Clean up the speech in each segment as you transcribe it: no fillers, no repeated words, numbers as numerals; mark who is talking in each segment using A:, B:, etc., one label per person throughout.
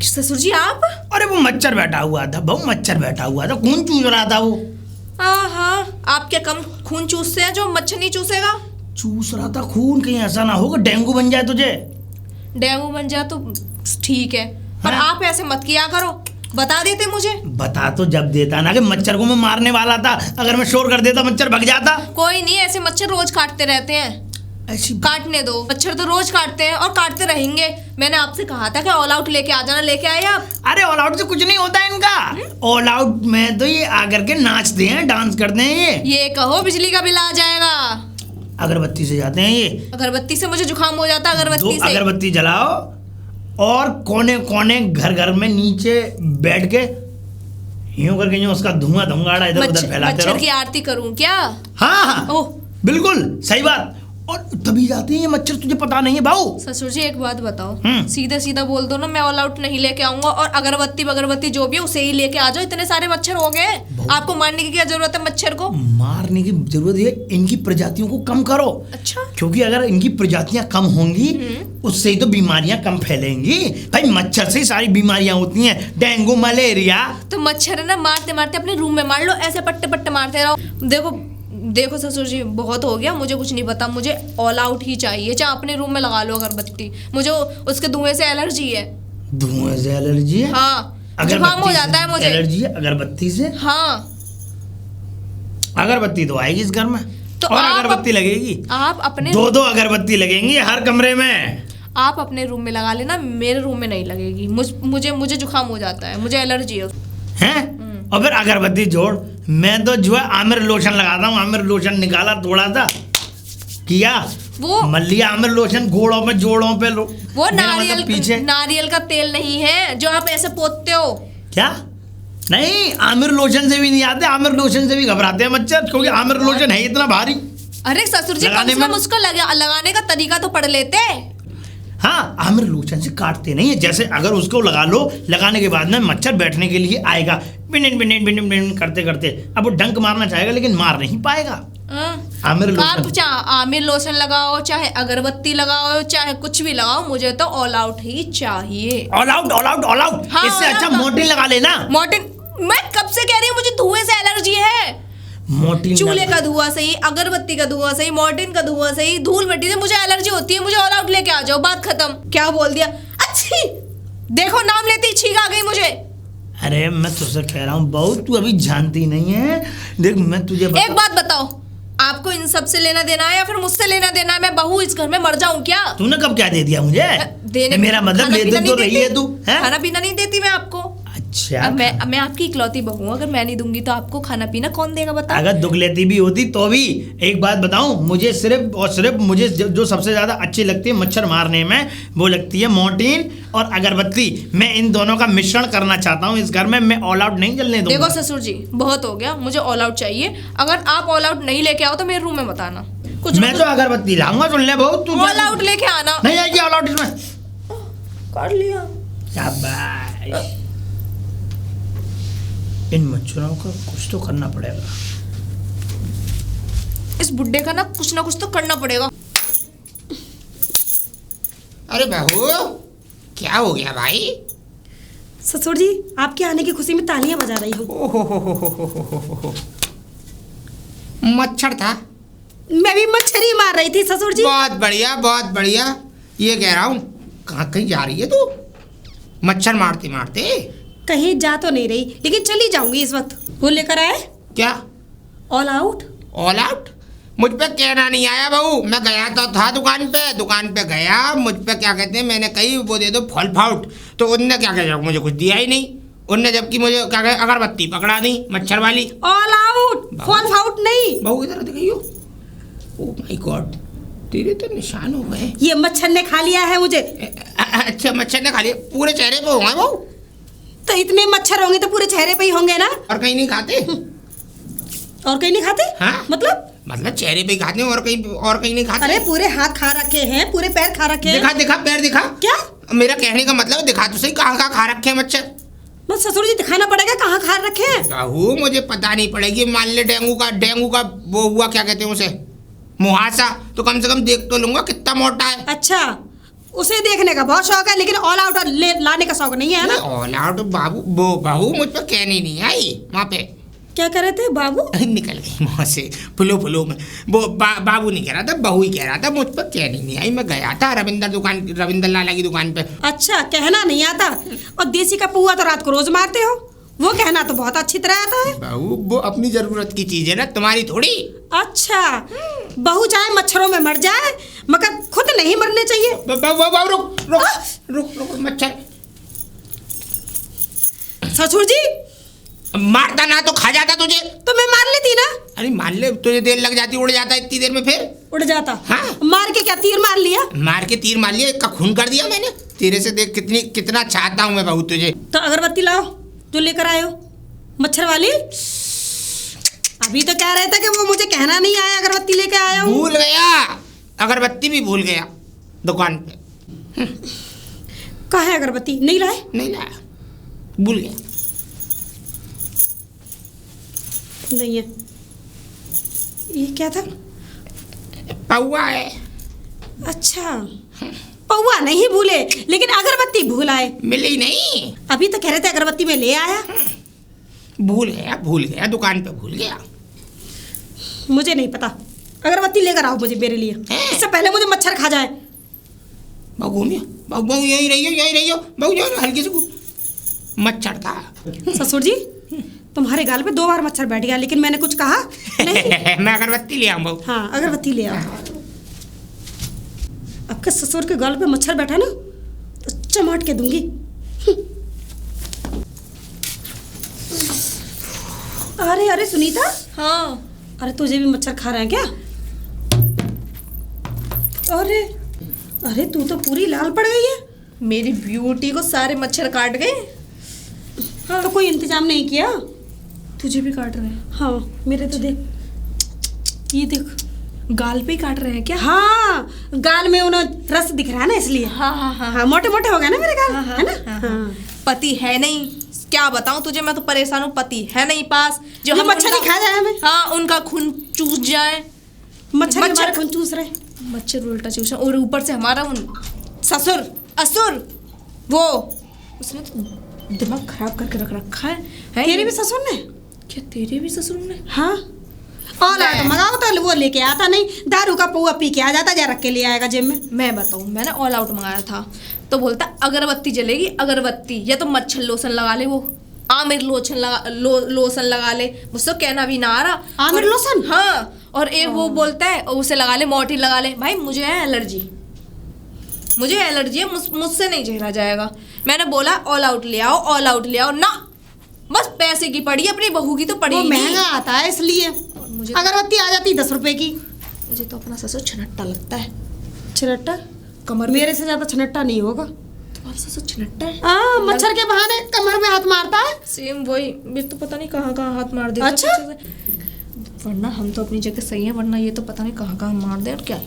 A: ससुर जी आप?
B: अरे वो मच्छर बैठा हुआ था बहू, मच्छर बैठा हुआ था, खून चूस रहा था वो।
A: हाँ, आप क्या कम खून चूसते हैं जो मच्छर नहीं चूसेगा?
B: चूस रहा था खून, कहीं ऐसा ना होगा डेंगू बन जाए तुझे।
A: डेंगू बन जाए तो ठीक है, पर
B: हाँ?
A: आप ऐसे मत किया करो, बता देते मुझे।
B: बता तो जब देता ना कि मच्छर को मैं मारने वाला था, अगर मैं शोर कर देता मच्छर भग जाता।
A: कोई नहीं, ऐसे मच्छर रोज काटते रहते हैं,
B: ऐसी
A: काटने दो। मच्छर तो रोज काटते हैं और काटते रहेंगे। मैंने आपसे कहा था कि ऑल आउट लेके आ जाना, लेके आए आप?
B: अरे ऑल आउट से कुछ नहीं होता है इनका। ऑल आउट में तो ये आकर के नाचते हैं, डांस करते हैं।
A: ये कहो बिजली का बिल आ जाएगा।
B: अगरबत्ती से जाते हैं ये।
A: अगरबत्ती से मुझे जुकाम हो जाता है, अगरबत्ती से।
B: अगरबत्ती जलाओ और कोने कोने घर घर में नीचे बैठ के यूं करके यूं उसका धुआं धुंगाड़ा इधर उधर फैलाते रहो।
A: मच्छर की आरती करूं क्या?
B: हाँ
A: ओह,
B: बिल्कुल सही बात। और तभी जाते हैं ये मच्छर, तुझे पता नहीं है भाऊ।
A: ससुर जी एक बात बताओ, सीधा सीधा बोल दो ना, मैं ऑल आउट नहीं लेके आऊंगा और अगरबत्ती जो भी है उसे ही लेके आ जाओ। इतने सारे मच्छर हो गए, आपको मारने की क्या जरूरत है मच्छर को?
B: मारने की जरूरत है, इनकी प्रजातियों को कम करो।
A: अच्छा,
B: क्योंकि अगर इनकी प्रजातियां कम होंगी उससे ही तो बीमारियां कम फैलेंगी। भाई मच्छर से ही सारी बीमारियां होती हैं, डेंगू मलेरिया।
A: तो मच्छर है ना, मारते मारते अपने रूम में मार लो, ऐसे पट्टे पट्टे मारते रहो। देखो ससुर जी, बहुत हो गया, मुझे कुछ नहीं पता, मुझे ऑल आउट ही चाहिए। चाहे अपने रूम में लगा लो अगरबत्ती, मुझे उसके धुएं से एलर्जी है।
B: धुएं से एलर्जी है?
A: हाँ, जुकाम हो जाता है मुझे।
B: एलर्जी है अगरबत्ती से?
A: हाँ,
B: अगरबत्ती तो आएगी इस घर में
A: तो
B: और अगरबत्ती लगेगी।
A: आप अपने
B: दो अगरबत्ती लगेंगी हर कमरे में।
A: आप अपने रूम में लगा लेना, मेरे रूम में नहीं लगेगी। मुझे जुकाम हो जाता है, मुझे एलर्जी है।
B: और फिर अगरबत्ती जोड़, मैं तो जो है आमिर लोशन लगाता हूँ। आमिर लोशन निकाला थोड़ा सा, किया
A: वो
B: मलिया आमिर लोशन गोड़ों पे जोड़ों पे
A: वो नारियल का तेल नहीं है जो आप ऐसे पोतते हो
B: क्या? नहीं, आमिर लोशन से भी नहीं आते, आमिर लोशन से भी घबराते हैं मच्छर, क्योंकि आमिर लोशन है इतना भारी।
A: अरे ससुर जी, कम से कम उसको लगाने का तरीका तो पढ़ लेते।
B: हाँ, आमिर लोशन से काटते नहीं है। जैसे अगर उसको लगा लो, लगाने के बाद में मच्छर बैठने के लिए आएगा, बिन बिन बिन बिन करते करते, अब वो डंक मारना चाहेगा लेकिन मार नहीं पाएगा। आमिर लोशन,
A: आप चाहे आमिर लोशन लगाओ, चाहे अगरबत्ती लगाओ, चाहे कुछ भी लगाओ, मुझे तो ऑल आउट ही चाहिए।
B: All out all out all out.
A: हाँ,
B: इससे अच्छा मोर्टीन लगा लेना।
A: मोर्टीन? मैं कब से कह रही हूँ मुझे धुएं से एलर्जी है।
B: मोर्टीन,
A: चूल्हे का धुआं सही, अगरबत्ती का धुआं सही, मोर्टीन का धुआं सही, धूल मिट्टी से मुझे एलर्जी होती है। मुझे ऑल आउट लेके आ जाओ, बात खत्म। क्या बोल दिया? अच्छी, देखो नाम लेती छींक आ गई मुझे।
B: अरे मैं तुझसे कह रहा हूँ बहू, तू अभी जानती नहीं है। देख मैं तुझे
A: एक बात बताओ, आपको इन सब से लेना देना है या फिर मुझसे लेना देना है? मैं बहू इस घर में मर जाऊं क्या?
B: तूने कब क्या दे दिया मुझे?
A: देने
B: मेरा मतलब लेते तो रही है तू।
A: खाना पीना नहीं देती मैं आपको।
B: अच्छा,
A: अब मैं आपकी इकलौती बहू हूं, अगर मैं नहीं दूंगी तो आपको खाना पीना कौन देगा बताओ?
B: अगर दुख लेती भी होती तो भी। एक बात बताऊं, मुझे सिर्फ और सिर्फ मुझे जो सबसे ज्यादा अच्छी लगती है मच्छर मारने में, वो लगती है मोर्टीन और अगरबत्ती। मैं इन दोनों का मिश्रण करना चाहता हूँ इस घर में। मैं ऑल आउट नहीं चलने दूंगा।
A: देखो ससुर जी, बहुत हो गया, मुझे ऑल आउट चाहिए। अगर आप ऑल आउट नहीं लेके आओ तो मेरे रूम में मत आना। कुछ
B: मैं तो अगरबत्ती लाऊंगा, सुन ले बहू, तू
A: ऑल आउट लेके आना।
B: नहीं आएगी ऑल आउट इसमें।
A: कर लिया।
B: शाबाश। इन मच्छरों का कुछ तो करना पड़ेगा।
A: इस बुड्ढे का ना कुछ तो करना पड़ेगा।
C: अरे बहू, क्या हो गया भाई?
D: ससुर जी, आपके आने की खुशी में तालियां बजा रही हूँ।
C: मच्छर था?
D: मैं भी मच्छर ही मार रही थी ससुर जी।
C: बहुत बढ़िया बहुत बढ़िया। ये कह रहा हूँ, कहीं जा रही है तू मच्छर मारते मारते?
D: कहीं जा तो नहीं रही, लेकिन चली जाऊंगी इस वक्त। वो लेकर आए
C: क्या?
D: All out?
C: ऑल आउट मुझ पे कहना नहीं आया बहू। मैं गया तो था दुकान पे गया, मुझ पे क्या कहते हैं, मैंने कही वो दे दो फॉल फाउट, तो उनने क्या कहते मुझे कुछ दिया ही नहीं। उनने जबकि मुझे क्या कहते अगरबत्ती पकड़ा दी मच्छर वाली।
D: ऑल आउट, फॉल फाउट नहीं।
C: बहू इधर दिखाइयो। ओह माय गॉड, तेरे तो निशान हो गए।
D: ये मच्छर ने खा लिया है मुझे।
C: अच्छा, मच्छर ने खा लिया? पूरे चेहरे पे होंगे बहू?
D: तो इतने मच्छर होंगे तो पूरे चेहरे पे ही होंगे ना।
C: और कहीं नहीं खाते?
D: और कहीं नहीं खाते?
C: हाँ? मतलब चेहरे पे ही खाते हैं और कहीं नहीं खाते?
D: अरे पूरे हाथ खा रखे हैं, पूरे पैर खा रखे हैं।
C: दिखा पैर दिखा।
D: क्या?
C: मेरा कहने का मतलब दिखा तो सही, कहाँ खा रखे हैं मच्छर?
D: बस ससुर जी दिखाना पड़ेगा कहाँ खा रखे हैं।
C: बहू मुझे पता नहीं पड़ेगी। मान ले डेंगू का वो हुआ, क्या कहते हैं उसे, मुहासा, तो कम से कम देख तो लूंगा कितना मोटा है।
D: अच्छा, उसे देखने का बहुत शौक है, लेकिन ऑल आउट लाने का शौक नहीं है ना?
C: ऑल आउट बाबू वो बहू मुझ पर कहनी नहीं आई वहाँ पे।
D: क्या कह रहे थे बाबू?
C: निकल गई वहाँ से फुलो में। वो बाबू नहीं कह रहा था, बहू ही कह रहा था, मुझ पर कहनी नहीं आई। मैं गया था रविंदर लाला की दुकान पे।
D: अच्छा, कहना नहीं आता? और देसी का पुआ तो रात को रोज मारते हो, वो कहना तो बहुत अच्छी तरह आता है।
C: बहू वो अपनी जरूरत की चीज है ना, तुम्हारी थोड़ी।
D: अच्छा, बहू चाहे मच्छरों में मर जाए मगर खुद नहीं मरने चाहिए।
C: बहू रुक मच्छर।
D: ससुर जी,
C: मारता ना तो खा जाता तुझे।
D: तो मैं मार लेती ना।
C: अरे मान ले, तुझे देर लग जाती, उड़ जाता इतनी देर में फिर।
D: उड़ जाता?
C: हाँ।
D: मार के क्या तीर मार लिया?
C: मार के तीर मार लिया, एक का खून कर दिया मैंने। तेरे से देख कितना चाहता हूँ मैं बहू तुझे।
D: तो अगरबत्ती लाओ जो लेकर आए हो, मच्छर वाली। अभी तो कह रहे थे कि वो मुझे कहना नहीं आया, अगरबत्ती लेके आया हूँ।
C: भूल गया, अगरबत्ती भी भूल गया दुकान पे।
D: कहाँ है अगरबत्ती? नहीं लाए?
C: नहीं लाया, भूल गया।
D: नहीं है। ये क्या था?
C: पौआ है।
D: अच्छा, पौआ नहीं भूले, लेकिन अगरबत्ती भूल आए।
C: मिली नहीं।
D: अभी तो कह रहे थे अगरबत्ती में ले आया।
C: भूल गया दुकान पे भूल गया।
D: मुझे नहीं पता, अगरबत्ती लेकर आओ मुझे, मेरे लिए। इससे पहले मुझे मच्छर खा जाए।
C: बहू यही रही हो बहू, जो हल्की से मच्छर था।
D: ससुर जी, तुम्हारे गाल पे 2 बार मच्छर बैठ गया, लेकिन मैंने कुछ कहा नहीं।
C: मैं अगरबत्ती ले आऊँ बहू।
D: हाँ, अगरबत्ती ले आओ। आपके ससुर के गाल पे मच्छर बैठा ना तो चमाट के दूंगी। अरे सुनीता।
A: हाँ।
D: अरे तुझे भी मच्छर खा रहे हैं क्या? अरे तू तो पूरी लाल पड़ गई है।
A: मेरी ब्यूटी को सारे मच्छर काट गए।
D: हाँ। तो कोई इंतजाम नहीं किया?
A: तुझे भी काट रहे हैं?
D: हाँ, मेरे तो देख, ये देख,
A: गाल पे ही काट रहे हैं क्या?
D: हाँ, गाल में उन्हें रस दिख रहा है ना, इसलिए। हाँ, मोटे मोटे हो गए ना मेरे गाल, है ना? हाँ।
A: पति है नहीं, क्या बताऊं तुझे, मैं तो परेशान हूँ। पति है नहीं पास जो हम
D: मच्छर ही खा जाए हमें।
A: हाँ, उनका खून चूस जाए।
D: मच्छर खून चूस रहे।
A: मच्छर उल्टा चूस, और ऊपर से हमारा उन ससुर असुर, वो उसने तो दिमाग खराब करके रख रखा है।
D: तेरे भी ससुर ने?
A: क्या तेरे भी ससुर ने?
D: हाँ। और आटा मंगाओ तो वो लेके आता नहीं, दारू का पौआ पी के आ जाता, जा रख के ले आएगा जिम में।
A: मैं बताऊं, मैंने ऑल आउट मंगाया था तो बोलता अगरबत्ती जलेगी, अगरबत्ती, या तो मच्छर लोशन लगा ले, वो आमिर लोशन लगा ले। मुझसे कहना भी ना आ रहा।
D: आमिर लोशन?
A: हाँ। और एक वो बोलता है उसे लगा ले, मॉर्टिन लगा ले। भाई मुझे है एलर्जी, मुझे एलर्जी है, मुझसे नहीं झेला जाएगा। मैंने बोला ऑल आउट ले आओ, ऑल आउट ले आओ ना, बस पैसे की पड़ी, अपनी बहू की तो पड़ी
D: वो
A: ही नहीं।
D: महंगा आता है इसलिए।
A: मुझे
D: अगरबत्ती आ जाती 10 रुपए की।
A: मुझे तो अपना ससुर छनट्टा लगता है।
D: छनट्टा?
A: कमर
D: मेरे से ज्यादा छनट्टा नहीं होगा।
A: तुम्हारा ससुर छनट्टा है?
D: हाँ, मच्छर के बहाने कमर में हाथ मारता है।
A: सेम वही, मेरे तो पता नहीं कहाँ कहाँ हाथ मार देता है।
D: अच्छा।
A: वरना हम तो अपनी जगह सही है, वरना ये तो पता नहीं कहाँ कहाँ मार दे और क्या।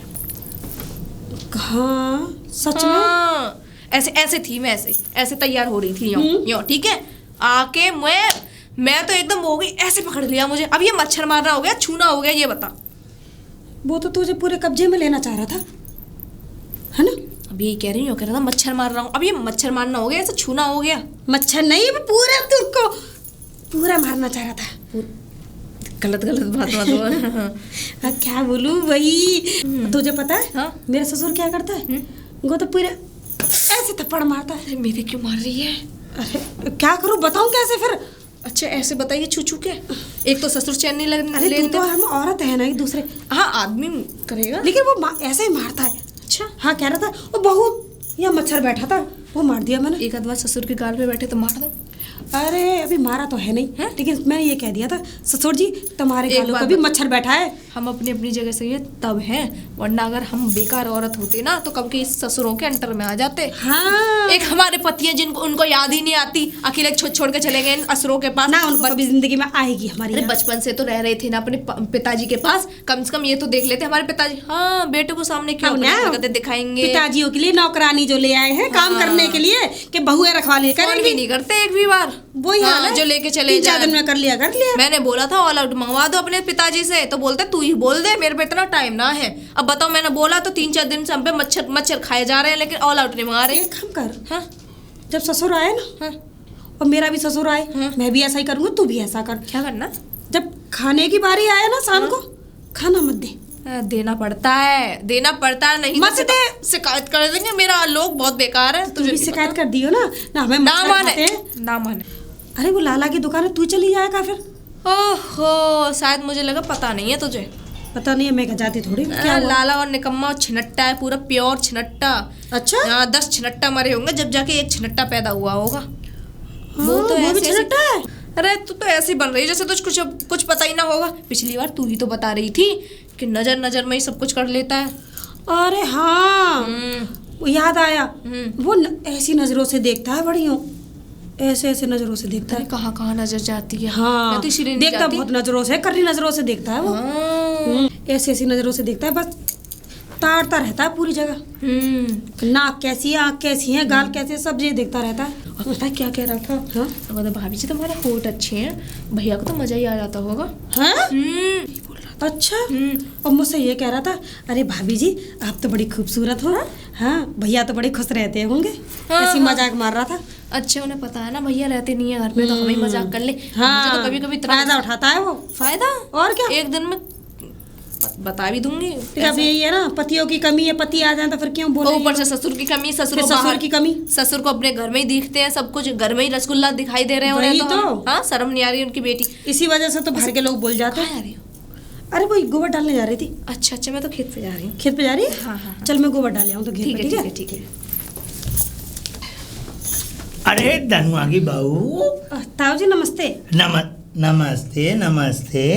D: हाँ, सच में।
A: हाँ, ऐसे थी मैं, ऐसे तैयार हो रही थी यूं, ठीक है। आके मैं तो एकदम हो गई, ऐसे पकड़ लिया मुझे। अब ये मच्छर मारना हो गया, छूना हो गया, ये बता।
D: वो तो तुझे पूरे कब्जे में लेना चाह रहा था, है ना?
A: अब यही कह रही हूँ, कह रहा था मच्छर मार रहा हूँ। अब ये मच्छर मारना हो गया, ऐसे छूना हो गया।
D: मच्छर नहीं, वो पूरा तुझको पूरा मारना चाह रहा था।
A: गलत बात
D: हाँ, क्या बोलूं, वही। तुझे पता है?
A: हाँ?
D: मेरा ससुर क्या करता है? वो तो पूरे ऐसे थप्पड़ मारता है।
A: मेरे क्यों मार रही है?
D: अरे क्या करूं, बताऊं कैसे फिर?
A: अच्छा ऐसे बताइए, छू के। एक तो ससुर चैन नहीं लगने।
D: अरे तू तो हम औरत है ना, एक दूसरे।
A: हाँ, आदमी करेगा,
D: लेकिन वो ऐसे ही मारता है।
A: अच्छा।
D: हाँ, कह रहा था वो बहू या मच्छर बैठा था, वो मार दिया मैंने।
A: एक आध बार ससुर के गाल पे बैठे तो मार दो।
D: अरे अभी मारा तो है नहीं है, लेकिन मैंने ये कह दिया था, ससुर जी तुम्हारे गालों पे भी मच्छर बैठा है।
A: हम अपनी अपनी जगह सही है तब है, वरना अगर हम बेकार औरत होते ना तो कब के इस ससुरों के अंटर में आ जाते।
D: हाँ।
A: एक हमारे पति हैं जिनको उनको याद ही नहीं आती, अकेले छोड़ के चले गए इन असुरों के पास
D: ना, उनको कभी जिंदगी में आएगी हमारी।
A: अरे बचपन से तो रह रहे थे ना अपने पिताजी के पास, कम से कम ये तो देख लेते हमारे पिताजी। हाँ, बेटे को सामने क्यों हरकतें दिखाएंगे।
D: पिताजियों के लिए नौकरानी जो ले आए हैं काम करने के लिए, कि बहुएं रखवाली करेंगे,
A: नहीं करते एक भी बार।
D: वही हाल
A: हाँ,
D: है।
A: जो लेके चले
D: 3-4
A: जाए।
D: दिन में कर लिया
A: मैंने बोला था ऑल आउट मंगवा दो अपने पिताजी से, तो बोलते तू ही बोल दे, मेरे पे इतना टाइम ना है। अब बताओ, मैंने बोला तो 3-4 दिन से हम पे मच्छर खाए जा रहे हैं, लेकिन ऑल आउट नहीं मंगा रहे।
D: एक काम कर,
A: हाँ
D: जब ससुर आए ना
A: हाँ,
D: और मेरा भी ससुर आए,
A: हाँ।
D: मैं भी ऐसा ही करूंगा, तू भी ऐसा कर।
A: क्या करना?
D: जब खाने की बारी आए ना शाम को, खाना मत दे।
A: देना पड़ता है, देना पड़ता है, नहीं
D: मत
A: तो
D: दे।
A: शिकायत कर देंगे। मेरा लोग बहुत बेकार है,
D: तू भी शिकायत कर दियो ना, ना हमें
A: ना
D: मच्छर
A: माने,
D: खाते हैं।
A: ना माने।
D: अरे वो लाला की दुकान है, तू चली जाएगा फिर?
A: ओहो, शायद मुझे लगा पता नहीं है तुझे।
D: पता नहीं है, मैं क्या जाती थोड़ी। क्या हुआ?
A: लाला और निकम्मा और छिनट्टा है, पूरा प्योर छिनट्टा।
D: अच्छा,
A: यहाँ 10 छिनट्टा मरे होंगे, जब जाके एक छिनट्टा पैदा हुआ होगा।
D: हाँ,
A: वो तो
D: भी
A: ऐसे
D: छिनट्टा है।
A: अरे तू तो ऐसी बन रही है जैसे तुझे कुछ पता ही ना होगा। पिछली बार तू ही तो बता रही थी कि नजर नजर में ही सब कुछ कर लेता है।
D: अरे हाँ, वो याद आया।
A: हम्म।
D: वो ऐसी नजरों से देखता है बड़ियों, ऐसे ऐसे नजरों से देखता
A: अरे
D: है।
A: कहाँ कहाँ नजर जाती है।
D: हाँ,
A: मैं तो इसीलिए नहीं
D: देखता
A: जाती।
D: बहुत नजरों से, करनी नजरों से देखता है वो।
A: हाँ।
D: ऐसी ऐसी नजरों से देखता है, बस ताड़ता रहता है पूरी जगह। नाक कैसी है, आँख कैसी है, गाल कैसे, सब ये देखता रहता है।
A: और पता है क्या कह रहा था?
D: हाँ?
A: तो बोला, भाभी जी तुम्हारे होठ अच्छे हैं, भैया को तो मजा ही आ जाता होगा।
D: हाँ?
A: बोल रहा
D: अच्छा,
A: था।
D: और मुझसे ये कह रहा था, अरे भाभी जी आप तो बड़ी खूबसूरत हो। हाँ, भैया तो बड़े खुश रहते होंगे।
A: हाँ,
D: ऐसी
A: हाँ।
D: मजाक मार रहा था।
A: अच्छा, उन्हें पता है ना भैया रहते नहीं है घर पे, तो हमें ही मजाक कर ले।
D: हाँ,
A: मुझे तो कभी कभी
D: फायदा उठाता है वो।
A: फायदा
D: और क्या?
A: एक दिन में बता भी दूंगी।
D: तो अब यही है ना, पतियों की कमी है, पति आ जाए तो फिर क्यों बोले?
A: और ऊपर से ससुर की कमी, ससुर
D: फिर
A: को
D: ससुर
A: बाहर
D: की कमी।
A: ससुर को अपने घर में ही दिखते हैं, सब कुछ घर में ही रसगुल्ला दिखाई दे रहे हैं
D: वही
A: उन्हें
D: तो।
A: हाँ, शर्म नहीं आ रही उनकी बेटी।
D: इसी वजह से तो बाहर के लोग बोल जाते
A: कहाँ
D: हैं।
A: जा रही हो?
D: अरे वो गोबर डालने जा रही थी।
A: अच्छा अच्छा, मैं तो खेत पे जा रही हूँ।
D: खेत पे जा रही है?
A: हाँ, हाँ, हाँ।
D: चल मैं गोबर डाल आऊँ तो खेत
A: ठीक
D: पे,
A: है
D: ठीक
A: ठीक
D: है?
A: है ठीक है।
B: अरे धनुआ की बहू,
D: ताऊ जी नमस्ते।
B: नमस्ते नमस्ते।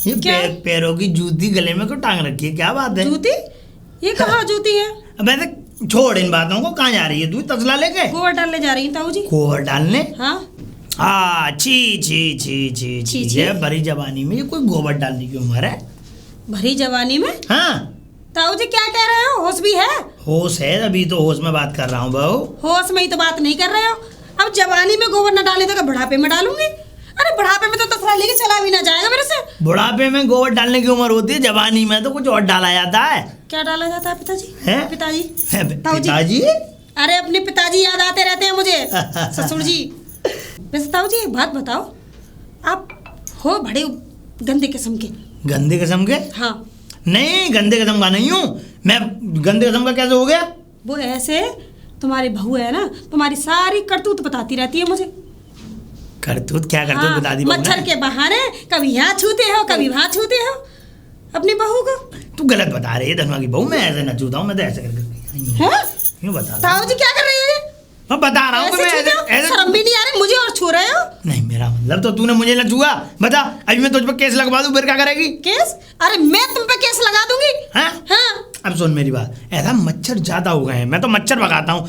B: ये
D: क्या?
B: पैरों की जूती गले में क्यों टांग रखी है, क्या बात है?
D: जूती? ये कहाँ जूती है?
B: वैसे छोड़ इन बातों को, कहाँ जा रही है तू तसला लेके?
D: गोबर डालने जा रही ताऊ जी।
B: गोबर डालने?
D: हाँ,
B: हाँ, छी छी छी छी छी
D: छी।
B: ये भरी जवानी में ये कोई गोबर डालने की उम्र है?
D: भरी जवानी में?
B: हाँ,
D: ताऊ जी क्या कह रहे हो? होश भी है?
B: होश है, अभी तो होश में बात कर रहा हूँ बहू।
D: होश में ही तो बात नहीं कर रहे हो। अब जवानी में गोबर न डाले तो क्या बुढ़ापे में डालूंगी? अरे बुढ़ापे में तो तसला लेके चला भी ना जाएगा मेरे से।
B: बुढ़ापे में गोबर डालने की उम्र होती है, जवानी में तो कुछ और डाला जाता है।
D: क्या डाला जाता है पिताजी?
B: हैं?
D: पिताजी?
B: है,
D: ताऊ जी।
B: पिताजी?
D: अरे अपने पिताजी याद आते रहते हैं मुझे, ससुर जी। वैसे ताऊ जी एक बात बताओ, आप हो बड़े गंदे किस्म के।
B: गंदे किस्म के?
D: हाँ,
B: नहीं, गंदे किस्म का नहीं हूँ मैं। गंदे किस्म का कैसे हो गया?
D: वो ऐसे तुम्हारी बहू है ना, तुम्हारी सारी करतूत बताती रहती है मुझे।
B: करतूत क्या करतूत
D: हाँ,
B: बता दी बहू ने?
D: मच्छर के बहाने कभी यहाँ छूते हो, कभी वहाँ छूते हो अपनी बहू को।
B: तू गलत बता रही है धनुआ की बहू, मैं ऐसे न छूता हूँ, मैं तो ऐसे करके
D: हाँ?
B: यूँ बता रहा हूँ।
D: ताऊ जी क्या कर रही हो ये?
B: मैं बता रहा हूँ कि
D: ऐसे
B: मैं
D: छूते हो?
B: ऐसे
D: शर्म भी नहीं आ रही, मुझे और छू रहे हो?
B: नहीं, मेरा मतलब तो तूने मुझे न छुआ। बता, अभी मैं तुझ पर केस लगवा दूँ, फिर क्या करेगी?
D: केस? अरे मैं तुम पे केस लगा दूंगी।
B: हाँ?
D: हाँ,
B: अब सुन मेरी बात, ऐसा मच्छर ज्यादा हो गए हैं, मैं तो मच्छर भगाता हूँ।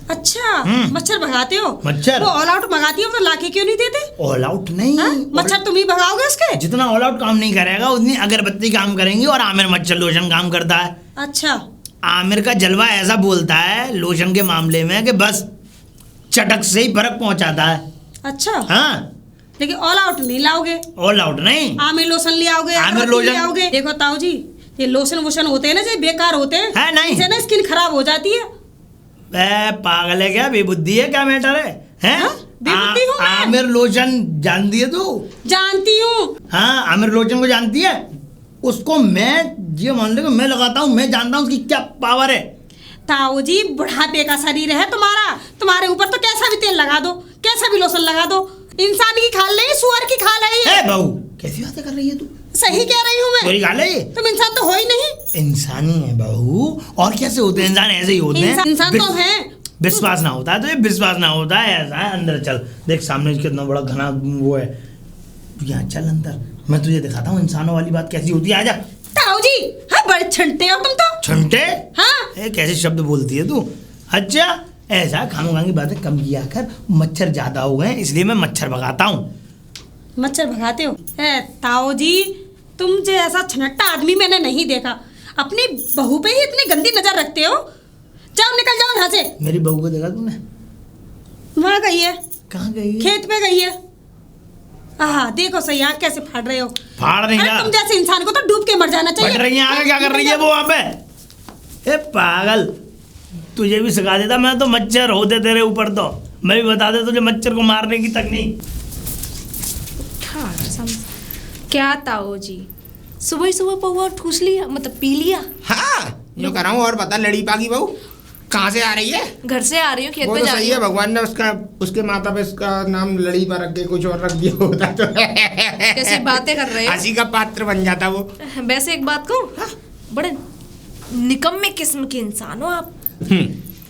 D: अच्छा,
B: हम्म।
D: मच्छर भगाते हो?
B: मच्छर?
D: वो ऑल आउट मंगाती हो तो लाके क्यों नहीं देते?
B: ऑल आउट नहीं,
D: हाँ? मच्छर तुम ही भगाओगे उसके?
B: जितना ऑल आउट काम नहीं करेगा उतनी अगरबत्ती काम करेंगी, और आमिर मच्छर लोशन काम करता है।
D: अच्छा,
B: आमिर का जलवा ऐसा बोलता है लोशन के मामले में कि बस चटक से ही फर्क पहुंचाता है।
D: अच्छा,
B: हाँ,
D: लेकिन ऑल आउट नहीं लाओगे?
B: ऑल आउट नहीं।
D: आमिर लोशन ले आओगे,
B: आमिर
D: अगरबत्ती
B: लोशन-
D: ले आओगे। देखो ताऊ जी, ये लोशन वोशन होते हैं ना, जो बेकार होते हैं,
B: है नहीं।
D: इनसे ना स्किन खराब हो जाती है।
B: पागल है क्या, बेबुद्धि है क्या, मैटर है? हैं?
D: हाँ? बेबुद्धि हूँ मैं।
B: आमिर लोशन जानती है तू?
D: जानती हूँ।
B: हाँ, आमिर लोशन को जानती है? उसको मैं ये मान लो कि मैं लगाता हूँ, मैं जानता हूँ उसकी क्या पावर है।
D: ताऊ जी बुढ़ापे का शरीर है तुम्हारा, तुम्हारे ऊपर तो कैसा भी तेल लगा दो, कैसा भी लोशन लगा दो, इंसान की खाल नहीं, सुअर की खाल है ये।
B: ए बहू, कैसी बातें कर रही है तू?
D: सही कह रही हूँ मैं।
B: मेरी खाल है ये?
D: तुम इंसान तो हो ही नहीं।
B: इंसानी है बहू, और कैसे होते हैं इंसान? ऐसे ही होते हैं।
D: इंसान तो है।
B: विश्वास ना होता है तो ये विश्वास ना होता है, ऐसा है। अंदर चल, देख सामने कितना बड़ा घना वो है, यहाँ चल अंदर, मैं तुझे दिखाता हूँ इंसानों वाली बात कैसी होती है। आजा।
D: ताऊ जी, हाँ बड़े छंटे हो तुम तो।
B: छंटे?
D: हाँ,
B: कैसे शब्द बोलती है तू? अच्छा, ऐसा खानों की बातें कम किया कर, मच्छर ज्यादा हो गए इसलिए मैं मच्छर भगाता हूँ।
D: मच्छर भगाते हो? ताऊ जी, तुम जैसा छनट्टा आदमी मैंने नहीं देखा। अपनी बहू पे ही इतनी गंदी नजर रखते हो। जाओ, निकल जाओ यहाँ से।
B: मेरी बहू को देखा तूने?
D: वहाँ गई है,
B: कहाँ गई है?
D: खेत पे गई है। हाँ देखो सही, आँख कैसे फाड़ रहे हो।
B: फाड़ नहीं
D: अरे
B: रहा,
D: तुम जैसे इंसान को तो डूब के मर जाना
B: फट
D: चाहिए।
B: रही है आगे, क्या कर रही है वो वहाँ पे? ए पागल, तुझे भी सिखा देता मैं तो, मच्छर होते तेरे ऊपर तो मैं भी बता दे तुझे मच्छर को मारने की तकनीक।
A: क्या ताऊ जी, सुबह सुबह पौवा ठूस लिया, मतलब पी लिया?
C: हाँ जो कर रहा हूँ। और बता लड़ी पागी बहू कहाँ से आ रही है?
A: घर से आ रही हूँ, खेत
C: वो
A: पे
C: तो
A: जा
C: सही
A: रही
C: है,
A: हूँ।
C: भगवान ने उसके माता पे इसका नाम लड़ी पर रख के कुछ और रख दिया होता तो
A: कैसी बातें कर रहे हो?
C: हंसी का पात्र बन जाता वो।
A: वैसे एक बात कहूँ, बड़े निकम्मे किस्म के इंसान हो आप।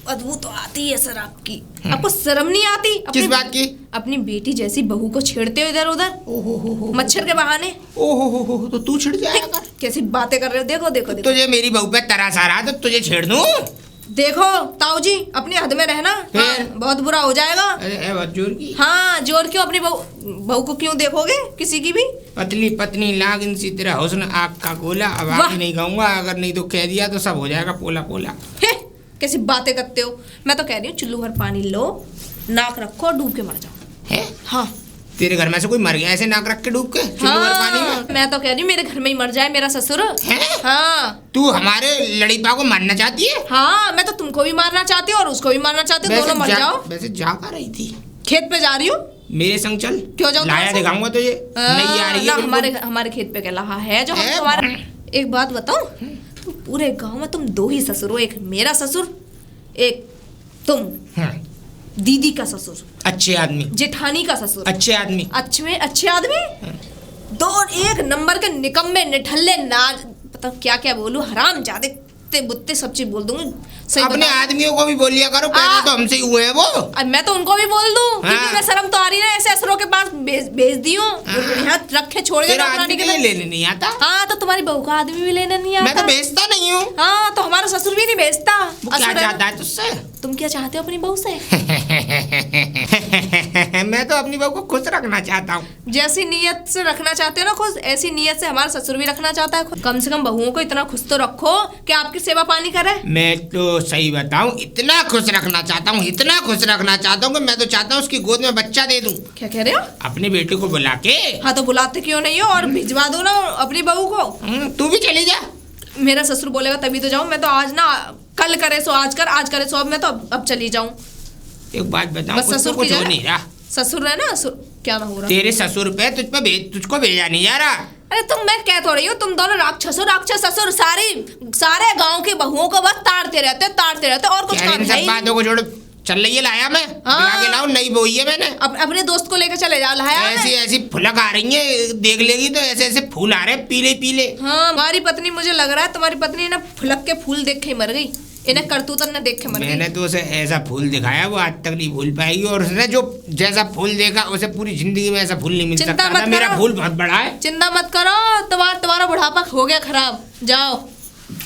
A: बदबू तो आती है सर आपकी, आपको शर्म नहीं आती?
C: किस बात की?
A: अपनी बेटी जैसी बहू को छेड़ते हो इधर उधर मच्छर के बहाने।
C: ओहो तो तू छिड़ जाएगा कर।
A: कैसी बातें कर रहे हो? देखो देखो देखो
C: तुझे मेरी बहू पे तरस आ रहा तो तुझे छेड़ दूं?
A: देखो ताऊ जी, अपनी हद में रहना।
C: फिर?
A: हाँ, बहुत बुरा हो जाएगा।
C: अरे बहुत जोर की।
A: हाँ जोर क्यों? अपनी बहू को क्यों देखोगे किसी की भी?
C: पतली पत्नी लागन सी तेरा हुस्न आग का गोला। अब
A: वाह।
C: आगे नहीं कहूंगा, अगर नहीं तो कह दिया तो सब हो जाएगा पोला पोला।
A: हे, कैसी बातें करते हो? मैं तो कह रही हूँ चुल्लू भर पानी लो, नाक रखो और डूब के मर जाओ।
C: है
A: हाँ
C: तेरे घर में से कोई मर गया ऐसे नाक रख के डूब के चुल्लू भर पानी में?
A: हाँ, मैं तो कह रही हूँ मेरे घर में ही मर जाए मेरा ससुर।
C: है?
A: हाँ
C: तू हमारे लड़ीपा को मारना चाहती है?
A: हाँ, मैं तो तुमको भी मारना चाहती हूँ और उसको भी मारना चाहती हूँ, दोनों मर जाओ।
C: वैसे जा कहाँ रही थी?
A: खेत पे जा रही हूँ।
C: मेरे संग चल।
A: क्यों जाऊँ
C: लाया
A: तुम्हारे संग?
C: दिखाऊंगा तुझे। नहीं आ रही
A: ना,
C: है
A: हमारे
C: बिल्कुल।
A: हमारे खेत पे क्या लहा है जो हम
C: है?
A: तुम्हारा। एक बात बताऊं, तुम पूरे गांव में तुम दो ही ससुर हो, एक मेरा ससुर, एक तुम
C: हाँ,
A: दीदी का ससुर,
C: अच्छे आदमी,
A: जेठानी का ससुर।
C: अच्छे आदमी।
A: अच्छे आदमी, दो एक नंबर के निकम्मे निठल्ले नाज, पता क्या क्या बोलूं, हराम जादे बुत्ते सब चीज बोल दूंगी। सही
C: अपने
A: बताऊं?
C: आदमियों को भी बोलिया करो, पैदा तो हमसे ही हुए हैं वो।
A: अब मैं तो उनको भी बोल दूं, क्योंकि
C: हाँ।
A: मैं शर्म तो आ रही ना, ऐसे असुरों के पास भेज दी हूँ, यहाँ रखे छोड़ के
C: तेरा
A: नौकरानी
C: आदमी
A: के
C: के लिए
A: लिए।
C: लेने नहीं आता?
A: हाँ तो तुम्हारी बहू का आदमी भी लेने नहीं आता।
C: मैं तो बेचता नहीं हूँ।
A: हाँ तो हमारा ससुर भी नहीं भेजता।
C: वो क्या
A: असुर है।
C: चाहता है तुझसे?
A: तुम क्या चाहते हो अपनी बहू से?
C: मैं तो अपनी बहू को खुश रखना चाहता हूँ।
A: जैसी नीयत से रखना चाहते हो ना खुश, ऐसी नीयत से हमारा ससुर भी रखना चाहता है खुश। कम से कम बहुओं को इतना खुश तो रखो कि आपकी सेवा पानी करे।
C: मैं तो सही बताऊं, इतना खुश रखना चाहता हूँ, इतना खुश रखना चाहता हूँ कि मैं तो चाहता हूँ उसकी गोद में बच्चा दे दूं।
A: क्या कह रहे हो?
C: अपनी बेटी को बुला के।
A: हाँ तो बुलाते क्यों नहीं हो और भिजवा दो ना अपनी बहू को।
C: तू भी चली जा।
A: मेरा ससुर बोलेगा तभी तो जाऊं। मैं तो आज ना, कल करे सो आज कर, आज करे सो अब। मैं तो अब चली जाऊं।
C: एक बात बताऊं,
A: बस ससुर की
C: कुछ हो
A: जगह
C: नहीं रहा।
A: ससुर है ना, क्या ना हो रहा।
C: तेरे ससुर पे तुझको भेजा नहीं जा रहा।
A: अरे तुम, मैं कह तो रही हूँ, तुम दोनों राक्षस ससुर सारे गांव की बहुओं को बस ताड़ते रहते और कुछ
C: क्या
A: काम
C: इन
A: है
C: सब
A: ही
C: बातों को छोड़, चल रही है लाया मैं।
A: हाँ।
C: बुला के लाऊं, नई बोई है मैंने।
A: अपने दोस्त को लेकर चले जा लाया
C: ऐसी ऐसी फुलक आ रही है, देख लेगी तो ऐसे ऐसे फूल आ रहे हैं पीले पीले।
A: हाँ तुम्हारी पत्नी, मुझे लग रहा है तुम्हारी पत्नी ना फुलक के फूल देख के मर गई, इन्हें करतूतन ने देख के मर
C: मैंने
A: गई।
C: तो उसे ऐसा फूल दिखाया वो आज तक नहीं भूल पाएगी, और उसने जो जैसा फूल देखा उसे पूरी जिंदगी में ऐसा फूल नहीं मिल
A: चिंता
C: सकता
A: मत
C: था। मेरा
A: करो।
C: फूल बहुत बड़ा है।
A: चिंता मत करो, तुम्हारा बुढ़ापा हो गया खराब। जाओ,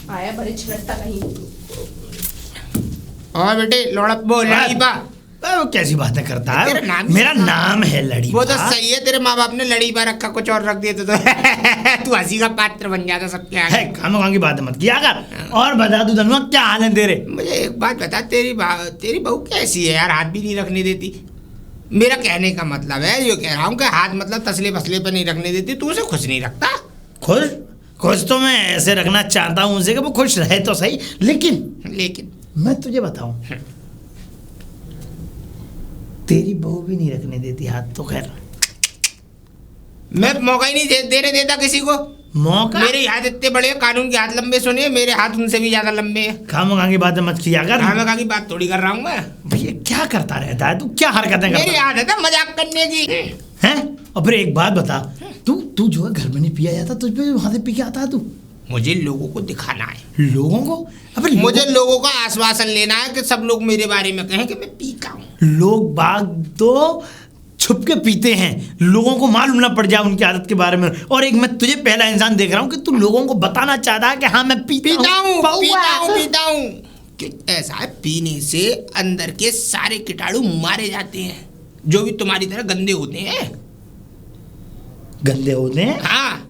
A: आया बड़ी छिड़कता कहीं।
C: और बेटे लौड़प वो लड़ीपा,
B: वो कैसी बातें करता
C: तेरा
B: है?
C: नाम
B: मेरा नाम है लड़ी।
C: वो तो सही है। तेरे माँ बाप ने लड़ीपा रखा, कुछ और रख दिए तो तू हंसी का पात्र बन जाता सबके
B: है,
C: आगे।
B: खामोखा की बातें मत किया कर। और बता तू धनुआ, क्या हाल है तेरे?
C: मुझे एक बात बता, तेरी बहू कैसी है यार? हाथ भी नहीं रखने देती। मेरा कहने का मतलब है, ये कह रहा हूँ कि हाथ मतलब तसले फसले पे नहीं रखने देती। तू उसे खुश नहीं रखता?
B: खुश तो मैं ऐसे रखना चाहता हूँ उसे कि वो खुश रहे तो सही, लेकिन मैं तुझे बताऊं, तेरी बहू भी नहीं रखने देती हाथ। तो खैर
C: मैं मौका ही नहीं देने देता किसी को।
B: मौका?
C: मेरे हाथ इतने बड़े हैं, कानून के हाथ लंबे सुने, मेरे हाथ उनसे भी ज्यादा लंबे हैं।
B: खामोखा की बातें मत किया कर।
C: खामोखा की बात थोड़ी कर रहा हूँ मैं।
B: भैया क्या करता रहता है तू? क्या हरकतें
C: मेरी
B: करता
C: आदत है मजाक करने की।
B: है? और फिर एक बात बता, तू जो है घर में नहीं पिया जाता, तुझ पे वहां से पी के आता है तू?
C: मुझे लोगों को दिखाना है।
B: लोगों को? अबे
C: मुझे लोगों का आश्वासन लेना है कि सब लोग मेरे बारे में कहें कि मैं पीता हूँ।
B: लोग बाग तो छुप के पीते हैं, लोगों को मालूम ना पड़ जाए उनकी आदत के बारे में। और एक मैं तुझे पहला इंसान देख रहा हूँ कि तू लोगों को बताना चाहता है कि हाँ मैं पीता हूँ।
C: ऐसा है, पीने से अंदर के सारे कीटाणु मारे जाते हैं, जो भी तुम्हारी तरह गंदे होते हैं।
B: गंदे होते हैं?
C: हाँ,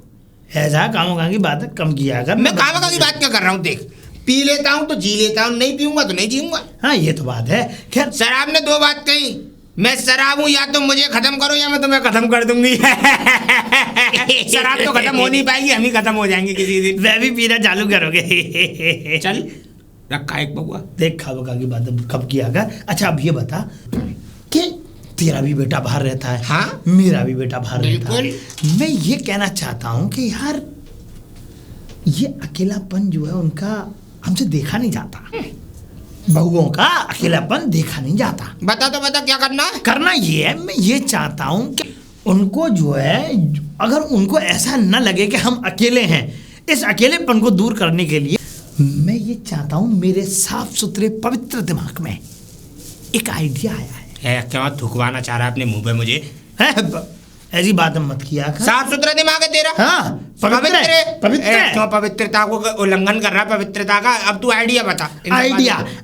B: ऐसा कामों की बात कम किया कर।
C: मैं कामों की बात क्या कर रहा हूँ? देख, पी लेता हूँ तो जी लेता हूँ, नहीं पीऊंगा तो नहीं जीऊंगा।
B: हाँ ये तो बात है। खैर
C: शराब ने दो बात कही, मैं शराब हूँ, या तो मुझे खत्म करो या मैं तुम्हें खत्म कर दूंगी। शराब तो खत्म हो नहीं पाएगी, हम ही खत्म हो जाएंगे किसी दिन।
B: वह भी पीना चालू करोगे।
C: चल रखा एक बउआ।
B: देख खाबका की बात कब किया कर। अच्छा अब ये बता कि तेरा भी बेटा बाहर रहता है,
C: हाँ
B: मेरा भी बेटा बाहर रहता है।
C: बिल्कुल।
B: मैं ये कहना चाहता हूँ कि यार ये अकेलापन जो है उनका हमसे देखा नहीं जाता, बहुओं का अकेलापन देखा नहीं जाता।
C: बता तो बता क्या करना है।
B: करना ये है, मैं ये चाहता हूँ कि उनको जो है, अगर उनको ऐसा न लगे कि हम अकेले हैं, इस अकेलेपन को दूर करने के लिए मैं ये चाहता हूँ मेरे साफ सुथरे पवित्र दिमाग में एक आइडिया आया है।
C: क्या थुकवाना चाह रहा है अपने मुंह पे मुझे?
B: ऐसी बात मत किया कर।
C: साफ सुथरा दिमाग है तेरा।
B: हाँ पवित्र है, पवित्र है।
C: क्यों पवित्रता को उल्लंघन कर रहा है पवित्रता का? अब तू आइडिया बता।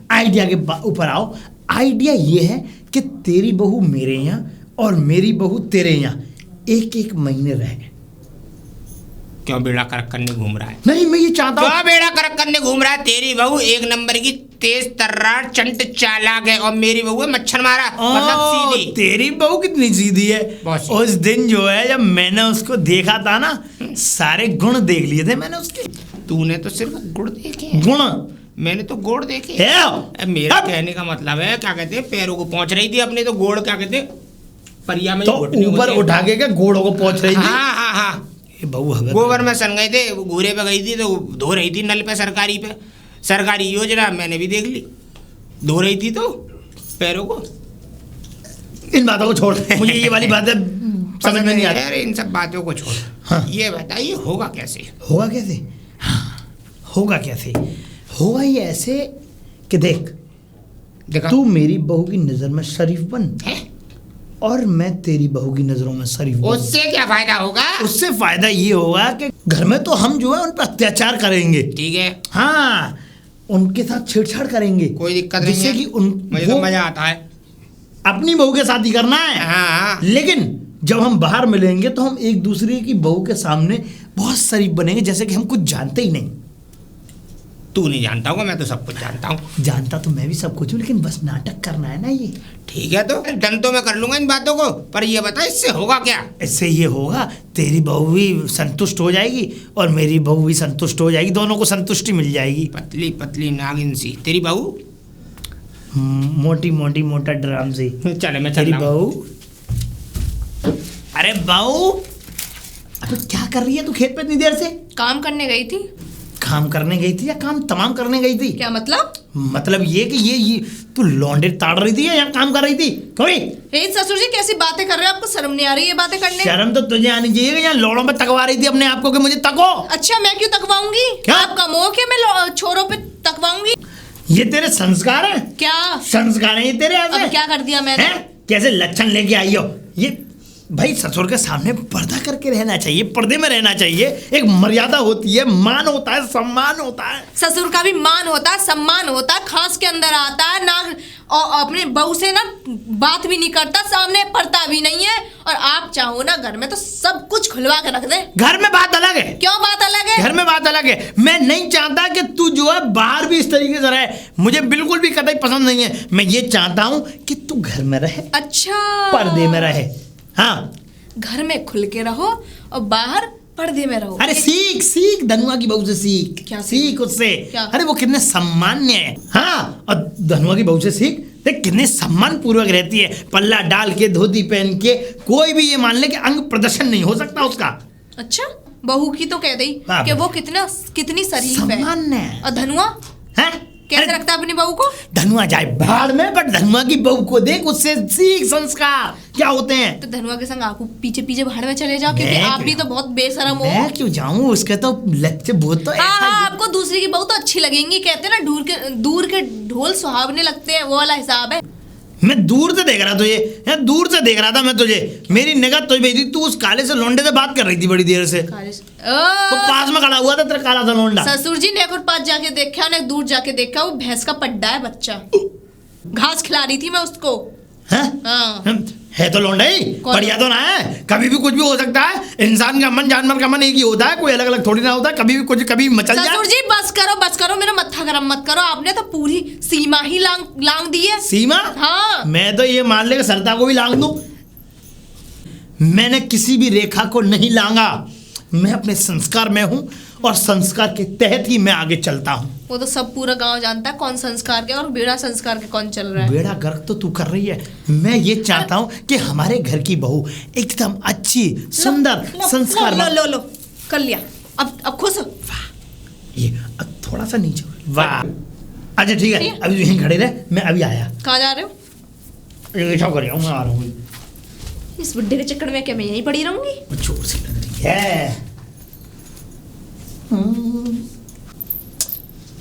B: आइडिया के ऊपर आओ। आइडिया ये है कि तेरी बहू मेरे यहाँ और मेरी बहू तेरे यहाँ एक एक महीने रहे।
C: क्यों बेड़ा करक करने घूम रहा है?
B: नहीं मैं ये चाहता हूँ।
C: क्यों बेड़ा करक करने घूम रहा है? तेरी बहू एक नंबर की तेज तर्रार चंट चालाक है और मेरी बहू है मच्छर मारा, मतलब सीधी।
B: तेरी बहू कितनी सीधी है। उस दिन जो है जब मैंने उसको देखा था ना, सारे गुण देख लिए थे मैंने उसके।
C: तूने तो सिर्फ गुण देखे।
B: गुण
C: मैंने तो गोड़ देखे। मेरा कहने का मतलब है, क्या कहते हैं, पैरों को पहुंच रही थी अपने, तो गोड़ क्या कहते हैं, परिया में
B: तो ऊपर उठा के क्या गोड़ों को पहुंच रही थी।
C: हाँ हाँ हाँ। गोबर में सन गए थे, घूरे पे गई थी तो धो रही थी नल पे, सरकारी पे, सरकारी योजना मैंने भी देख ली, धो रही थी तो पैरों को।
B: इन बातों को छोड़, मुझे ये वाली बातें समझ में नहीं आ रही।
C: इन सब बातों को छोड़।
B: हाँ।
C: ये बताइए होगा कैसे?
B: होगा कैसे? हाँ, होगा कैसे? होगा ये ऐसे कि देख, तू मेरी बहू की नजर में शरीफ बन और मैं तेरी बहू की नजरों में शरीफ बन।
C: उससे क्या फायदा होगा?
B: उससे फायदा ये होगा कि घर में तो हम जो है उन पर अत्याचार करेंगे,
C: ठीक है,
B: हाँ, उनके साथ छेड़छाड़ करेंगे,
C: कोई दिक्कत नहीं है,
B: जिससे कि
C: मुझे तो मजा आता है।
B: अपनी बहू के साथ ही करना है।
C: हाँ।
B: लेकिन जब हम बाहर मिलेंगे तो हम एक दूसरे की बहू के सामने बहुत शरीफ बनेंगे, जैसे कि हम कुछ जानते ही नहीं।
C: तू नहीं जानता होगा, मैं तो सब कुछ जानता हूँ।
B: जानता तो मैं भी सब कुछ हूँ, लेकिन बस नाटक करना है ना ये।
C: ठीक है, तो डन तो मैं कर लूंगा इन बातों को, पर ये बता इससे होगा क्या?
B: इससे ये होगा, तेरी बहू भी संतुष्ट हो जाएगी और मेरी बहू भी संतुष्ट हो जाएगी, दोनों को संतुष्टि मिल जाएगी।
C: पतली पतली नागिन सी तेरी बहू,
B: मोटी मोटी मोटा ड्राम सी।
C: चले मैं
B: तेरी
C: चल रहा हूँ।
B: बहू, अरे बहू, अबे क्या कर रही है तू खेत पे इतनी देर से?
A: काम करने गई थी।
B: काम करने गई थी या काम तमाम करने गई थी?
A: क्या मतलब?
B: मतलब ये कि ये तू लौंडे ताड़ रही थी या काम कर रही थी? कोई
A: ससुर जी कैसी बातें कर रहे हो? आपको शर्म नहीं आ रही है बातें करने?
B: शर्म तो तुझे आनी चाहिए। यहाँ लौड़ों पे तकवा रही थी अपने आप को कि मुझे तको।
A: अच्छा, मैं क्यों तकवाऊंगी?
B: क्या?
A: आपका मोह के मैं छोरों पे तकवाऊंगी?
B: ये तेरे संस्कार हैं?
A: क्या
B: संस्कार हैं ये तेरे?
A: अब क्या कर दिया मैंने?
B: कैसे लक्षण लेके आई हो? ये भाई ससुर के सामने पर्दा करके रहना चाहिए, पर्दे में रहना चाहिए। एक मर्यादा होती है, मान होता है, सम्मान होता है।
A: ससुर का भी मान होता है, सम्मान होता है, खास के अंदर आता है ना। और अपने बहू से ना बात भी नहीं करता, सामने पड़ता भी नहीं है। और आप चाहो ना घर में तो सब कुछ खुलवा के रख दे।
B: घर में बात अलग है।
A: क्यों बात अलग है?
B: घर में बात अलग है। मैं नहीं चाहता कि तू जो है बाहर भी इस तरीके से रहे, मुझे बिल्कुल भी कतई पसंद नहीं है। मैं ये चाहता हूँ कि तू घर में रहे,
A: अच्छा,
B: पर्दे में रहे। हाँ,
A: घर में खुल के रहो और बाहर पर्दे में रहो।
B: अरे सीख धनुआ की बहू से सीख।
A: क्या
B: सीख उससे?
A: क्या?
B: अरे वो कितने सम्मान्य है। हाँ, और धनुआ की बहू से सीख, देख कितने सम्मान पूर्वक रहती है, पल्ला डाल के, धोती पहन के। कोई भी ये मान ले कि अंग प्रदर्शन नहीं हो सकता उसका।
A: अच्छा, बहू की तो कह दी कि वो कितनी शरीफ है,
B: सम्मान्य है।
A: और धनुआ
B: है?
A: कैसे रखता है अपनी बहू को?
B: धनुआ जाए भाड़ में, बट धनुआ की बहू को देख, उससे सीख संस्कार क्या होते हैं।
A: तो धनुआ के संग आप पीछे पीछे भाड़ में चले जाओ, क्योंकि आप भी तो बहुत बेशरम हो।
B: मैं क्यों जाऊं? उसके तो लच्चे बहुत तो
A: हाँ, आपको दूसरी की बहू तो अच्छी लगेंगी। कहते हैं ना, दूर के ढोल सुहावने लगते हैं, वो वाला हिसाब है।
B: मैं दूर से देख रहा तुझे, दूर से देख रहा था मैं तुझे। मेरी निगाह तुझ पे थी, तू उस काले से लोंडे से बात कर रही थी बड़ी देर से। तो पास में खड़ा हुआ था तेरा काला सा लोंडा।
A: ससुर जी ने एक और पास जाके देखा, ने दूर जाके देखा, वो भैंस का पड्डा है बच्चा, घास खिला रही थी मैं उसको।
B: हाँ? है तो लौंडा ही,
A: कौन?
B: बढ़िया तो ना है। कभी भी कुछ भी हो सकता है। इंसान का मन जानवर का मन एक ही होता है, कोई अलग अलग थोड़ी ना होता है। कभी भी कुछ कभी मचल जाए।
A: ससुर जी बस करो, मेरा मत्था गरम मत करो। आपने तो पूरी सीमा ही लांग दी है।
B: सीमा?
A: हाँ।
B: मैं तो ये मान ले कि सरता को भी लांग दूं। मैंने किसी भी रेखा को नहीं लांगा। मैं अपने संस्कार में हूं और संस्कार के तहत ही मैं आगे चलता हूं।
A: वो तो सब पूरा गांव जानता है कौन संस्कार के और बिना संस्कार के कौन चल रहा है।
B: बेड़ा गर्क तो तू कर रही है। मैं ये चाहता हूं कि हमारे घर की बहू एकदम अच्छी सुंदर संस्कार।
A: लो कर लिया। अब खुश हो।
B: ये अब थोड़ा सा नीचे। वाह, अच्छा ठीक है, अभी यहीं खड़े रहे, मैं अभी आया।
A: कहाँ जा रहे हो?
B: मैं आ रहा हूँ।
A: इस बुड्ढे के चक्कर में क्या मैं यहीं पड़ी रहूंगी?
B: जोर से लग रही है।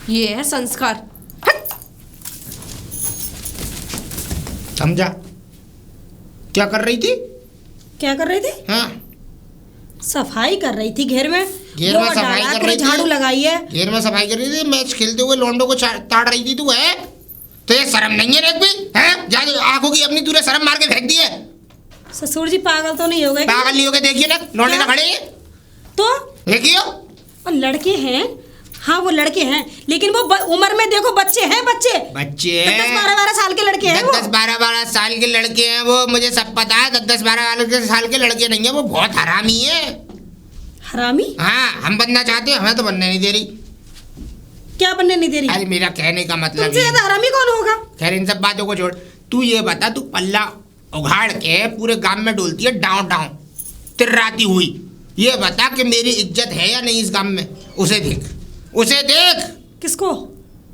A: ये है संस्कार।
C: समझा क्या कर रही थी?
D: क्या कर रही थी?
C: हाँ,
D: सफाई कर रही थी घर में।
C: घेर में
D: गोबर
C: सफाई
D: डाला,
C: कर रही थी।
D: झाड़ू लगाई है।
C: घेर में सफाई कर रही थी, मैच खेलते हुए लोंडो को ताड़ रही थी। तू है तो ये शर्म नहीं है रे भी? है जा आंखों की अपनी तूने शर्म मार के फेंक दी है।
D: ससुर जी पागल तो नहीं हो गए?
C: पागल नहीं हो गए? देखिए ना लोंडे तो खड़े हैं,
D: तो
C: देखियो।
D: और लड़के हैं, हाँ वो लड़के हैं, लेकिन वो उम्र में देखो बच्चे हैं, बच्चे 10-12 साल के लड़के हैं।
C: 10-12 साल के लड़के हैं वो, मुझे सब पता है। 10-12 साल के लड़के नहीं है वो, बहुत हरामी है।
D: हरामी?
C: हाँ, हम बनना चाहते हैं, हमें तो बनने नहीं दे रही।
D: क्या बनने नहीं दे रही?
C: अरे मेरा कहने का मतलब
D: तुमसे ज्यादा हरामी कौन होगा?
C: खैर इन सब बातों को छोड़, तू ये बता, तू पल्ला उघाड़ के पूरे गांव में डोलती है डाउन डाउन तिर्राती हुई। ये बता कि मेरी इज्जत है या नहीं इस गांव में? उसे देख, उसे देख।
D: किसको?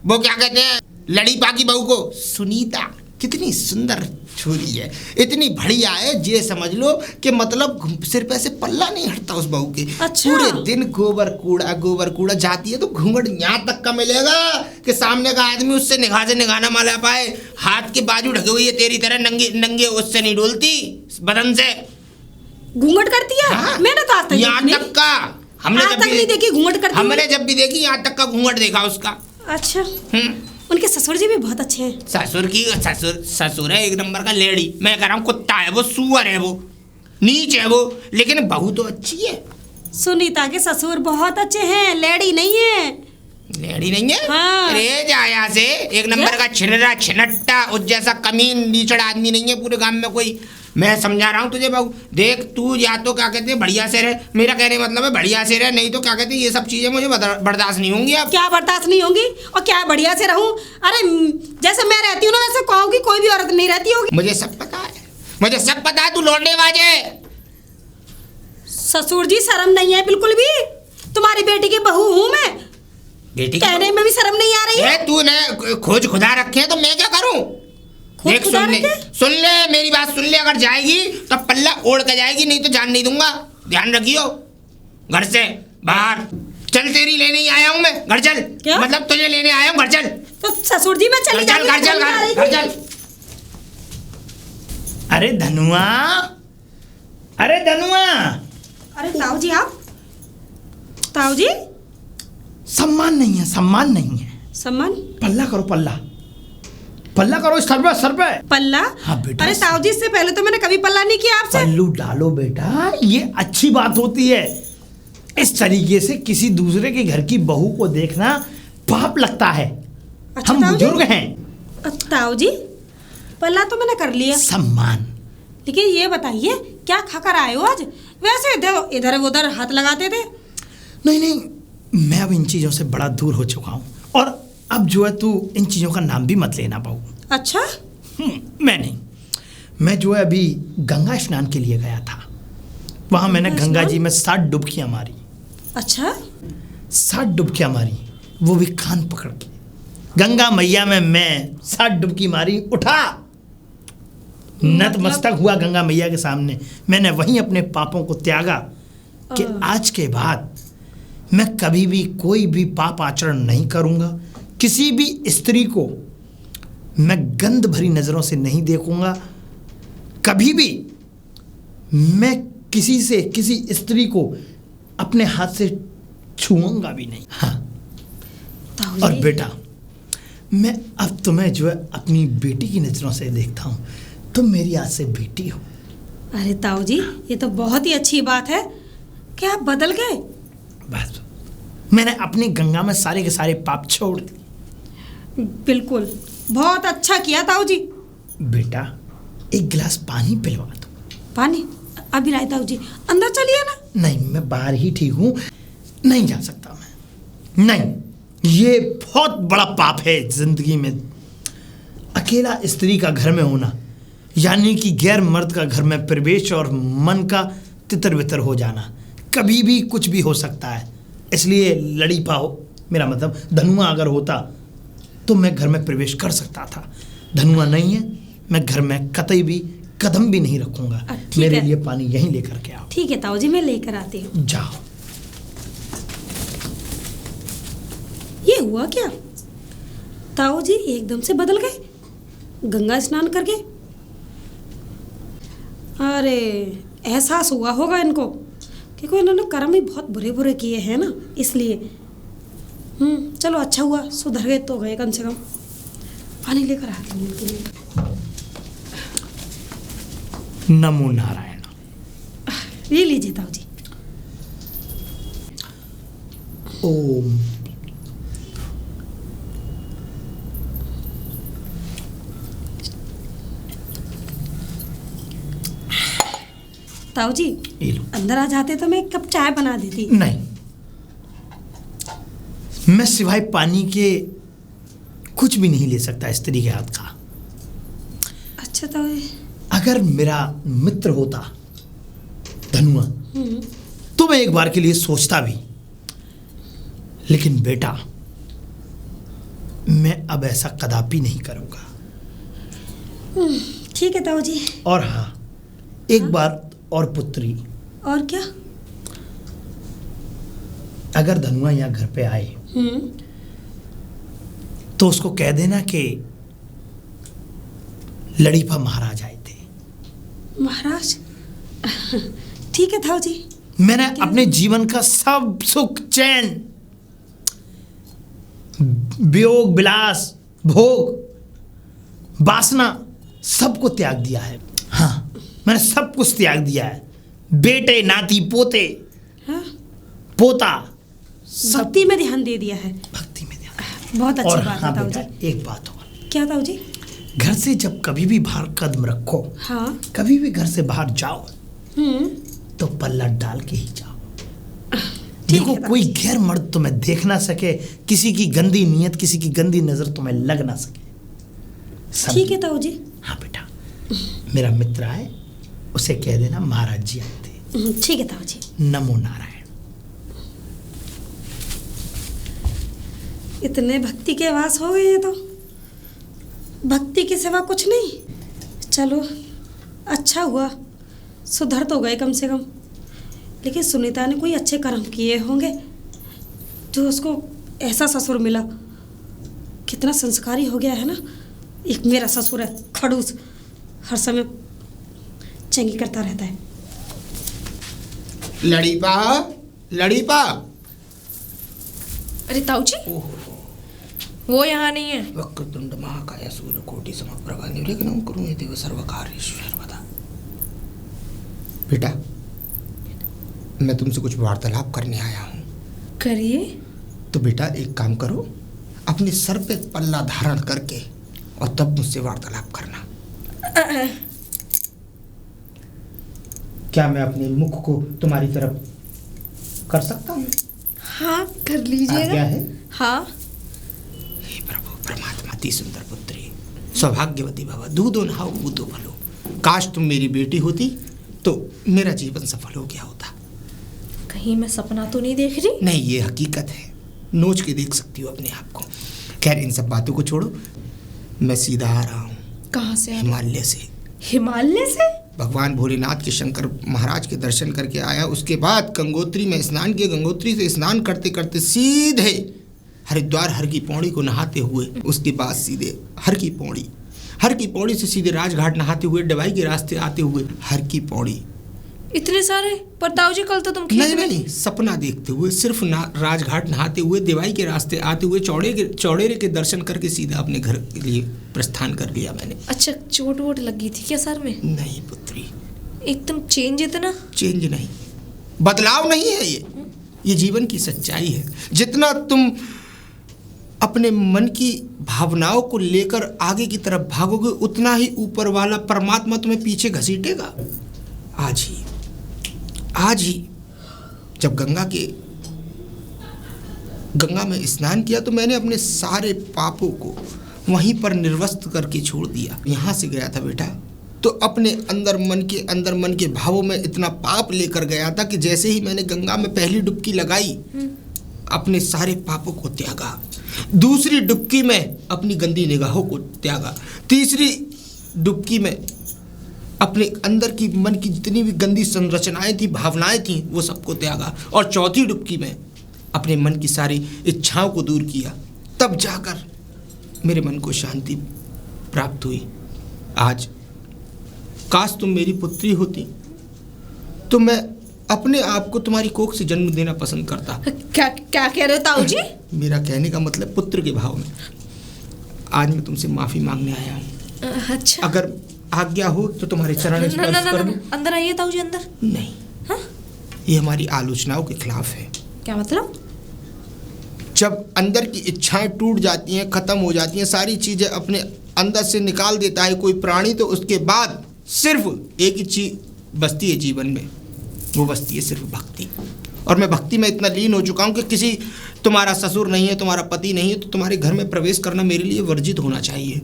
C: वो क्या कहते हैं, लड़ी पाकी बहू को, सुनीता। कितनी सुंदर छोरी है, इतनी बढ़िया है। ये समझ लो कि मतलब सिर पे से पल्ला नहीं हटता उस बहू के।
D: अच्छा।
C: पूरे दिन गोबर कूड़ा जाती है तो घूंघट यहाँ तक का मिलेगा कि सामने का आदमी उससे निगाह से निगाह ना माला पाए। हाथ के बाजू ढके हुई है तेरी तरह, नंगे उससे नहीं डोलती बदन से।
D: घूंघट करती है?
C: हाँ।
D: मैंने तो आज तक
C: यहाँ
D: देखी
C: तक का हमने
D: आज
C: जब
D: तक
C: भी
D: नहीं देखी घूंघट करती।
C: हमने जब भी देखी यहाँ तक का घूंघट देखा उसका।
D: अच्छा, उनके ससुर जी भी बहुत अच्छे हैं।
C: ससुर है एक नंबर का लेडी। मैं कह रहा हूँ कुत्ता है वो, सुअर है वो, नीच है वो, लेकिन बहू तो अच्छी है।
D: सुनीता के ससुर बहुत अच्छे हैं, लेडी नहीं है।
C: लेडी नहीं है?
D: हाँ।
C: अरे जाया से एक नंबर का छिनरा छिनट्टा, उस जैसा कमीन नीचड़ आदमी नहीं है पूरे गांव में कोई। मैं समझा रहा हूँ तुझे बहू, देख तू या तो क्या कहते हैं बढ़िया से रहे, मेरा कहने मतलब है बढ़िया से रहे, नहीं तो क्या कहते हैं ये सब चीजें मुझे बर्दाश्त नहीं होंगी। अब
D: क्या बर्दाश्त नहीं होंगी और क्या बढ़िया से रहूं? अरे जैसे मैं रहती हूँ ना वैसे कहूँगी कोई भी औरत नहीं रहती होगी।
C: मुझे सब पता है, मुझे सब पता है। तू लौंडे बाजे।
D: ससुर जी शर्म नहीं है बिल्कुल भी। तुम्हारी बेटी की बहू हूँ मैं,
C: बेटी
D: कहने में भी शर्म नहीं आ रही है।
C: तू ने खोज खुदा रखे तो मैं क्या करूं? देख सुन ले मेरी बात सुन ले। अगर जाएगी तो पल्ला ओढ़ के जाएगी, नहीं तो जान नहीं दूंगा। ध्यान रखियो। घर से बाहर चल, तेरी लेने ही आया हूं मैं। घर चल।
D: क्या?
C: मतलब तुझे लेने आया हूं, घर चल।
D: तो ससुर जी मैं चली जाऊंगी।
C: घर चल।
B: अरे धनुआ, अरे धनुआ।
D: अरे ताऊ जी, आप ताऊ जी
B: सम्मान नहीं है, सम्मान नहीं है।
D: सम्मान?
B: पल्ला करो, पल्ला करो सर पे।
D: पल्ला?
B: हाँ बेटा।
D: अरे ताऊ जी, इससे पहले तो मैंने कभी पल्ला नहीं किया आपसे।
B: पल्लू डालो बेटा, ये अच्छी बात होती है। इस तरीके से किसी दूसरे के घर की बहू को देखना पाप लगता है।
D: अच्छा,
B: हम
D: ताऊ जी?
B: बुजुर्ग हैं।
D: ताऊ जी पल्ला तो मैंने कर लिया,
B: सम्मान।
D: लेकिन ये बताइए क्या खाकर आए हो आज? वैसे इधर उधर हाथ लगाते थे।
B: नहीं, मैं अब इन चीजों से बड़ा दूर हो चुका हूँ और अब जो है तू इन चीजों का नाम भी मत लेना पाऊ।
D: अच्छा।
B: मैं नहीं, मैं जो है अभी गंगा स्नान के लिए गया था। वहां मैंने गंगा जी में 7 डुबकियां मारी।
D: अच्छा।
B: 7 डुबकियां मारी, वो भी कान पकड़ के। गंगा मैया में मैं 7 डुबकी मारी, उठा, नतमस्तक हुआ गंगा मैया के सामने। मैंने वहीं अपने पापों को त्यागा कि आज के बाद मैं कभी भी कोई भी पाप आचरण नहीं करूंगा। किसी भी स्त्री को मैं गंध भरी नजरों से नहीं देखूंगा। कभी भी मैं किसी स्त्री को अपने हाथ से छूऊंगा भी नहीं। हाँ, और बेटा, मैं अब तुम्हें जो है अपनी बेटी की नजरों से देखता हूँ। तुम मेरी आज से बेटी हो।
D: अरे ताऊ जी, ये तो बहुत ही अच्छी बात है कि आप बदल गए।
B: बस मैंने अपनी गंगा में सारे के सारे पाप छोड़ दिए।
D: बिल्कुल, बहुत अच्छा किया ताऊ जी।
B: बेटा एक गिलास पानी पिलवा दो।
D: पानी अभी लाए ताऊ जी, अंदर चलिए ना।
B: नहीं, मैं बाहर ही ठीक हूँ, नहीं जा सकता मैं। नहीं, ये बहुत बड़ा पाप है जिंदगी में। अकेला स्त्री का घर में होना, यानी कि गैर मर्द का घर में प्रवेश और मन का तितर बितर हो जाना। कभी भी कुछ भी हो सकता है, इसलिए लड़ी पाओ। मेरा मतलब धनुआ अगर होता तो मैं घर में प्रवेश कर सकता था। धनुआ नहीं है, मैं घर में कतई भी कदम भी नहीं रखूंगा।
D: ठीक
B: मेरे
D: है।
B: लिए पानी यहीं लेकर के आओ।
D: ठीक है ताऊ जी, मैं लेकर आती हूँ।
B: जाओ।
D: ये हुआ क्या? ताऊ जी एकदम से बदल गए, गंगा स्नान करके। अरे एहसास हुआ होगा इनको कि कोई इन्होंने कर्म ही बहुत बुरे बुरे किए हैं ना, इसलिए। चलो अच्छा हुआ, सुधर गए तो गए कम से कम। पानी लेकर आती हूँ इनके लिए।
B: नमो नारायण।
D: ये लीजिए ताऊ जी।
B: ओम।
D: ताऊ जी
B: ये लो।
D: अंदर आ जाते तो मैं एक कप चाय बना देती।
B: नहीं, मैं सिवाय पानी के कुछ भी नहीं ले सकता स्त्री के हाथ का।
D: अच्छा ताऊ जी।
B: अगर मेरा मित्र होता धनुआ तो मैं एक बार के लिए सोचता भी, लेकिन बेटा मैं अब ऐसा कदापि नहीं करूंगा।
D: ठीक है ताऊ जी।
B: और हाँ, एक बात और पुत्री,
D: और क्या?
B: अगर धनुआ यहाँ घर पे आए तो उसको कह देना कि लड़ीपा महाराज आए थे।
D: महाराज? ठीक है ताऊ जी।
B: मैंने अपने जीवन का सब सुख चैन, वियोग विलास भोग वासना सबको त्याग दिया है। हाँ, मैंने सब कुछ त्याग दिया है। बेटे नाती पोते
D: हाँ?
B: पोता सब
D: भक्ति में ध्यान दे दिया है।
B: भक्ति में ध्यान।
D: बहुत अच्छी
B: और
D: बात
B: हाँ
D: है ताऊ
B: बेटा,
D: जी।
B: एक बात और,
D: क्या ताऊ जी?
B: घर से जब कभी भी बाहर कदम रखो,
D: हाँ।
B: कभी भी घर से बाहर जाओ
D: हम्म।
B: तो पल्ला डाल के ही जाओ।
D: ठीक
B: देखो
D: है
B: कोई गैर मर्द तुम्हें देख ना सके, किसी की गंदी नीयत, किसी की गंदी नजर तुम्हें लग ना सके। समझी?
D: ठीक है ताऊ जी।
B: हाँ बेटा, मेरा मित्र आए, उसे कह देना महाराज जी आए थे।
D: ठीक है ताऊ जी।
B: नमो नारायण।
D: इतने भक्ति के वास हो गए ये तो, भक्ति के सिवा कुछ नहीं। चलो अच्छा हुआ, सुधर तो गए कम से कम। लेकिन सुनीता ने कोई अच्छे कर्म किए होंगे जो उसको ऐसा ससुर मिला। कितना संस्कारी हो गया है ना। एक मेरा ससुर है खड़ूस, हर समय चंगी करता रहता है।
C: लड़ीपा, लड़ीपा।
A: अरे ताऊ जी, वो यहाँ नहीं है।
C: वक्रतुंड महाकाय सूर्यकोटि समप्रभा निर्विघ्नं कुरु देव सर्वकार्येषु सर्वदा। बेटा, मैं तुमसे कुछ वार्तालाप करने आया हूँ।
A: करिए।
C: तो बेटा एक काम करो, अपने सर पे पल्ला धारण करके और तब मुझसे वार्तालाप करना। क्या मैं अपने मुख को तुम्हारी तरफ कर सकता हूँ?
A: हाँ कर
C: क्या
A: लीजिएगा।
C: है?
A: हाँ।
C: हे प्रभु परमात्मा, अति सुंदर पुत्री, सौभाग्यवती भव, दूधो नहाओ बूंदो फलो। काश तुम मेरी बेटी होती तो मेरा जीवन सफल हो गया होता।
A: कहीं मैं सपना तो नहीं देख रही?
C: नहीं, ये हकीकत है, नोच के देख सकती हो अपने आप को। खैर इन सब बातों को छोड़ो, मैं सीधा आ रहा हूँ।
A: कहाँ से?
C: हिमालय से।
A: हिमालय से?
C: भगवान भोलेनाथ के शंकर महाराज के दर्शन करके आया। उसके बाद गंगोत्री में स्नान किया। गंगोत्री से स्नान करते करते सीधे हरिद्वार हर की पौड़ी को नहाते हुए, उसके बाद सीधे हर की पौड़ी से सीधे राजघाट नहाते हुए, डबाई के रास्ते आते हुए हर की पौड़ी,
A: इतने सारे? पर ताऊ जी कल तो तुम खेत
C: नहीं
A: में
C: नहीं, सपना देखते हुए सिर्फ राजघाट नहाते हुए देवाई के रास्ते आते हुए चौड़ेरे के दर्शन करके सीधा अपने घर के लिए प्रस्थान कर लिया मैंने।
A: अच्छा, चोट वोट लगी थी क्या सर में?
C: नहीं पुत्री,
A: एकदम चेंज इतना?
C: चेंज नहीं, बदलाव नहीं है ये जीवन की सच्चाई है। जितना तुम अपने मन की भावनाओं को लेकर आगे की तरफ भागोगे, उतना ही ऊपर वाला परमात्मा तुम्हें पीछे घसीटेगा। आज ही जब गंगा में स्नान किया तो मैंने अपने सारे पापों को वहीं पर निर्वस्त करके छोड़ दिया। यहाँ से गया था बेटा तो अपने अंदर मन के भावों में इतना पाप लेकर गया था कि जैसे ही मैंने गंगा में पहली डुबकी लगाई, अपने सारे पापों को त्यागा। दूसरी डुबकी में अपनी गंदी निगाहों को त्यागा। तीसरी डुबकी में अपने अंदर की मन की जितनी भी गंदी संरचनाएं थी, भावनाएं थी, वो सबको त्यागा। और चौथी डुबकी में अपने मन की सारी इच्छाओं को दूर किया। तब जाकर मेरे मन को शांति प्राप्त हुई। आज काश तुम मेरी पुत्री होती तो मैं अपने आप को तुम्हारी कोख से जन्म देना पसंद करता।
A: क्या क्या कह रहे हो ताऊ जी?
C: मेरा कहने का मतलब पुत्र के भाव में। आज मैं तुमसे माफी मांगने आया हूँ।
A: अच्छा,
C: अगर आज्ञा हो तो तुम्हारे चरण स्पर्श कर दूं?
A: अंदर आइए ताऊ जी, अंदर।
C: नहीं।
A: हाँ?
C: ये हमारी आलोचनाओं के खिलाफ है।
A: क्या मतलब?
C: जब अंदर की इच्छाएं टूट जाती हैं, खत्म हो जाती हैं, सारी चीजें अपने अंदर से निकाल देता है कोई प्राणी, तो उसके बाद सिर्फ एक ही चीज बचती है जीवन में, वो बचती है सिर्फ भक्ति। और मैं भक्ति में इतना लीन हो चुका हूँ कि किसी तुम्हारा ससुर नहीं है, तुम्हारा पति नहीं है, तो तुम्हारे घर में प्रवेश करना मेरे लिए वर्जित होना चाहिए।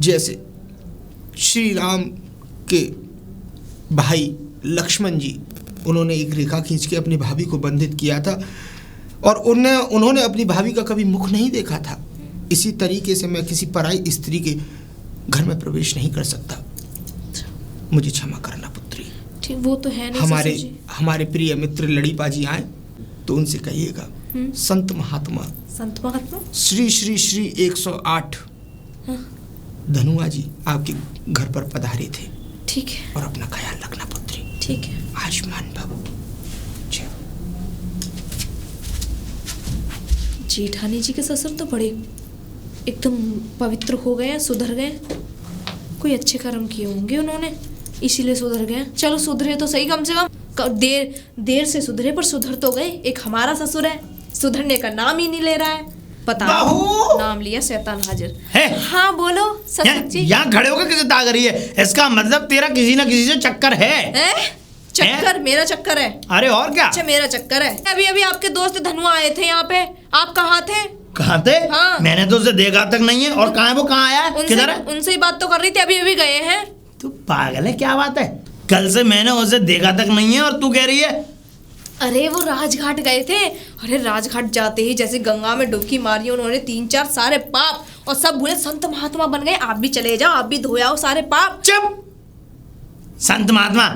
C: जैसे श्री राम के भाई लक्ष्मण जी, उन्होंने एक रेखा खींच के अपनी भाभी को बंधित किया था और उन्होंने अपनी भाभी का कभी मुख नहीं देखा था। इसी तरीके से मैं किसी पराई स्त्री के घर में प्रवेश नहीं कर सकता। मुझे क्षमा करना पुत्री।
A: ठीक, वो तो है नहीं।
C: हमारे प्रिय मित्र लड़ीपा जी आए तो उनसे कहिएगा, संत महात्मा श्री श्री श्री 108 धनुआ जी आपके घर पर पधारे थे।
A: ठीक है।
C: और अपना ख्याल रखना पुत्री।
A: ठीक है।
C: आयुष्मान भव।
A: जेठानी जी के ससुर तो बड़े एकदम पवित्र हो गए, सुधर गए। कोई अच्छे कर्म किए होंगे उन्होंने, इसीलिए सुधर गए। चलो सुधरे तो सही, कम से कम देर से सुधरे पर सुधर तो गए। एक हमारा ससुर है, सुधरने का नाम ही नहीं ले रहा है। पता नहीं, नाम लिया शैतान हाजिर है। हाँ बोलो ससुर जी।
B: यहाँ खड़े होकर किसे ताक रही है? इसका मतलब तेरा किसी ना किसी से चक्कर है।
A: चक्कर? मेरा चक्कर है?
B: अरे और क्या?
A: अच्छा मेरा चक्कर है। अभी अभी आपके दोस्त धनुआ आए थे यहाँ पे, आप कहाँ थे?
B: कहाँ थे?
A: हाँ।
B: मैंने तो उसे देखा तक नहीं है। और कहाँ है वो? कहाँ आया है? किधर है?
A: उनसे ही बात तो कर रही थी, अभी अभी गए हैं।
B: तू पागल है? क्या बात है? कल से मैंने उसे देखा तक नहीं है और तू कह रही है?
A: अरे वो राजघाट गए थे। अरे राजघाट जाते ही जैसे गंगा में डुबकी मारी उन्होंने, 3-4 सारे पाप, और सब भूले संत महात्मा बन गए। आप भी चले जाओ, आप भी धोयाओ सारे पाप।
B: चुप! संत महात्मा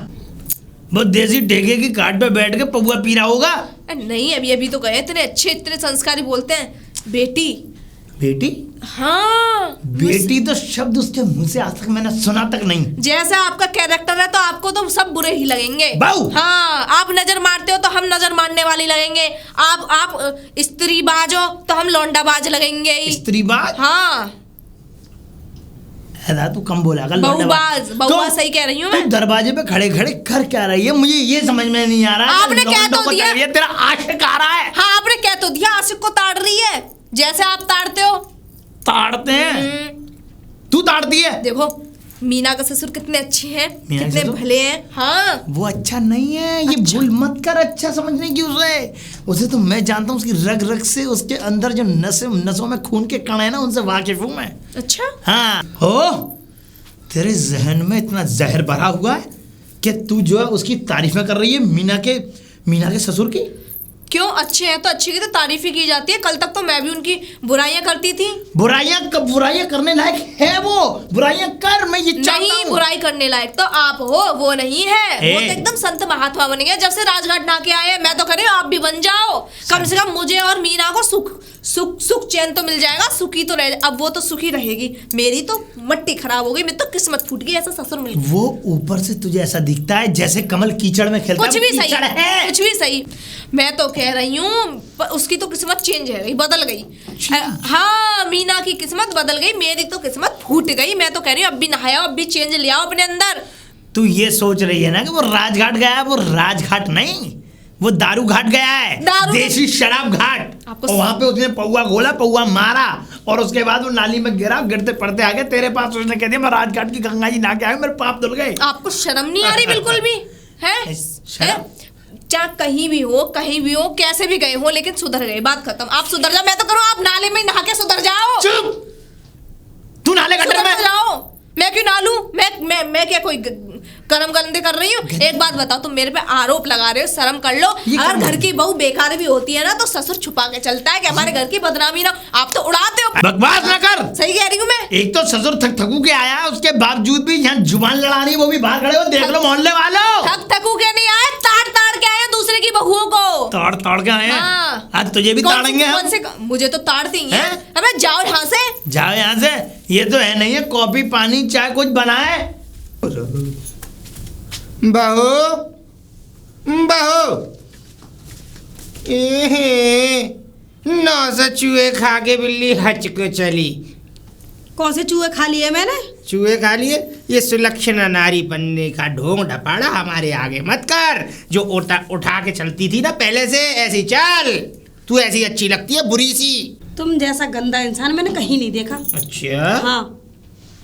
B: वो देसी ठेके की काट पे बैठ के पबुआ पी रहा होगा।
A: नहीं, अभी अभी तो गए। इतने अच्छे, इतने संस्कारी बोलते हैं। बेटी?
B: बेटी?
A: हाँ,
B: बेटी तो शब्द उसके मुंह से आज तक मैंने सुना तक नहीं।
A: जैसा आपका कैरेक्टर है तो आपको तो सब बुरे ही लगेंगे।
B: बाऊ!
A: हाँ, आप नजर मारते हो तो हम नजर मारने वाली लगेंगे। आप स्त्री बाज हो तो हम लौंडा बाज लगेंगे।
B: स्त्री बाज?
A: हाँ।
B: तू कम बोला कर।
A: बहुबाज, बहुबाज सही कह रही हूँ मैं।
B: दरवाजे पे खड़े खड़े कर क्या रही है? मुझे ये समझ में नहीं आ रहा है।
A: आपने कह तो दिया,
B: तेरा आशिक आ रहा है।
A: हाँ आपने कह तो दिया, आशिक को ताड़ रही है जैसे आप ताड़ते हो।
B: ताड़ते हैं? तू ताड़ती है?
A: देखो मीना का ससुर कितने अच्छे हैं,
B: मीना
A: कितने भले हैं। हाँ
B: वो अच्छा नहीं है, ये भूल मत कर अच्छा समझने की उसे तो मैं जानता हूँ, उसकी रग रग से उसके अंदर जो नसों में खून के कण है ना, उनसे वाकिफ हूँ मैं।
A: अच्छा?
B: हाँ हो। तेरे जहन में इतना जहर भरा हुआ है कि तू जो है उसकी तारीफें कर रही है मीना के ससुर की।
A: क्यों? अच्छे हैं तो अच्छे की तो तारीफ ही की जाती है। कल तक तो मैं भी उनकी बुराइयां करती थी।
B: बुराइयां करने लायक है वो? बुराइयां कर, मैं ये चाहता हूं।
A: नहीं, बुराई करने लायक तो आप हो, वो नहीं है। वो तो एकदम संत महात्मा बन गया जब से राजघाट ना के आए। मैं तो कह रही हूँ आप भी बन जाओ, कम से कम मुझे और मीना को सुख सुख चैन तो मिल जाएगा, सुखी तो रह, अब वो तो सुखी रहेगी। मेरी तो मट्टी खराब हो गई, मेरी तो किस्मत फूट गई, ऐसा ससुर मिल गया।
B: वो ऊपर से तुझे ऐसा दिखता है जैसे कमल कीचड़ में खेलता है।
A: कुछ भी सही
B: कीचड़ है।
A: कुछ भी सही। मैं तो कह रही हूँ उसकी तो किस्मत चेंज है गई, बदल गई। हाँ, मीना की किस्मत बदल गई, मेरी तो किस्मत फूट गई। मैं तो कह रही हूँ अब भी नहाया, अब भी चेंज ले आओ अपने अंदर।
B: तू ये सोच रही है ना कि वो राजघाट गया है, वो राजघाट नहीं, वो दारू घाट गया है, देसी शराब घाट। और वहां पे उसने पौआ घोला, पौआ मारा, और उसके बाद वो नाली में गिरा, गिरते पड़ते आ गए तेरे पास। उसने कह दिया मैं राजघाट की गंगा जी नहा के आया, मेरे पाप धुल गए।
A: आपको शर्म नहीं आ रही बिल्कुल भी? है चाहे कहीं भी हो, कैसे भी गए हो, लेकिन सुधर गए, बात खत्म। आप सुधर जाओ, मैं तो करूँ आप नाले में नहा के सुधर जाओ।
B: चुप, तू नाले गड्ढे में
A: जाओ। मैं क्यों नालू? मैं क्या कोई कर्म गंदे कर रही हूँ? एक बात बताओ, तुम मेरे पे आरोप लगा रहे हो, शर्म कर लो। अगर घर की बहू बेकार भी होती है ना तो ससुर छुपा के चलता है कि हमारे घर की बदनामी ना। आप तो उड़ाते हो।
B: बकवास ना कर।
A: सही कह रही हूँ मैं।
B: एक तो ससुर थकू के आया, उसके बावजूद भी यहाँ जुबान लड़ा रही, वो भी बाहर खड़े हो, देख लो मोहल्ले वालों।
A: थकू के नहीं आए, ताड़ के आए दूसरे की बहुओं को।
B: ताड़ के आए।
A: हाँ।
B: आज तुझे भी ताड़ेंगे हम।
A: मुझे तो ताड़ती ही है। अबे जाओ यहाँ से,
B: जाओ यहाँ से। ये तो है नहीं है, कॉफी पानी चाय कुछ बनाए।
C: बहू नौ से चूहे खा के बिल्ली हच को चली।
D: कौन से चूहे खा लिए मैंने?
C: चूहे खा लिए? ये सुलक्षणा नारी बनने का ढोंग ढपाड़ा हमारे आगे मत कर। जो उठा के चलती थी ना पहले से, ऐसी चल। तू ऐसी अच्छी लगती है, बुरी सी।
D: तुम जैसा गंदा इंसान मैंने कहीं नहीं देखा।
C: अच्छा
D: हाँ।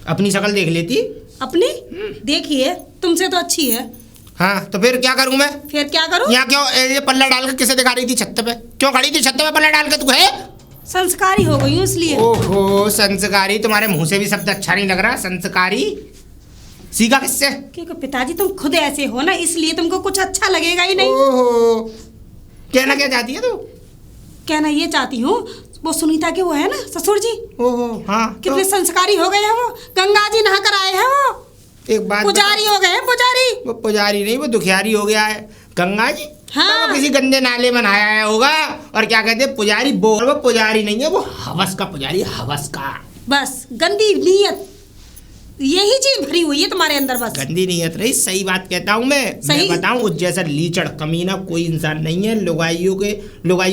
C: अपनी शक्ल देख लेती?
D: अपनी देखिए, तुमसे तो अच्छी है।
C: हाँ तो फिर क्या करूं मैं?
D: फिर क्या करूं?
C: यहाँ क्यों ये पल्ला डाल के किसे दिखा रही थी छत पे? क्यों खड़ी थी छत पे पल्ला डाल के? तू है
D: संस्कारी हो गई हूँ इसलिए।
C: ओहो संस्कारी, तुम्हारे मुंह से भी शब्द अच्छा नहीं लग रहा। संस्कारी सीखा किससे?
D: क्योंकि पिताजी तुम खुद ऐसे हो ना, इसलिए तुमको कुछ अच्छा लगेगा ही नहीं।
C: ओहो, कहना क्या चाहती है तू?
D: कहना ये चाहती हूँ, वो सुनीता के वो है ना ससुर जी।
C: ओहो हाँ।
D: कितने संस्कारी हो गए हैं वो, गंगा जी नहा कर आए हैं वो।
C: एक बात
D: पुजारी हो गए हैं, पुजारी।
C: वो पुजारी नहीं, वो दुखियारी हो गया है। गंगा जी
D: हाँ।
C: तो वो किसी गंदे नाले में नहाया होगा। और क्या कहते हैं पुजारी, वो पुजारी नहीं है, वो हवस का पुजारी, हवस का।
D: बस गंदी नीयत, यही चीज भरी हुई है तुम्हारे अंदर। बस
C: गंदी नीयत रही, सही बात कहता हूँ मैं बताऊँ, उस जैसा लीचड़ कमीना कोई इंसान नहीं है। लुगाइयों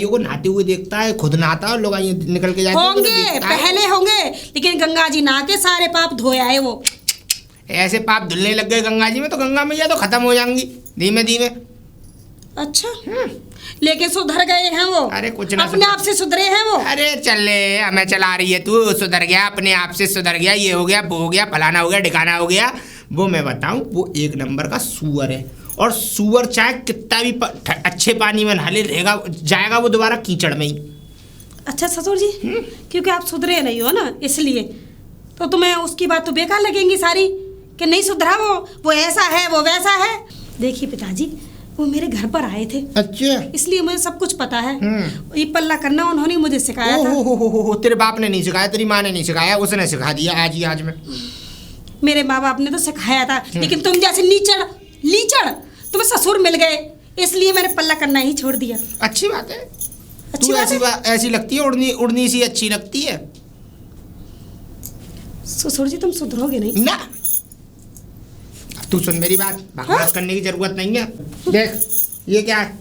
C: को नहाते हुए देखता है, खुद नहाता है और लुगाइयाँ निकल के जाती
D: होंगे, पहले होंगे, लेकिन गंगा जी नहा के सारे पाप धोया है वो।
C: ऐसे पाप धुलने लग गए गंगा जी में तो गंगा मैया तो खत्म हो जाएंगी धीमे धीमे।
D: अच्छा लेकिन सुधर गए हैं वो?
C: अरे कुछ ना,
D: अपने आप से सुधरे हैं वो।
C: अरे चले हमें चला रही है तू। सुधर गया, अपने आप से सुधर गया, ये हो गया, वो हो गया, फलाना हो गया, ठिकाना हो गया। वो मैं बताऊं, वो एक नंबर का सुअर है। और सुअर चाहे कितना भी अच्छे पानी में नहा ले, रहेगा जाएगा वो दोबारा कीचड़ में ही।
D: अच्छा ससुर जी, क्योंकि आप सुधरे नहीं हो ना, इसलिए तो तुम्हें उसकी बात तो बेकार लगेंगी सारी कि नहीं सुधरा वो ऐसा है, वो वैसा है। देखिए पिताजी, वो मेरे घर पर आए थे।
C: अच्छा,
D: इसलिए मुझे सब कुछ पता है। ये पल्ला करना उन्होंने मुझे सिखाया था।
C: हो, तेरे बाप ने नहीं सिखाया, तेरी माँ ने नहीं सिखाया, उसने सिखा दिया आज ही आज में।
D: मेरे माँ बाप ने तो सिखाया था, लेकिन तुम जैसे लीचड़ तुम्हें ससुर मिल गए, इसलिए मैंने पल्ला करना ही छोड़ दिया।
C: अच्छी बात है।
D: अच्छी बात है।
C: ऐसी लगती है, उड़नी सी अच्छी लगती है।
D: ससुर जी तुम सुधरोगे नहीं
C: ना। तू सुन मेरी बात, बकवास करने की जरूरत नहीं है। देख ये क्या है?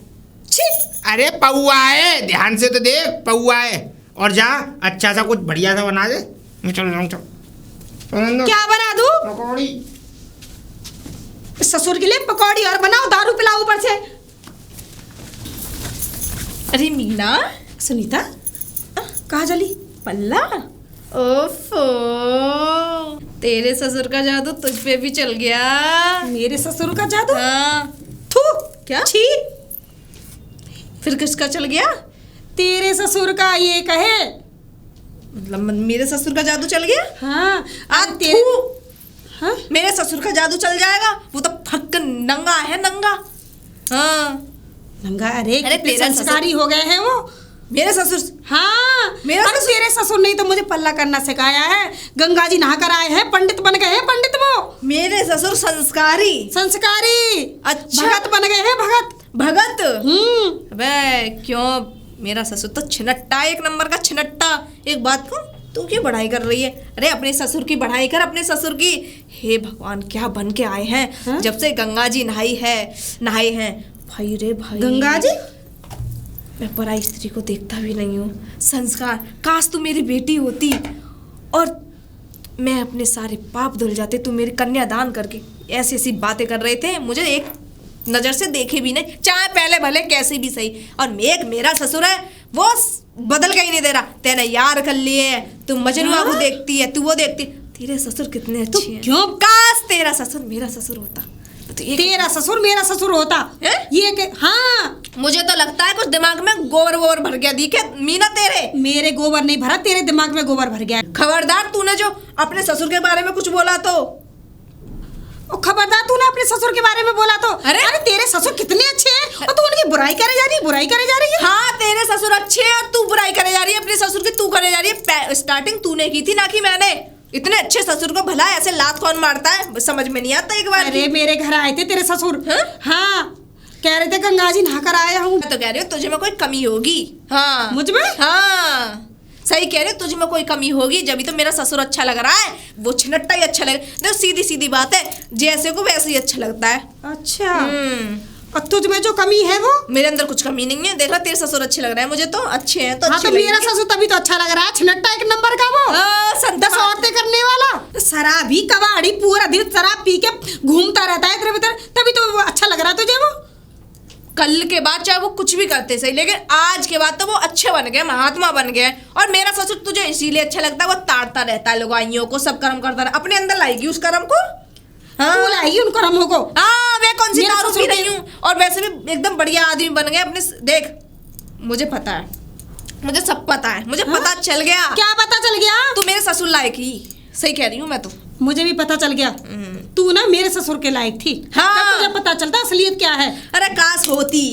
C: अरे पौआ है, ध्यान से तो देख, पौआ है। और जा अच्छा सा कुछ बढ़िया सा बना दे। चल
D: क्या बना दूं?
C: पकौड़ी।
D: ससुर के लिए पकौड़ी और बनाओ, दारू पिलाओ ऊपर से।
A: अरे मीना,
D: सुनीता कहाँ चली?
A: पल्ला, ओफो, तेरे ससुर का जादू तुझ पे भी चल गया।
D: मेरे ससुर का जादू?
A: हाँ।
D: थू,
A: क्या?
D: छी।
A: फिर किसका चल गया?
D: तेरे ससुर का, ये कहे
A: मतलब मेरे ससुर का जादू चल गया?
D: हाँ।
A: आज तेरे
D: हाँ?
A: मेरे ससुर का जादू चल जाएगा? वो तो फक नंगा है, नंगा। हाँ
D: नंगा? अरे
A: तेरे
D: संस्कारी हो गए हैं वो
A: मेरे ससुर।
D: हाँ
A: मेरा
D: अरे तेरे ससुर ने तो मुझे पल्ला करना सिखाया है। गंगा जी नहा कर आए हैं, पंडित बन गए हैं, पंडित वो।
A: मेरे ससुर संस्कारी
D: संस्कारी।
A: अच्छा,
D: भगत बन गए हैं, भगत।
A: भगत। अबे क्यों मेरा ससुर तो छिनट्टा, एक नंबर का छिनट्टा। एक बात कहूं, तू क्यों बढ़ाई कर रही है? अरे अपने ससुर की बढ़ाई कर, अपने ससुर की। हे भगवान, क्या बन के आए हैं।
D: हाँ?
A: जब से गंगा जी नहाए हैं भाई रे भाई।
D: गंगा जी?
A: मैं पराई स्त्री को देखता भी नहीं हूँ। संस्कार, काश तू मेरी बेटी होती और मैं अपने सारे पाप धुल जाते। तू मेरी कन्यादान करके ऐसी ऐसी बातें कर रहे थे, मुझे एक नजर से देखे भी नहीं, चाहे पहले भले कैसे भी सही। और मेरा ससुर है, वो बदल के ही नहीं दे रहा। तेरे यार कर लिए हैं, तू मजनुआ को देखती है, तू वो देखती। तेरे ससुर कितने अच्छे हैं।
D: क्यों?
A: काश तेरा ससुर मेरा ससुर होता। तो
D: तेरा ससुर मेरा ससुर होता
A: है?
D: ये के हाँ,
A: मुझे तो लगता है कुछ दिमाग में गोबर भर गया दिखे मीना तेरे।
D: मेरे गोबर नहीं भरा, तेरे दिमाग में गोबर भर गया।
A: खबरदार, तूने जो अपने ससुर के बारे में कुछ बोला तो।
D: खबरदार, तूने अपने ससुर के बारे में बोला तो।
A: अरे
D: तेरे ससुर कितने अच्छे हैं और तू उनकी बुराई करे जा रही है।
A: हाँ, तेरे ससुर अच्छे हैं और तू बुराई करे जा रही है। अपने ससुर की तू करे जा रही है। स्टार्टिंग तूने की थी, ना कि मैंने। इतने अच्छे ससुर को भला ऐसे लात कौन मारता है, समझ में नहीं आता। एक बार
D: अरे मेरे घर आए थे तेरे ससुर। हाँ, कह रहे थे गंगा जी नहा कर आया हूँ।
A: मैं तो कह रही हूँ तुझे में कोई कमी होगी। हाँ,
D: मुझ में?
A: हाँ, सही कह रही हूँ, तुझे में कोई कमी होगी, जब तो मेरा ससुर अच्छा लग रहा है। वो छिनट्टा ही अच्छा लग रहा है। देखो सीधी सीधी बात है, जैसे को वैसे ही अच्छा लगता है।
D: अच्छा, और तुझ में जो कमी है वो?
A: मेरे अंदर कुछ कमी नहीं है। देख रहा, तेरे ससुर अच्छे लग रहे हैं मुझे तो। अच्छे हैं तो
D: हाँ,
A: अच्छे
D: तो मेरा
A: लगेंगे।
D: ससुर तभी तो अच्छा लग रहा है। छिनट्टा एक नंबर का वो, 10 औरतें करने वाला, शराबी कबाड़ी, पूरा दिन शराब पी के घूमता रहता है इधर उधर, तभी तो वो अच्छा लग रहा है तुझे वो।
A: कल के बाद चाहे वो कुछ भी करते सही, लेकिन आज के बाद तो वो अच्छे बन गए, महात्मा बन गए। और मेरा ससुर तुझे इसीलिए अच्छा लगता है, वो ताड़ता रहता है लुगाइयों को, सब कर्म करता है। अपने अंदर लाएगी उस कर्म को। हाँ,
D: तू लाएगी उन कर्मों को।
A: हाँ, मैं कौन सी
D: मेरा
A: दारू
D: ससुर
A: पी रही हूँ। और वैसे भी एकदम बढ़िया आदमी बन गए अपने। देख, मुझे पता है, मुझे सब पता है, मुझे पता चल गया।
D: क्या पता चल गया?
A: तू मेरे ससुर लायक ही, सही कह रही हूँ मैं तो।
D: मुझे भी पता चल गया, तू ना मेरे ससुर के लायक थी।
A: हाँ।
D: तब तुझे पता चलता असलियत क्या है।
A: अरे काश होती,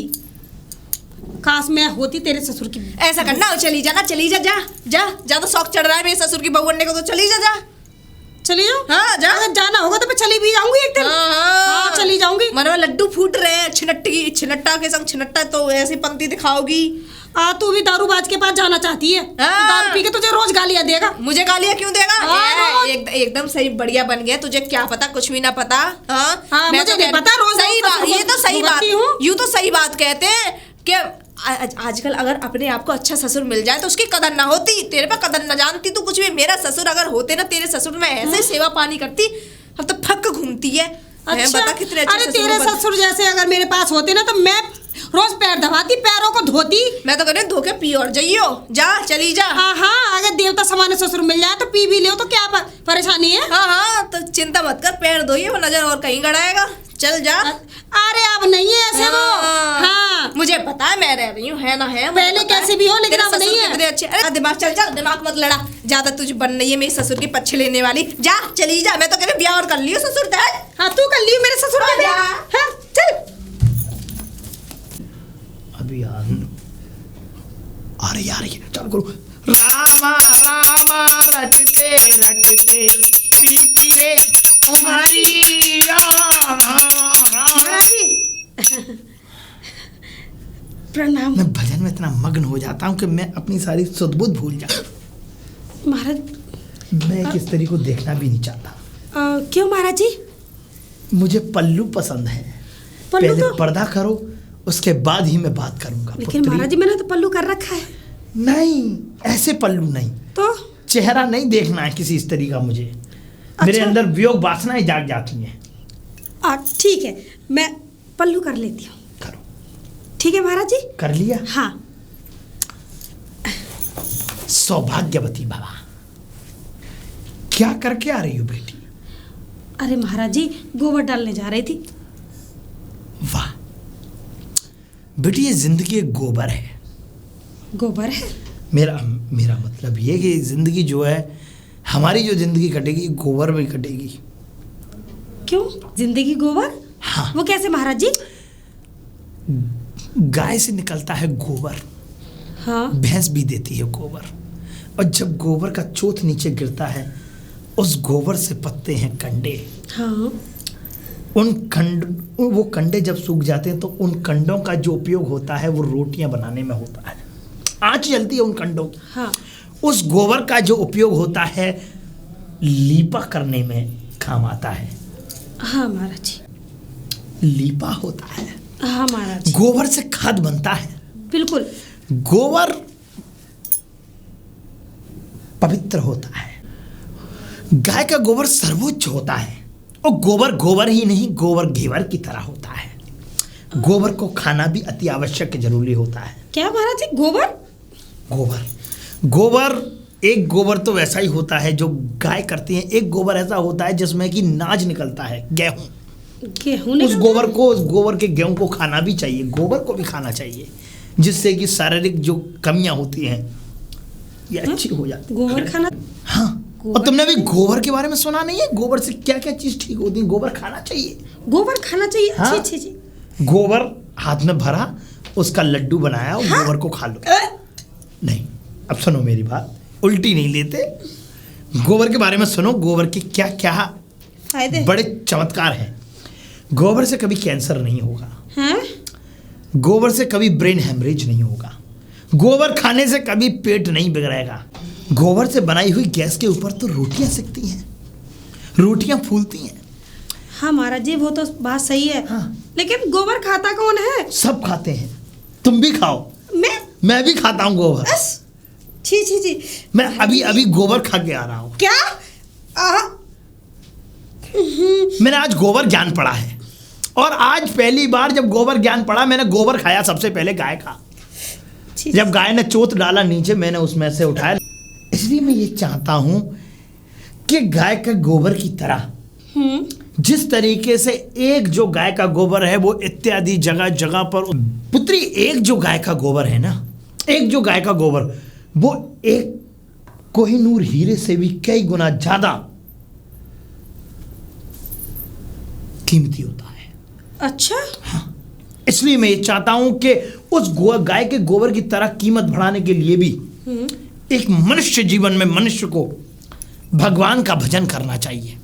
D: काश मैं होती तेरे ससुर की।
A: ऐसा करना, चली जा ना, चली जा, जा जा जा। तो शौक चढ़ रहा है मेरे ससुर की बहू बनने को, तो चली जा, जा।
D: चली जाऊं?
A: हाँ, जा।
D: अगर जाना होगा तो मैं चली भी जाऊंगी एक दिन। हाँ, चली जाऊंगी।
A: मन में लड्डू फूट रहे हैं। छिनट्टा के संग छिनट्टा, तो ऐसी पंक्ति दिखाओगी।
D: तू भी दारूबाज के पास जाना चाहती है।
A: हाँ।
D: दारू पी के तुझे रोज गालियां देगा।
A: मुझे गालियां क्यों देगा?
D: हाँ,
A: एकदम सही बढ़िया बन गया। तुझे क्या पता, कुछ भी ना पता।
D: हाँ,
A: मैं
D: मुझे
A: तो
D: नहीं पता, रोज
A: सही बात, ये तो सही बात,
D: भुगतती हूँ।
A: यूं तो सही बात कहते हैं कि आजकल अगर अपने आप को अच्छा ससुर मिल जाए तो उसकी कदर ना होती। तेरे पे कदर ना जानती तू कुछ भी। मेरा ससुर अगर होते ना, तेरे ससुर में ऐसे सेवा पानी करती, अब तो फक घूमती है।
D: अच्छा,
A: बता कितने अच्छे
D: अरे
A: ससुर
D: तेरे
A: बन-
D: ससुर जैसे अगर मेरे पास होते ना, तो मैं रोज पैर दबाती, पैरों को धोती।
A: मैं तो कह रही हूं, धोके पी और जाइयो, जा, चली जा।
D: हाँ, अगर देवता समान ससुर मिल जाए तो पी भी ले, तो क्या परेशानी है?
A: हाँ, तो चिंता मत कर, पैर धोइए, वो नजर और कहीं गड़ाएगा। चल जा।
D: अरे अब नहीं है ऐसे वो। हाँ,
A: मुझे पता है, मैं रह रही हूँ, है ना है। मुझे
D: पहले
A: पता है।
D: कैसे भी हो, लेकिन
A: तेरे
D: अब नहीं
A: ससुर
D: है।
A: कितने अच्छे। अरे दिमाग चल, चल, दिमाग मत लड़ा ज्यादा। तुझे बन नहीं है मेरे ससुर की पच्छे लेने वाली। जा, चली जा। मैं तो कह रही हूं, ब्याह और कर लियो ससुर से।
D: हाँ, तू कर ली मेरे ससुर का ब्याह। हाँ, चल।
B: अभी आ रही चल करो। रामा रामा रटते रटते पीती रे तुम्हारी
D: महाराज जी, प्रणाम।
B: मैं भजन में इतना मग्न हो जाता हूँ कि मैं अपनी सारी सुध-बुध भूल जाता।
D: महाराज,
B: मैं किस तरीके को देखना भी नहीं चाहता।
D: क्यों महाराज जी?
B: मुझे पल्लू पसंद है।
D: पल्लू
B: पहले
D: तो
B: पर्दा करो, उसके बाद ही मैं बात करूंगा।
D: लेकिन
B: पुत्री।
D: महाराज जी, मैंने तो पल्लू कर रखा है।
B: नहीं, ऐसे पल्लू नहीं।
D: तो
B: चेहरा नहीं देखना है किसी इस तरीका मुझे। मेरे
D: अच्छा।
B: अंदर वियोग वासनाएं जाग जाती हैं।
D: ठीक है, मैं पल्लू कर लेती हूँ।
B: करो।
D: ठीक है महाराज जी।
B: कर लिया?
D: हाँ।
B: सौभाग्यवती बाबा, क्या करके आ रही हो बेटी?
D: अरे महाराज जी, गोबर डालने जा रही थी।
B: वाह बेटी, ये जिंदगी एक गोबर है।
D: गोबर है?
B: मेरा मतलब ये कि जिंदगी जो है, हमारी जो जिंदगी कटेगी गोबर में कटेगी।
D: क्यों? जिंदगी गोबर?
B: हाँ।
D: वो कैसे महाराज जी?
B: गाय से निकलता है गोबर,
D: हाँ।
B: भैंस भी देती है गोबर, और जब गोबर का चोथ नीचे गिरता है, उस गोबर से पत्ते हैं कंडे।
D: हाँ।
B: वो कंडे जब सूख जाते हैं तो उन कंडों का जो उपयोग होता है वो रोटियां बनाने में होता है। आँच जलती है उन कंडों की।
D: हाँ
B: उस गोबर का जो उपयोग होता है लीपा करने में काम आता है।
D: हाँ महाराज जी।
B: लीपा होता है,
D: हाँ महाराज जी।
B: गोबर से खाद बनता है।
D: बिल्कुल।
B: गोबर पवित्र होता है। गाय का गोबर सर्वोच्च होता है। और गोबर गोबर ही नहीं, गोबर घेवर की तरह होता है। गोबर को खाना भी अति आवश्यक जरूरी होता है।
D: क्या महाराज जी? गोबर?
B: गोबर एक गोबर तो वैसा ही होता है जो गाय करती है। एक गोबर ऐसा होता है जिसमें कि नाज निकलता है, गेहूं। उस गोबर के गेहूं को खाना भी चाहिए, गोबर को भी खाना चाहिए, जिससे कि शारीरिक जो कमियां होती हैं ये अच्छी हो जाती है।
D: गोबर खाना?
B: हाँ। और तुमने अभी गोबर के बारे में सुना नहीं है? गोबर से क्या क्या चीज ठीक होती है? गोबर खाना चाहिए।
D: गोबर खाना चाहिए?
B: हाँ?
D: जी।
B: गोबर हाथ में भरा, उसका लड्डू बनाया और
D: हाँ?
B: गोबर को खा लो। नहीं, अब सुनो मेरी बात, उल्टी नहीं लेते। गोबर के बारे में सुनो, गोबर के क्या क्या
D: फायदे,
B: बड़े चमत्कार हैं। गोबर से कभी कैंसर नहीं होगा।
D: हैं?
B: गोबर से कभी ब्रेन हेमरेज नहीं होगा। गोबर खाने से कभी पेट नहीं बिगड़ेगा। गोबर से बनाई हुई गैस के ऊपर तो रोटियां सिकती हैं, रोटियां फूलती हैं।
D: हाँ महाराज जी, वो तो बात सही है।
B: हाँ।
D: लेकिन गोबर खाता कौन है?
B: सब खाते हैं, तुम भी खाओ। मैं भी खाता हूँ गोबर।
D: छी।
B: मैं अभी गोबर खा के आ रहा हूँ।
D: क्या?
B: मैंने आज गोबर ज्ञान पढ़ा है, और आज पहली बार जब गोबर ज्ञान पढ़ा, मैंने गोबर खाया सबसे पहले गाय का। जब गाय ने चोट डाला नीचे, मैंने उसमें से उठाया। इसलिए मैं ये चाहता हूं कि गाय का गोबर की तरह, जिस तरीके से एक जो गाय का गोबर है वो इत्यादि जगह जगह पर, पुत्री एक जो गाय का गोबर है ना, एक जो गाय का गोबर, वो एक कोहिनूर हीरे से भी कई गुना ज्यादा कीमती होता है।
D: अच्छा।
B: हाँ, इसलिए मैं ये चाहता हूं कि उस गाय के गोबर की तरह कीमत बढ़ाने के लिए भी एक मनुष्य जीवन में मनुष्य को भगवान का भजन करना चाहिए,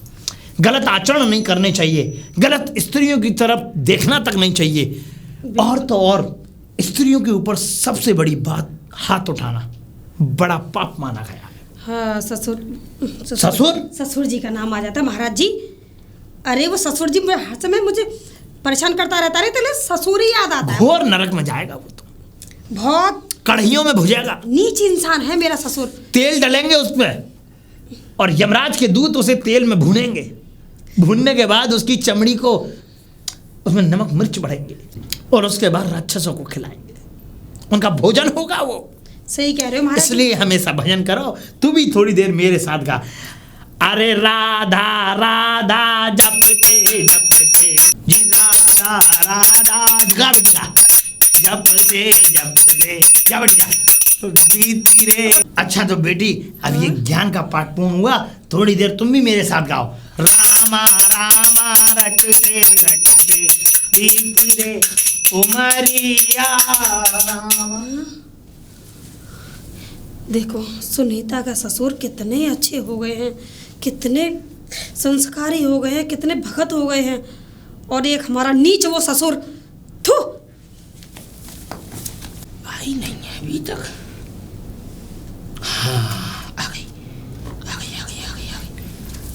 B: गलत आचरण नहीं करने चाहिए, गलत स्त्रियों की तरफ देखना तक नहीं चाहिए, और तो और स्त्रियों के ऊपर सबसे बड़ी बात हाथ उठाना बड़ा पाप माना गया है।
D: हाँ, ससुर जी का नाम आ जाता है महाराज जी। अरे वो ससुर जी हर समय मुझे परेशान करता रहता है, तो ससुर ही याद आता है।
B: घोर नरक में जाएगा वो तो,
D: बहुत
B: कढ़ियों में भुजेगा।
D: नीच इंसान है मेरा ससुर।
B: तेल डलेंगे उसमें और यमराज के दूत उसे तेल में भूनेंगे। भूनने के बाद उसकी चमड़ी को उसमें नमक मिर्च बढ़ेंगे और उसके बाद राक्षसों को खिलाएंगे, उनका भोजन होगा वो।
D: सही कह रहे हो महाराज।
B: इसलिए हमेशा भजन करो। तू भी थोड़ी देर मेरे साथ गा। अरे राधा राधा जपते जी, राधा राधा गा बेटा, जपते जा बेटा बीती रे। अच्छा तो बेटी, अब ये ज्ञान का पाठ पूर्ण हुआ, थोड़ी देर तुम भी मेरे साथ गाओ। रामा रामा रटते रटते बीती रे उमरिया।
D: देखो सुनीता का ससुर कितने अच्छे हो गए हैं, कितने संस्कारी हो गए हैं, कितने भगत हो गए हैं, और एक हमारा नीच वो ससुर। थू,
C: आई नहीं है अभी तक। हाँ, आ गई।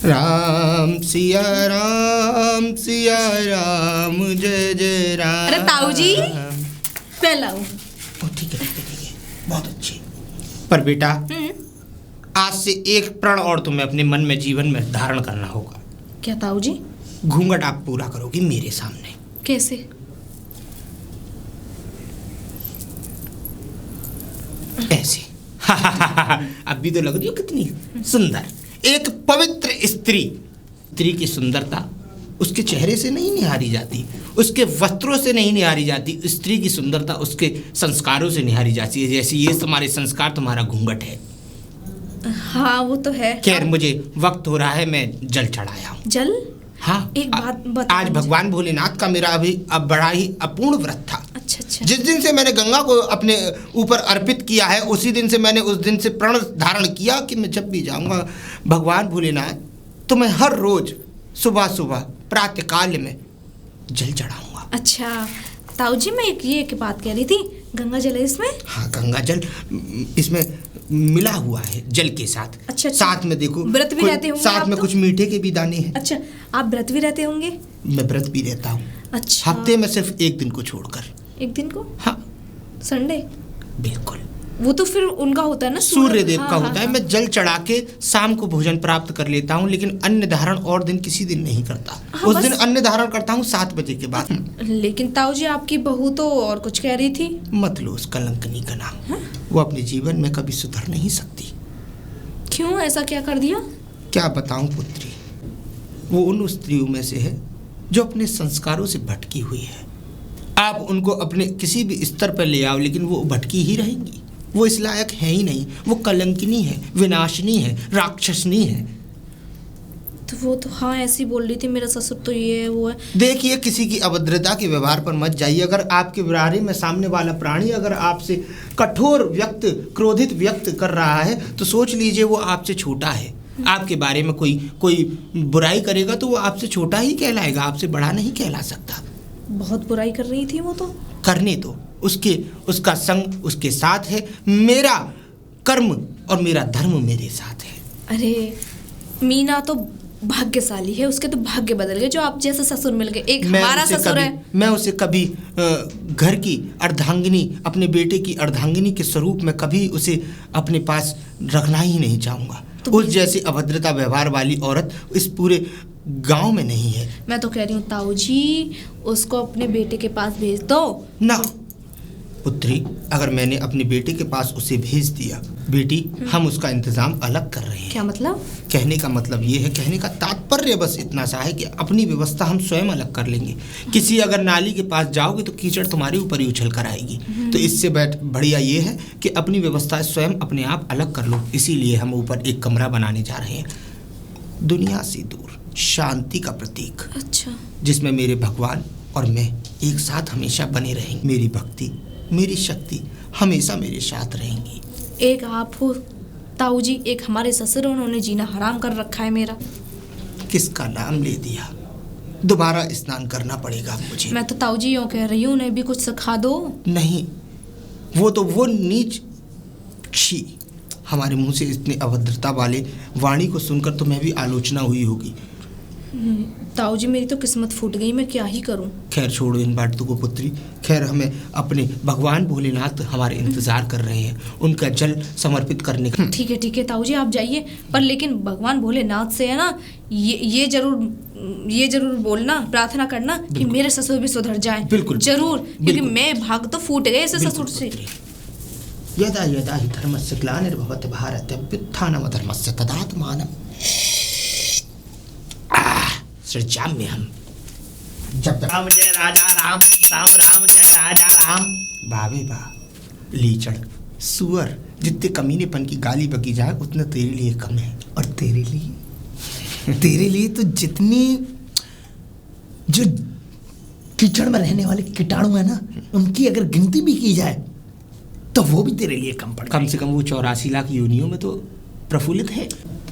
C: राम सिया राम जय जय राम।
A: अरे ताऊ जी, पहलाओ।
C: ठीक है, बहुत अच्छी। पर बेटा, आज से एक प्रण और तुम्हें अपने मन में जीवन में धारण करना होगा।
A: क्या ताऊ जी?
C: घूंघट आप पूरा करोगी मेरे सामने।
A: कैसे?
C: ऐसे। अभी तो लग रही हो कितनी सुंदर। एक पवित्र स्त्री की सुंदरता उसके चेहरे से नहीं निहारी जाती, उसके वस्त्रों से नहीं निहारी जाती। स्त्री की सुंदरता उसके संस्कारों से निहारी जाती है। जैसे ये तुम्हारे संस्कार, तुम्हारा घूंघट है।
A: हाँ वो तो है।
C: खैर, मुझे वक्त हो रहा है, मैं जल चढ़ाया हूँ।
A: जल?
C: हाँ।
A: एक बात बता।
C: आज भगवान भोलेनाथ का मेरा अब बड़ा ही अपूर्ण व्रत था।
A: अच्छा।
C: जिस दिन से मैंने गंगा को अपने ऊपर अर्पित किया है, उसी दिन से मैंने उस दिन से प्रण धारण किया कि मैं जब भी जाऊंगा, भगवान भोलेनाथ, तो मैं हर रोज सुबह सुबह प्रातः काल में जल चढ़ाऊंगा।
A: अच्छा ताऊ जी, मैं एक बात कह रही थी, गंगा जल है इसमें?
C: हाँ, गंगा जल इसमें मिला हुआ है जल के साथ।
A: अच्छा।
C: साथ में देखो
A: व्रत भी रहते होंगे
C: साथ
A: आप
C: में
A: तो?
C: कुछ मीठे के भी दाने हैं।
A: अच्छा, आप व्रत भी रहते होंगे?
C: मैं व्रत भी रहता हूँ।
A: अच्छा।
C: हफ्ते में सिर्फ एक दिन को छोड़कर।
A: एक दिन को?
C: हाँ
A: संडे?
C: बिल्कुल।
A: वो तो फिर उनका होता है ना,
C: सूर्य देव
A: हाँ,
C: का
A: हाँ,
C: होता है।
A: हाँ।
C: मैं जल चढ़ा के शाम को भोजन प्राप्त कर लेता हूँ, लेकिन अन्न धारण और दिन किसी दिन नहीं करता।
A: हाँ,
C: उस
A: बस।
C: दिन अन्न धारण करता हूँ 7 बजे के बाद।
A: लेकिन ताऊ जी, आपकी बहू तो और कुछ कह रही थी।
C: मत लो उस कलंकनी का नाम। वो अपने जीवन में कभी सुधर नहीं सकती।
A: क्यों, ऐसा क्या कर दिया?
C: क्या बताऊं पुत्री, वो उन स्त्रियों में से है जो अपने संस्कारों से भटकी हुई है। आप उनको अपने किसी भी स्तर पर ले आओ, लेकिन वो भटकी ही रहेंगी। वो इस लायक है ही नहीं। वो कलंकिनी है, विनाशनी है, राक्षसनी है।
A: तो वो तो हाँ ऐसी बोल रही थी, मेरा ससुर तो ये है वो है।
C: देखिए, किसी की अभद्रता के व्यवहार पर मत जाइए। अगर आपके बारे में सामने वाला प्राणी अगर आपसे कठोर क्रोधित व्यक्त कर रहा है, तो सोच लीजिए वो आपसे छोटा है। आपके बारे में कोई बुराई करेगा तो वो आपसे छोटा ही कहलाएगा, आपसे बड़ा नहीं कहला सकता।
A: बहुत बुराई कर रही थी वो तो।
C: करने दो, उसका संग उसके साथ है। मेरा कर्म और मेरा धर्म मेरे साथ है।
A: अरे मीना तो भाग्यशाली है, उसके तो भाग्य बदल गए जो आप जैसे ससुर मिल गए। एक हमारा ससुर है।
C: मैं उसे कभी घर की अर्धांगिनी, अपने बेटे की अर्धांगिनी के स्वरूप में कभी उसे अपने पास रखना ही नहीं चाहूँगा। उस जैसी अभद्रता व्यवहार वाली औरत इस पूरे गांव में नहीं है।
A: मैं तो कह रही हूँ ताऊ जी, उसको अपने बेटे के पास भेज दो
C: ना पुत्री, अगर मैंने अपने बेटे के पास उसे भेज दिया, बेटी हम उसका इंतजाम अलग कर रहे हैं।
A: क्या मतलब?
C: कहने का मतलब ये है, कहने का तात्पर्य बस इतना सा है कि अपनी व्यवस्था हम स्वयं अलग कर लेंगे। किसी अगर नाली के पास जाओगे तो कीचड़ तुम्हारे ऊपर ही उछल कर आएगी। तो इससे बढ़िया ये है कि अपनी व्यवस्था स्वयं अपने आप अलग कर लो। इसीलिए हम ऊपर एक कमरा बनाने जा रहे हैं, दुनिया से दूर, शांति का प्रतीक।
A: अच्छा।
C: जिसमें मेरे भगवान और मैं एक साथ हमेशा बने रहेंगे। मेरी भक्ति, मेरी शक्ति हमेशा मेरे साथ रहेंगी।
A: एक आप हो ताऊ जी, एक हमारे ससुर, उन्होंने जीना हराम कर रखा है मेरा।
C: किसका नाम ले दिया? दोबारा स्नान करना पड़ेगा मुझे।
A: मैं तो ताऊ जी यूँ कह रही हूँ, उन्हें भी कुछ सिखा दो।
C: नहीं, वो नीच। छी, हमारे मुंह से इतने अभद्रता वाले वाणी को सुनकर तो मैं भी आलोचना हुई होगी।
A: ताऊ जी, मेरी तो किस्मत फूट गई, मैं क्या ही करूं।
C: खैर छोड़ो इन बातों को पुत्री। खैर हमें अपने भगवान भोलेनाथ हमारे इंतजार कर रहे हैं, उनका जल समर्पित करने का।
A: ठीक है ताऊ जी, आप जाइए, पर लेकिन भगवान भोलेनाथ से है ना, ये जरूर बोलना, प्रार्थना करना कि मेरे ससुर भी सुधर जाएं।
C: बिल्कुल
A: जरूर, क्योंकि मैं भाग तो फूट गए ऐसे ससुर से।
C: यदा यदा हि धर्मस्य ग्लानिर्भवति भारत व्युत्थानम् धर्मस्य तदात्मानम्। सृजाम्य हम जब
B: राम जय राजा राम, राम राम जय राजा राम।
C: बाबे बा लीचड़ सुअर, जितने कमीनेपन की गाली बकी जाए उतना तेरे लिए कम है।
B: और तेरे लिए तो जितनी जो कीचड़ में रहने वाले कीटाणु है ना, उनकी अगर गिनती भी की जाए तो वो भी तेरे लिए कम पड़।
C: कम से कम वो 84 लाख योनियों में तो प्रफुल्लित है।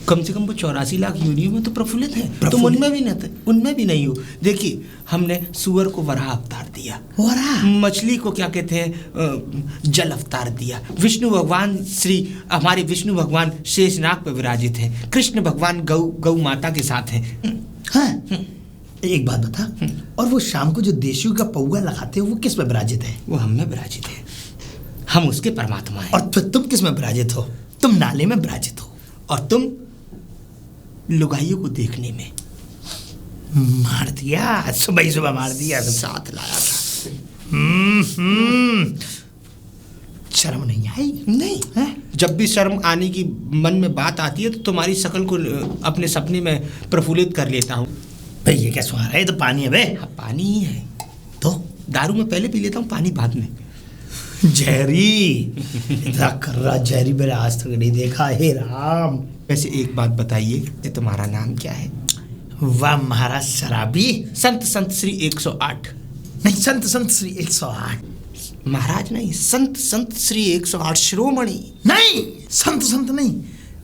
C: कम से कम वो 84 लाख योनियों में तो प्रफुल्लित है। तुम उनमें भी नहीं हो। देखिए, हमने सुअर को वराह अवतार दिया, मछली को क्या कहते हैं, जल अवतार दिया। हमारे विष्णु भगवान शेषनाग पर विराजित हैं। कृष्ण भगवान गौ माता के साथ हैं।
B: हाँ, एक बात बता, और वो शाम को जो देशियों का पौआ लगाते हो वो किस में विराजित है?
C: वो हम में विराजित है, हम उसके परमात्मा हैं।
B: और फिर तुम किस में विराजित हो? तुम नाले में विराजित हो।
C: और तुम लुगाइयों को देखने में।
B: मार दिया, सुबह मार दिया,
C: साथ लाया था।
B: शर्म नहीं आई?
C: नहीं है? जब भी शर्म आने की मन में बात आती है तो तुम्हारी शक्ल को अपने सपने में प्रफुल्लित कर लेता हूँ।
B: भाई ये क्या सुना रहा है? तो पानी है बे।
C: हाँ, पानी ही है।
B: तो
C: दारू में पहले पी लेता हूँ, पानी बाद में।
B: जहरी इतना कर रहा जहरी मैंने आज तक नहीं देखा। हे राम।
C: वैसे एक बात बताइए कि तुम्हारा नाम क्या है?
B: वाह महाराज शराबी।
C: संत श्री 108।
B: नहीं, संत श्री 108।
C: महाराज नहीं, संत श्री 108 शिरोमणि।
B: नहीं, संत नहीं,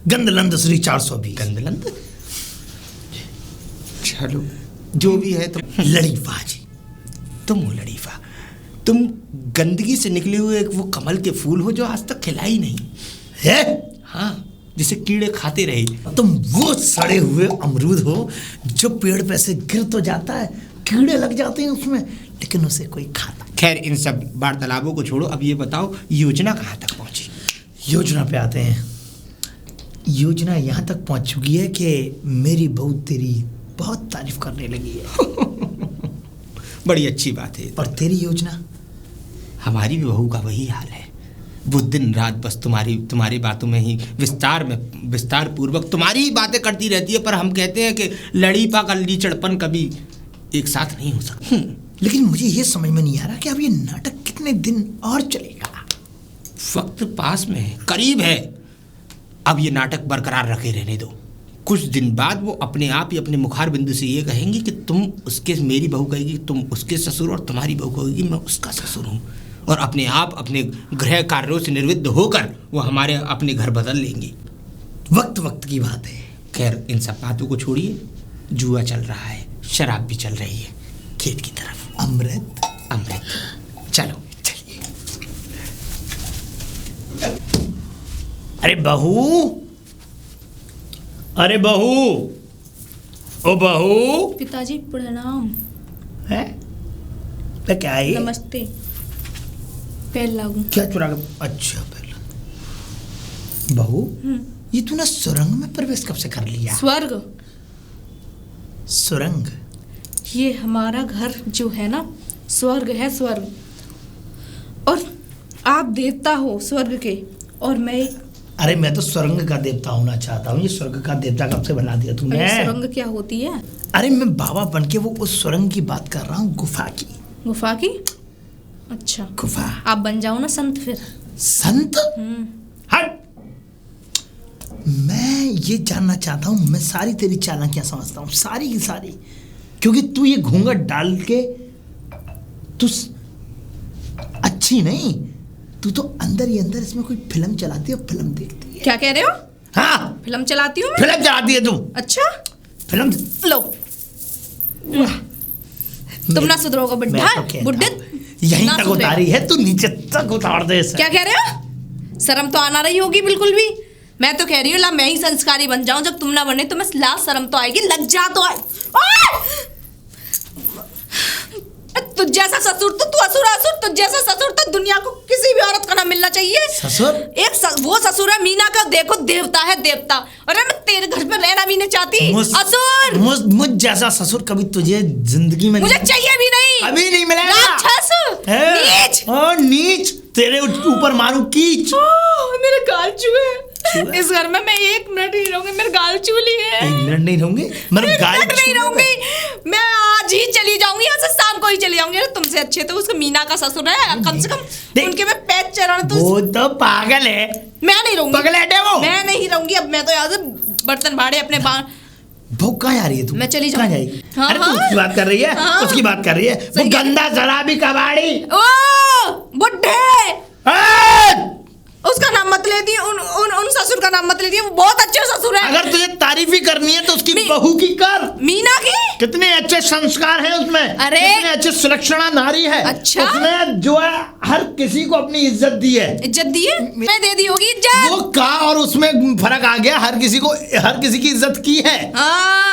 B: गंदलंद श्री 420।
C: गंदलंद? चलो जो भी है। तो
B: लड़ीफा जी,
C: तुम हो लड़ीफा। तुम गंदगी से निकले हुए एक वो कमल के फूल हो जो आज तक खिला ही नहीं
B: है।
C: हाँ, जिसे कीड़े खाते रहे।
B: तुम वो सड़े हुए अमरूद हो जो पेड़ पे से गिर तो जाता है, कीड़े लग जाते हैं उसमें, लेकिन उसे कोई खाता।
C: खैर, इन सब वार्तालापों को छोड़ो, अब ये बताओ योजना कहाँ तक पहुंची?
B: योजना पे आते हैं। योजना यहाँ तक पहुँच चुकी है कि मेरी बहू तेरी बहुत तारीफ करने लगी है।
C: बड़ी अच्छी बात है।
B: और तेरी योजना?
C: हमारी भी बहू का वही हाल है। वो दिन रात बस तुम्हारी बातों में ही विस्तार पूर्वक तुम्हारी ही बातें करती रहती है, पर हम कहते हैं कि लड़ी पाक लीचड़पन कभी एक साथ नहीं हो सकता।
B: लेकिन मुझे ये समझ में नहीं आ रहा कि अब ये नाटक कितने दिन और चलेगा।
C: वक्त पास में है, करीब है। अब ये नाटक बरकरार रखे रहने दो। कुछ दिन बाद वो अपने आप ही अपने मुखार बिंदु से ये कहेंगी कि तुम उसके, मेरी बहू कहेगी तुम उसके ससुर, और तुम्हारी बहू कहेगी मैं उसका ससुर हूँ, और अपने आप अपने गृह कार्यों से निर्विद्ध होकर वो हमारे अपने घर बदल लेंगी।
B: वक्त वक्त की बात है।
C: खैर, इन सब बातों को छोड़िए। जुआ चल रहा है, शराब भी चल रही है, खेत की तरफ अमृत। चलो
B: चलिए। अरे बहू, अरे बहू, ओ बहू।
A: पिताजी प्रणाम।
B: है तो क्या है?
A: नमस्ते। पैर लागू।
B: क्या चुरा के? अच्छा पहले बहू, ये तूने सुरंग में प्रवेश कब से कर लिया?
A: स्वर्ग।
B: सुरंग?
A: ये हमारा घर जो है ना, स्वर्ग है, स्वर्ग। और आप देवता हो स्वर्ग के, और मैं
B: अरे मैं तो स्वर्ग का देवता होना चाहता हूँ। ये स्वर्ग का देवता कब से बना दिया तूने?
A: सुरंग क्या होती है?
B: अरे मैं बाबा बन के वो उस सुरंग की बात कर रहा हूँ, गुफा की।
A: गुफा की? अच्छा,
B: गुफा।
A: आप बन जाओ ना संत फिर।
B: संत? हट। मैं ये जानना चाहता हूँ, मैं सारी तेरी चालाकियां समझता हूँ, सारी की सारी, क्योंकि तू ये घूंघट डाल के तू अच्छी नहीं, तू तो अंदर ही अंदर इसमें कोई फिल्म चलाती है, फिल्म देखती है।
A: क्या कह रहे हो?
B: हाँ,
A: फिल्म चलाती हूँ मैं?
B: फिल्म चलाती है तू।
A: अच्छा,
B: फिल्म
A: लो। तुम ना सुधरोगे बुढ़ा, बुढ़े।
B: यहीं तक उतारी है, तू नीचे तक उतार दे इसे।
A: क्या कह रहे हो? शर्म तो आना रही होगी बिल्कुल भी। मैं तो कह रही हूँ ला मैं ही संस्कारी बन जाऊं, जब तुम ना बने तो मैं ला शर्म तो आएगी, लज्जा तो आए। तुझ जैसा ससुर तो तू असुर, तुझ जैसा ससुर तो दुनिया को किसी भी औरत का ना मिलना चाहिए।
B: ससुर?
A: वो ससुर है मीना का, देखो देवता है, देवता। अरे मैं तेरे घर पे रहना भी नहीं चाहती। असुर।
B: मुझ जैसा ससुर कभी तुझे जिंदगी में
A: मुझे चाहिए भी नहीं,
B: कभी नहीं मिलेगा।
A: राक्षस, नीच।
B: नीच, तेरे ऊपर मारू कीच।
A: मेरे गाल चूहे। इस घर में मैं 1 मिनट नहीं रहूंगी, मेरे गाल चूली है।
B: 1 मिनट नहीं रहूंगी? मेरे गाल
A: नहीं रहूंगी, मैं आज ही चली जाऊंगी, यहाँ से शाम को ही चली जाऊंगी। अरे तुमसे अच्छे तो उसको मीना का ससुर है, कम से कम उनके में पैर चरण तो।
B: वो तो पागल है।
A: मैं नहीं रहूंगी,
B: पगलेट है वो।
A: मैं नहीं रहूंगी अब। मैं तो यहाँ से बर्तन भाड़े अपने
B: वो कहाँ आ रही है तू?
A: मैं चली
B: कहाँ
A: जाऊंगी।
B: जाएगी?
A: हाँ,
B: अरे तू उसकी बात कर रही है?
A: हाँ।
B: उसकी बात कर रही है? वो गंदा शराबी कबाड़ी।
A: ओ बुड्ढे, उसका नाम मत लेती, उन ससुर का नाम मत लेती, वो बहुत अच्छे ससुर है।
B: अगर तुझे तारीफ ही करनी है तो उसकी बहू की कर।
A: मीना की
B: कितने अच्छे संस्कार हैं उसमें,
A: अरे
B: कितने अच्छे सुलक्षणा नारी है।
A: अच्छा,
B: उसने जो है हर किसी को अपनी इज्जत दी है।
A: इज्जत दी है? मैं दे दी होगी इज्जत।
B: वो का और उसमें फर्क आ गया, हर किसी की इज्जत की है।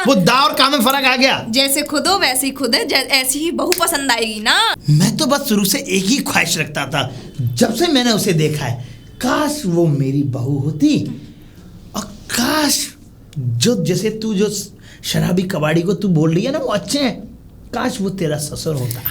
B: वो दा और का में फर्क आ गया।
A: जैसे खुद हो वैसे ही खुद है, ऐसी ही बहू पसंद आएगी ना।
B: मैं तो बस शुरू से एक ही ख्वाहिश रखता था, जब से मैंने उसे देखा है, काश वो मेरी बहू होती, और काश जो जैसे तू जो शराबी कबाड़ी को तू बोल रही है ना वो अच्छे हैं, काश वो तेरा ससुर होता।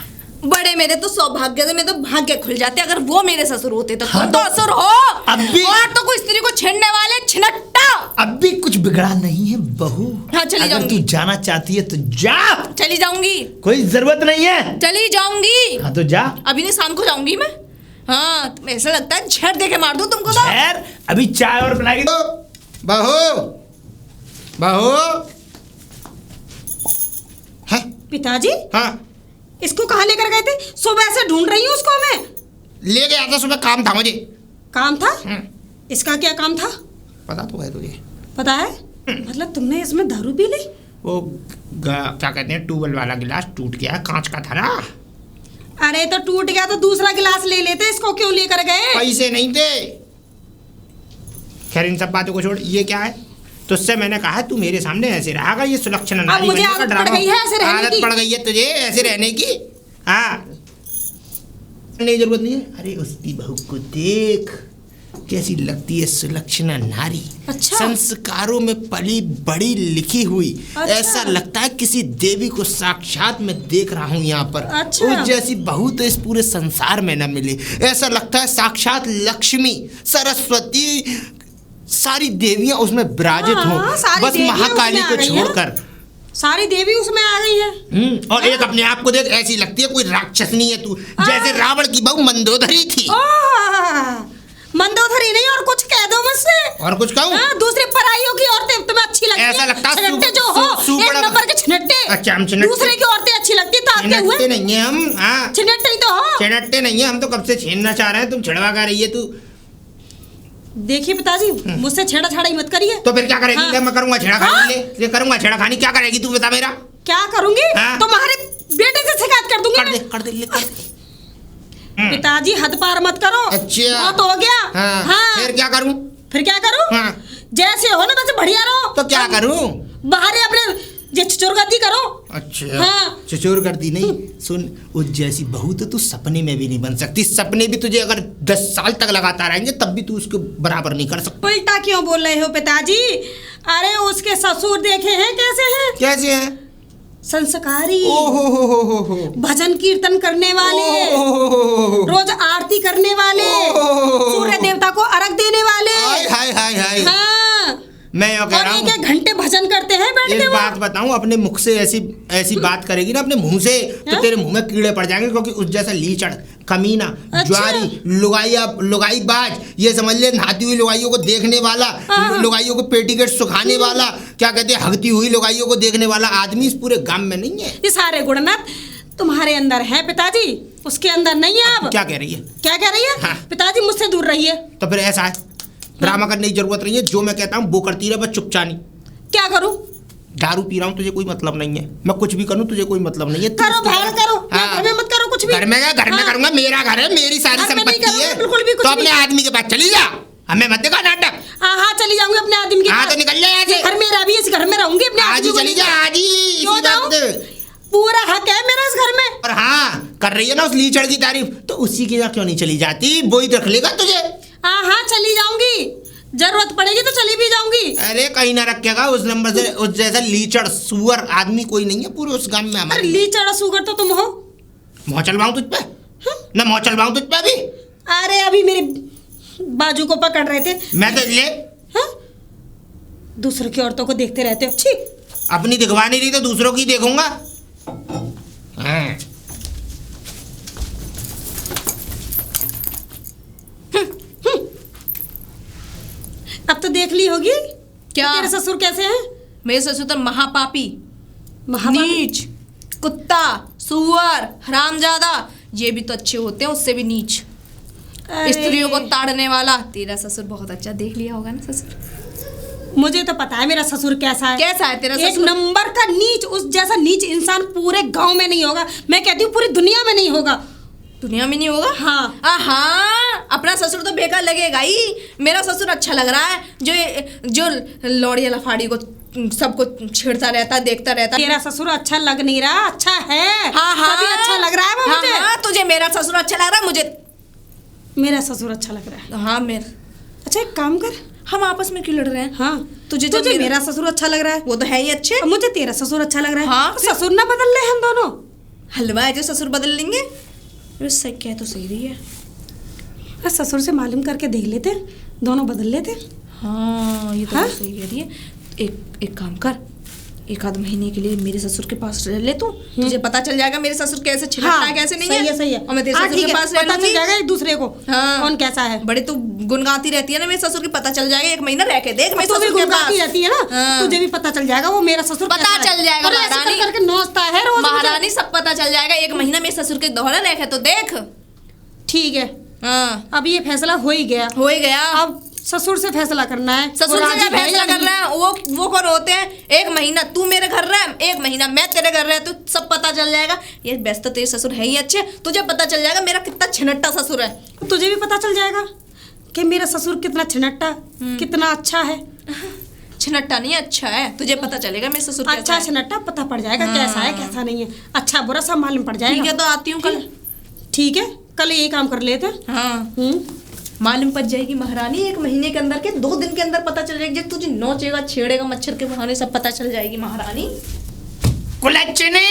A: बड़े मेरे तो सौभाग्य से, मेरे तो भाग्य खुल जाते अगर वो मेरे ससुर होते तो।
B: हाँ,
A: तुम तो असुर हो।
B: अब भी
A: और तो कोई स्त्री को छेड़ने वाले छिनट्टा।
B: अब भी कुछ बिगड़ा नहीं है बहू।
A: हाँ, चली
B: अगर
A: जाऊंगी।
B: तू जाना चाहती है तो जा।
A: चली जाऊंगी,
B: कोई जरूरत नहीं है।
A: चली जाऊंगी।
B: हाँ तो जा।
A: अभी नहीं, शाम को जाऊंगी मैं। हाँ, ऐसा लगता है झड़ दे के मार दूं तुमको तो।
B: खैर, अभी चाय और बनाएगी।
C: बहू, बहू है?
D: पिताजी,
C: हाँ,
D: इसको कहाँ लेकर गए थे? सुबह से ढूंढ रही हूँ उसको मैं।
C: ले गया था, सुबह काम था मुझे।
D: काम था? इसका क्या काम था?
C: पता तो है तुझे।
D: पता है? मतलब तुमने इसमें दारू पी ली?
C: वो क्या कहते हैं, ट्यूबवेल वाला गिलास टूट गया, कांच का था ना।
D: अरे तो टूट गया तो दूसरा गिलास ले लेते, इसको क्यों लेकर गए?
C: पैसे नहीं थे। खैर इन सब बातों को छोड़, ये क्या है? तुझसे मैंने कहा तू मेरे सामने ऐसे रहा, ये सुलक्षणा नारी
D: मुझे
C: बनने का
D: आदत पड़
C: ड्रामा।
D: गई है ऐसे रहने
C: आदत
D: की।
C: पड़ गई है तुझे ऐसे रहने की? हाँ, नहीं जरूरत नहीं है। अरे उसकी बहू को देख, कैसी लगती है सुलक्षणा नारी।
D: अच्छा।
C: संस्कारों में पली बड़ी लिखी हुई।
D: अच्छा।
C: ऐसा लगता है किसी देवी को साक्षात मैं देख रहा हूँ यहाँ पर।
D: अच्छा।
C: उस जैसी बहू तो इस पूरे संसार में न मिली। ऐसा लगता है साक्षात लक्ष्मी, सरस्वती, सारी देवियां उसमें विराजित
D: हाँ,
C: हों,
D: सारी
C: बस
D: देवियां
C: महाकाली
D: उसमें
C: को
D: आ गई हैं।
C: छोड़कर।
D: सारी देवी उसमें आ गई है।
C: और एक अपने आप को देख, ऐसी लगती है कोई राक्षसनी है तू, जैसे रावण की बहू मंदोदरी थी।
D: मंदोदरी नहीं, और कुछ कह दो मुझसे।
C: और कुछ कहूँ?
D: दूसरी पराइयों की औरतें तुम्हें अच्छी लगती हैं?
C: ऐसा लगता है
D: छिनट्टे जो हो, एक नंबर के छिनट्टे।
C: अच्छा, हम छिनट्टे?
D: दूसरे की औरतें अच्छी लगती ताकते हुए?
C: छिनट्टे नहीं है हम। हाँ,
D: छिनट्टे ही तो हो।
C: छिनट्टे नहीं है हम, तो कब से छीनना चाह रहे हैं, तुम छिड़वा कर रही है तू।
D: देखिए पिताजी, मुझसे छेड़ा छाड़ा ही मत करिए।
C: तो फिर क्या करेगी?
D: हाँ।
C: मैं करूंगा छेड़खानी। ये करूंगा छेड़खानी, क्या करेगी तू बता मेरा?
D: क्या करूंगी?
C: हाँ।
D: तुम्हारे बेटे से शिकायत कर दूंगी
C: कर दे
D: मैं।
C: कर दे ले कर दे।
D: पिताजी हद पार मत करो।
C: अच्छा।
D: बहुत हो गया।
C: हाँ। फिर क्या करूं?
D: फिर क्या करूं?
C: हाँ।
D: जैसे हो ना वैसे बढ़िया रहो।
C: तो क्या करूं?
D: बाहर अपने ये चुचुरगति करो।
C: अच्छा।
D: हाँ।
C: चचोर करती नहीं। सुन, उस जैसी बहू तो तू सपने में भी नहीं बन सकती। सपने भी तुझे अगर 10 साल तक लगातार आएंगे तब भी तू उसको बराबर नहीं कर सकता।
D: उल्टा क्यों बोल रहे हो पिताजी? अरे उसके ससुर देखे हैं कैसे हैं?
C: कैसे है?
D: संस्कारी,
C: ओहो हो।
D: भजन कीर्तन करने वाले,
C: ओहो।
D: रोज आरती करने वाले,
C: ओहो।
D: सूर्य देवता को अर्घ देने वाले।
C: हाय हाय हाय हाय।
D: हाँ।
C: मैं यो कह
D: और
C: रहा हूँ,
D: 1-1 घंटे भजन करते हैं बैठ
C: एक
D: के वो।
C: बात बताऊं, अपने मुख से ऐसी बात करेगी ना अपने मुंह से, तो
D: हाँ?
C: तेरे मुंह में कीड़े पड़ जाएंगे, क्योंकि उस जैसा लीचड़, कमीना,
D: अच्छा।
C: ज्वारी, लुगाई बाज, ये समझ ले, नहाती हुई लुगाइयों को देखने वाला,
D: हाँ।
C: लुगाइयों को पेटीकोट सुखाने वाला, क्या कहते हैं, हगती हुई लुगाइयों को देखने वाला आदमी इस पूरे गांव में नहीं है।
D: ये सारे गुण ना तुम्हारे अंदर है पिताजी, उसके अंदर नहीं है। अब
C: क्या कह रही है?
D: क्या कह रही है?
C: हाँ।
D: पिताजी मुझसे दूर रहिए।
C: तो फिर ऐसा है, ड्रामा करने की जरूरत नहीं है, जो मैं कहता हूँ वो करती रहे, बस चुपचानी।
D: क्या करूं?
C: दारू पी रहा हूँ तुझे कोई मतलब नहीं है, मैं कुछ भी करूँ तुझे कोई मतलब नहीं है।
D: करो बाहर करो,
C: हाँ।
D: घर में मत करो कुछ भी।
C: घर में
D: हाँ।
C: करूंगा, मेरा घर है, मेरी सारी
D: घर में नहीं
C: संपत्ति
D: करूंगा,
C: है।
D: बिल्कुल भी कुछ
C: तो अपने
D: भी।
C: आदमी के पास चली जा, हमें मत देखा नाटक।
D: हाँ चली जाऊंगी अपने आदमी के
C: हाँ
D: पास।
C: तो निकल जा यहाँ से।
D: ये घर मेरा भी, इस घर में रहूंगी अपने
C: आज
D: आदमी
C: ही
D: को
C: चली जा,
D: लेकर।
C: आज ही
D: क्यों
C: इसी
D: जाऊं?
C: बात पे।
D: पूरा हक है मेरा इस घर में।
C: और हाँ, कर रही है ना उस लीचड़ की तारीफ, तो उसी के यहाँ क्यों नहीं चली जाती? वो ही रख लेगा तुझे।
D: हाँ चली जाऊंगी, जरूरत पड़ेगी तो चली भी जाऊंगी।
C: अरे कहीं ना रखेगा उस नंबर से, उस जैसा लीचड़ सुअर आदमी कोई नहीं है पूरे उस गांव में
D: अरे
C: हमारे।
D: लीचड़ सुगर तो तुम हो।
C: मोह चलवाऊं तुझ पे? ना मोह चलवाऊं तुझ पे अभी?
D: अरे अभी मेरे बाजू को पकड़ रहे थे।
C: मैं तो ले
D: हाँ? दूसरों की औरतों को देखते रहते हो। छी।
C: अपनी दिखवा नहीं रही तो दूसरों की देखूंगा। हाँ।
D: अब तो देख ली होगी
A: क्या?
D: तेरे ससुर कैसे हैं?
A: मेरे ससुर तो महापापी,
D: महापापी?
A: नीच, कुत्ता, सुअर, हरामजादा, ये भी तो अच्छे होते हैं, उससे भी नीच,
D: अरे,
A: स्त्रियों को ताड़ने वाला। तेरा ससुर बहुत अच्छा, देख लिया होगा ना ससुर?
D: मुझे तो पता है मेरा ससुर कैसा है।
A: कैसा है तेरा
D: एक
A: ससुर?
D: नंबर का नीच। उस जैसा नीच इंसान पूरे गांव में नहीं होगा। मैं कहती हूँ पूरी दुनिया में नहीं होगा।
A: दुनिया में नहीं होगा?
D: हाँ।
A: हाँ, अपना ससुर तो बेकार लगेगा ही। मेरा ससुर अच्छा लग रहा है, जो लौड़िया लफाड़ी को सबको छेड़ता रहता, देखता रहता।
D: तेरा ससुर अच्छा लग नहीं रहा, अच्छा है।
A: हाँ
D: तभी अच्छा लग रहा है वो मुझे।
A: हाँ, तुझे मेरा ससुर अच्छा लग रहा है, मुझे
D: मेरा ससुर अच्छा लग रहा है।
A: हाँ मेरा।
D: अच्छा एक काम कर,
A: हम आपस में क्यों लड़ रहे हैं?
D: हाँ
A: तुझे
D: तुझे मेरा ससुर अच्छा लग रहा है,
A: वो तो है ही अच्छे।
D: और मुझे तेरा ससुर अच्छा लग रहा है।
A: हाँ,
D: तो ससुर ना बदल ले हम दोनों।
A: हलवा है जो ससुर बदल लेंगे। सही कह तो सही रही है।
D: अरे ससुर से मालूम करके देख लेते, दोनों बदल लेते।
A: हाँ ये तो
D: हाँ?
A: सही कह रही है। एक काम कर, 1 आध महीने के लिए मेरे ससुर के पास रह ले तू, तुझे पता चल जाएगा मेरे ससुर कैसे छिलकता है, कैसे नहीं
D: सही
A: है।
D: है सही है।
A: और मैं तेरे
D: हाँ,
A: ससुर
D: ठीक
A: के
D: है,
A: पास रह
D: पता चल
A: लूंगी।
D: जाएगा एक दूसरे को।
A: हाँ।
D: कौन कैसा है।
A: बड़ी तू गुनगाती रहती है ना मेरे ससुर की, पता चल जाएगा। 1 महीना रह के देख मेरे
D: तू भी
A: ससुर के
D: गुनगाती
A: पास।
D: रहती है ना,
A: हाँ।
D: तुझे भी पता चल जाएगा वो मेरा ससुर
A: पता
D: कैसा है।
A: चल जाएगा
D: अरे ऐसे
A: महारानी।
D: करके नोचता है रोज मुझे।
A: महारानी सब पता चल जाएगा। 1 महीना मेरे ससुर के दोहरा रखे तो देख।
D: ठीक है,
A: हाँ
D: अब ये फैसला हो ही गया।
A: हो ही गया।
D: अब ससुर से फैसला करना है।
A: ससुर
D: वो
A: से
D: राजी
A: क्या
D: है
A: फैसला
D: या
A: कर
D: नहीं?
A: रहे हैं? वो कौन होते हैं? एक महीना तू मेरे घर रहे, एक महीना मैं तेरे घर रहे, तो सब पता चल जाएगा। ये बेस्ट तो तेरे ससुर है ही अच्छे, तुझे पता चल जाएगा मेरा कितना छिनट्टा ससुर है।
D: तुझे भी पता चल जाएगा कि मेरा ससुर कितना छिनट्टा, कितना अच्छा है।
A: छिनट्टा नहीं अच्छा है, तुझे पता चलेगा मेरे ससुर कैसा
D: अच्छा
A: है।
D: छिनट्टा पता पड़ जाएगा कैसा है कैसा नहीं है, अच्छा बुरा सब मालूम पड़ जाएगा।
A: ठीक है, तो आती हूँ कल।
D: ठीक है, कल ये काम कर लेते।
A: हाँ, मालूम पड़ जाएगी महारानी। 1 महीने के अंदर के 2 दिन के अंदर पता चल जाएगा। जब तुझे नोचेगा छेड़ेगा मच्छर के बहाने सब पता चल जाएगी महारानी।
B: कुलच्छनी,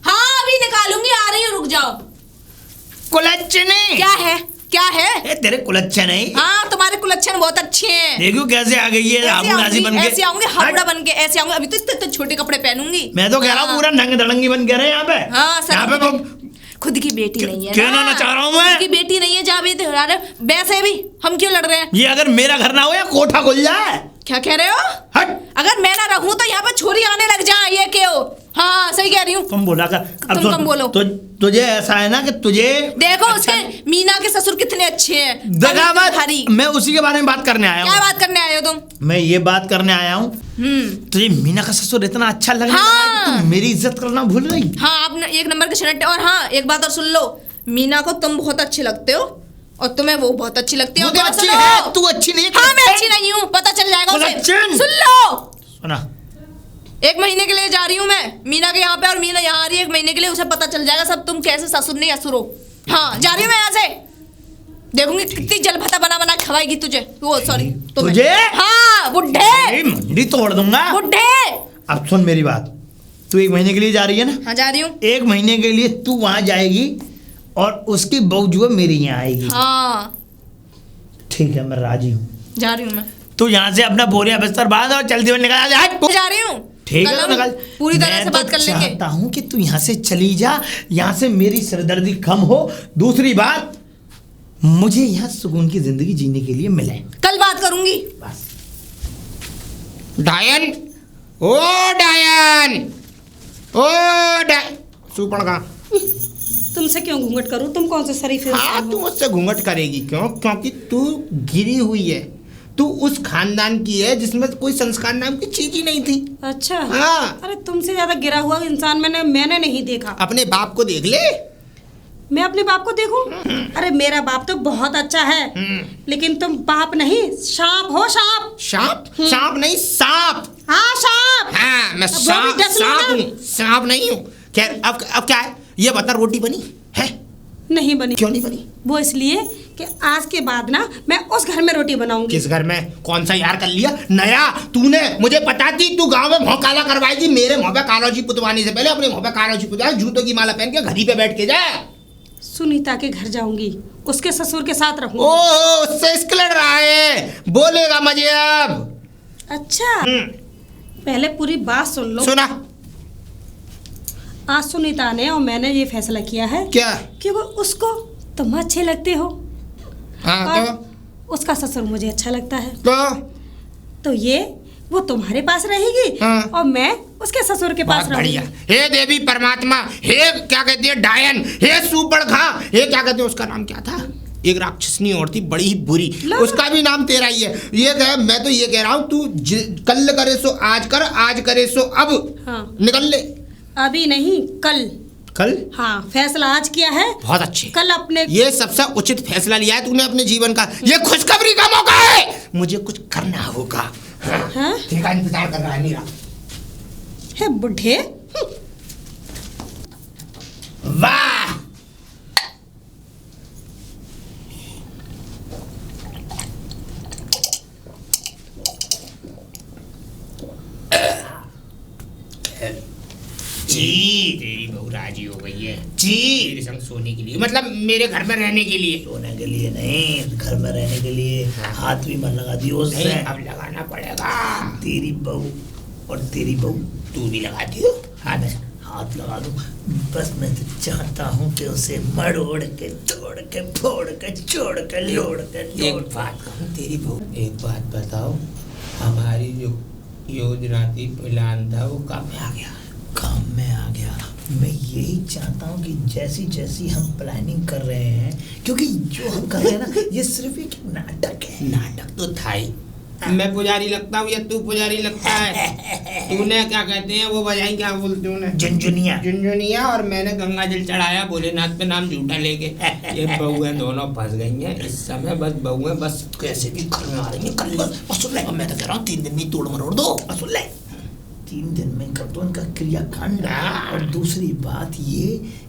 A: हाँ अभी निकालूंगी, आ रही हूँ, रुक जाओ।
B: कुलच्छनी।
A: क्या है? क्या है?
B: ए, तेरे कुलच्छन है।
A: हाँ तुम्हारे कुलच्छन बहुत अच्छे हैं।
B: देखो कैसे आ गई है हाबूडासी बन के।
A: ऐसे आऊंगी हाबड़ा बन के, ऐसे आऊंगी। अभी तो इतने छोटे कपड़े पहनूंगी।
B: मैं तो कह रहा हूँ पूरा नंग धड़ंगी बन के रहे यहाँ पे।
A: हाँ सर,
B: यहाँ पे वो
A: खुद की बेटी नहीं है
B: क्यों ना चाह रहा हूँ मैं?
A: खुद की बेटी नहीं है, जहाँ भी वैसे भी हम क्यों लड़ रहे हैं?
B: ये अगर मेरा घर ना हो या कोठा खुल जाए।
A: क्या कह रहे हो?
B: हट।
A: अगर मैं ना रहूं तो यहाँ पे छोरी आने लग जाए, ये क्यों? हाँ सही कह रही हूँ।
B: तुम बोला कर। अब
A: तुम
B: सुन,
A: कम बोलो।
B: तुझे ऐसा है ना कि तुझे
A: देखो
B: अच्छा,
A: उसके मीना के ससुर कितने अच्छे हैं।
B: देखा बात,
A: हरी।
B: मैं उसी के बारे में बात करने आया
A: क्या
B: हूँ।
A: बात करने आए हो तुम?
B: मैं ये बात करने आया हूँ, तुझे मीना का ससुर इतना अच्छा लगने लगा है कि तुम मेरी इज्जत करना भूल गई।
A: हाँ आप 1 नंबर के छनट्टे। और हाँ एक बात और सुन लो, मीना को तुम बहुत अच्छे लगते हो और तुम्हें वो बहुत अच्छी लगती है।
B: वो तो
A: और
B: अच्छी
A: सुनो,
B: है, तू अच्छी नहीं है।
A: हाँ मैं अच्छी नहीं हूँ, पता चल जाएगा उसे।
B: कुलच्छन।
A: सुन लो,
B: सुना,
A: 1 महीने के लिए जा रही हूँ मैं मीना के यहाँ पे, और मीना यहाँ आ रही है 1 महीने के लिए। उसे पता चल जाएगा सब, तुम कैसे ससुर नहीं असुर हो। हाँ जा रही हूँ मैं यहाँ से, देखूंगी कितनी जलभता बना बना खवाएगी तुझे। वो सॉरी
B: तुझे?
A: हाँ बुढ़े,
B: मंडी तोड़ दूंगा।
A: बुढ़े।
B: अब सुन मेरी बात, तू 1 महीने के लिए जा रही है ना?
A: हाँ जा रही हूँ।
B: 1 महीने के लिए तू वहां जाएगी और उसकी बहू जो है मेरी यहाँ आएगी।
A: हाँ
B: ठीक है, मैं राजी हूँ।
A: जा रही हूँ मैं,
B: तू यहाँ से अपना बोरिया बिस्तर बांध और जल्दी निकल जा।
A: जा रही हूँ।
B: ठीक
A: कल
B: है,
A: हम
B: निकल।
A: पूरी तरह
B: मैं
A: से बात
B: तो
A: कर लेंगे।
B: चाहता हूँ कि तू यहाँ से चली जा, यहाँ से मेरी सिरदर्दी कम हो। दूसरी बात, मुझे यहाँ सुकून की जिंदगी जीने के लिए मिले।
A: कल बात करूंगी।
B: बस।
C: डायन, ओ डायन, ओ डायन, सुपड़ का।
D: तुमसे क्यों घूंघट करूं? तुम कौन से शरीफ
C: हाँ
D: इंसान
C: तू
D: हो?
C: मुझसे घूंघट करेगी क्यों? क्योंकि तू गिरी हुई है, तू उस खानदान की है जिसमें कोई संस्कार नाम की चीज ही नहीं थी।
D: अच्छा।
C: हाँ।
D: अरे तुमसे ज्यादा गिरा हुआ इंसान मैंने नहीं देखा।
C: अपने बाप को देख ले।
D: मैं अपने बाप को देखूं? अरे मेरा बाप तो बहुत अच्छा है, लेकिन तुम बाप नहीं सांप हो, सांप।
C: सांप? सांप नहीं, सांप।
D: हाँ सांप।
C: हाँ मैं
D: अब वो भी
C: सांप,
D: डस लो
C: सांप
D: ना।
C: हूँ, सांप नहीं हूँ। खैर अब क्या है ये बता, रोटी बनी है?
D: नहीं बनी।
C: क्यों नहीं बनी?
D: वो इसलिए कि आज के बाद ना मैं उस घर में रोटी बनाऊंगी।
C: किस घर में? कौन सा यार कर लिया नया तूने? मुझे पता थी तू गांव में भौं काला करवाएगी। मेरे मुंह पे कालो जी पुतवाने से पहले अपने मुंह पे कालो जी पुतवा, जूतों की माला पहन के घड़ी पे बैठ के जा।
D: सुनीता के घर जाऊंगी, उसके ससुर के साथ रहूंगी।
C: ओह उससे इसके लड़ रहा है, बोलेगा मुझे अब।
D: अच्छा पहले पूरी बात सुन लो।
C: सुना?
D: आज सुनीता ने और मैंने ये फैसला किया है
C: क्या?
D: कि वो उसको तुम अच्छे लगते हो
C: हाँ
D: और उसका ससुर मुझे अच्छा लगता है,
C: तो
D: ये वो तुम्हारे पास रहेगी
C: हाँ।
D: और मैं उसके ससुर के पास
C: बहुत बढ़िया।
D: रहूंगी।
C: हे देवी परमात्मा, हे क्या कहती है डायन, हे सुपड़खा, हे क्या कहते हैं उसका नाम क्या था? एक राक्षसनी और थी बड़ी ही बुरी, उसका भी नाम तेरा ही है। ये कह, मैं तो ये कह रहा हूँ तू कल करे सो आज कर, आज करे सो अब।
D: हाँ।
C: निकल ले।
D: अभी नहीं, कल।
C: कल?
D: हाँ फैसला आज किया है।
C: बहुत अच्छे।
D: कल अपने
C: ये सबसे उचित फैसला लिया है तूने अपने जीवन का। ये खुशखबरी का मौका है, मुझे कुछ करना होगा।
D: हाँ?
C: तेरा इंतजार कर रहा है मीरा।
D: है बुढ़े।
C: वाह, जी तेरी बहू राजी हो गई है जी मेरे संग सोने के लिए, मतलब मेरे घर में रहने के लिए।
B: सोने के लिए नहीं, घर में रहने के लिए। हाथ भी मन लगा दियो उससे।
C: नहीं, अब लगाना पड़ेगा।
B: तेरी बहू और तेरी बहू,
C: तू भी लगा दियो हाथ।
B: हाथ लगा दूं। बस मैं तो चाहता हूँ कि उसे मरोड़ के तोड़ के फोड़ के जोड़ के लोड़ के
C: एक बात कहूँ तेरी बहू, एक बात बताओ, हमारी जो योजना थी प्लान था वो काम में आ गया?
B: काम में आ गया। मैं यही चाहता हूँ कि जैसी जैसी हम प्लानिंग कर रहे हैं, क्योंकि जो हम कर रहे हैं ना ये सिर्फ एक नाटक है।
C: नाटक तो था ही। मैं पुजारी लगता हूँ या तू पुजारी लगता है? तूने क्या कहते हैं वो बजाई, क्या बोलते हो उन्हें?
B: झुनझुनिया।
C: झुनझुनिया। और मैंने गंगा जल चढ़ाया भोलेनाथ पे नाम झूठा लेके। ये बहुएं दोनों फंस गई हैं इस समय। बस बहुएं बस कैसे भी घर में आ रही हैं। कल बस सुन ले, मैं तो कह रहा हूँ 3 दिन में तोड़ मरोड़ दो। सुन ले,
B: 3 दिन में कर दो उनका क्रियाकांड। और दूसरी बात ये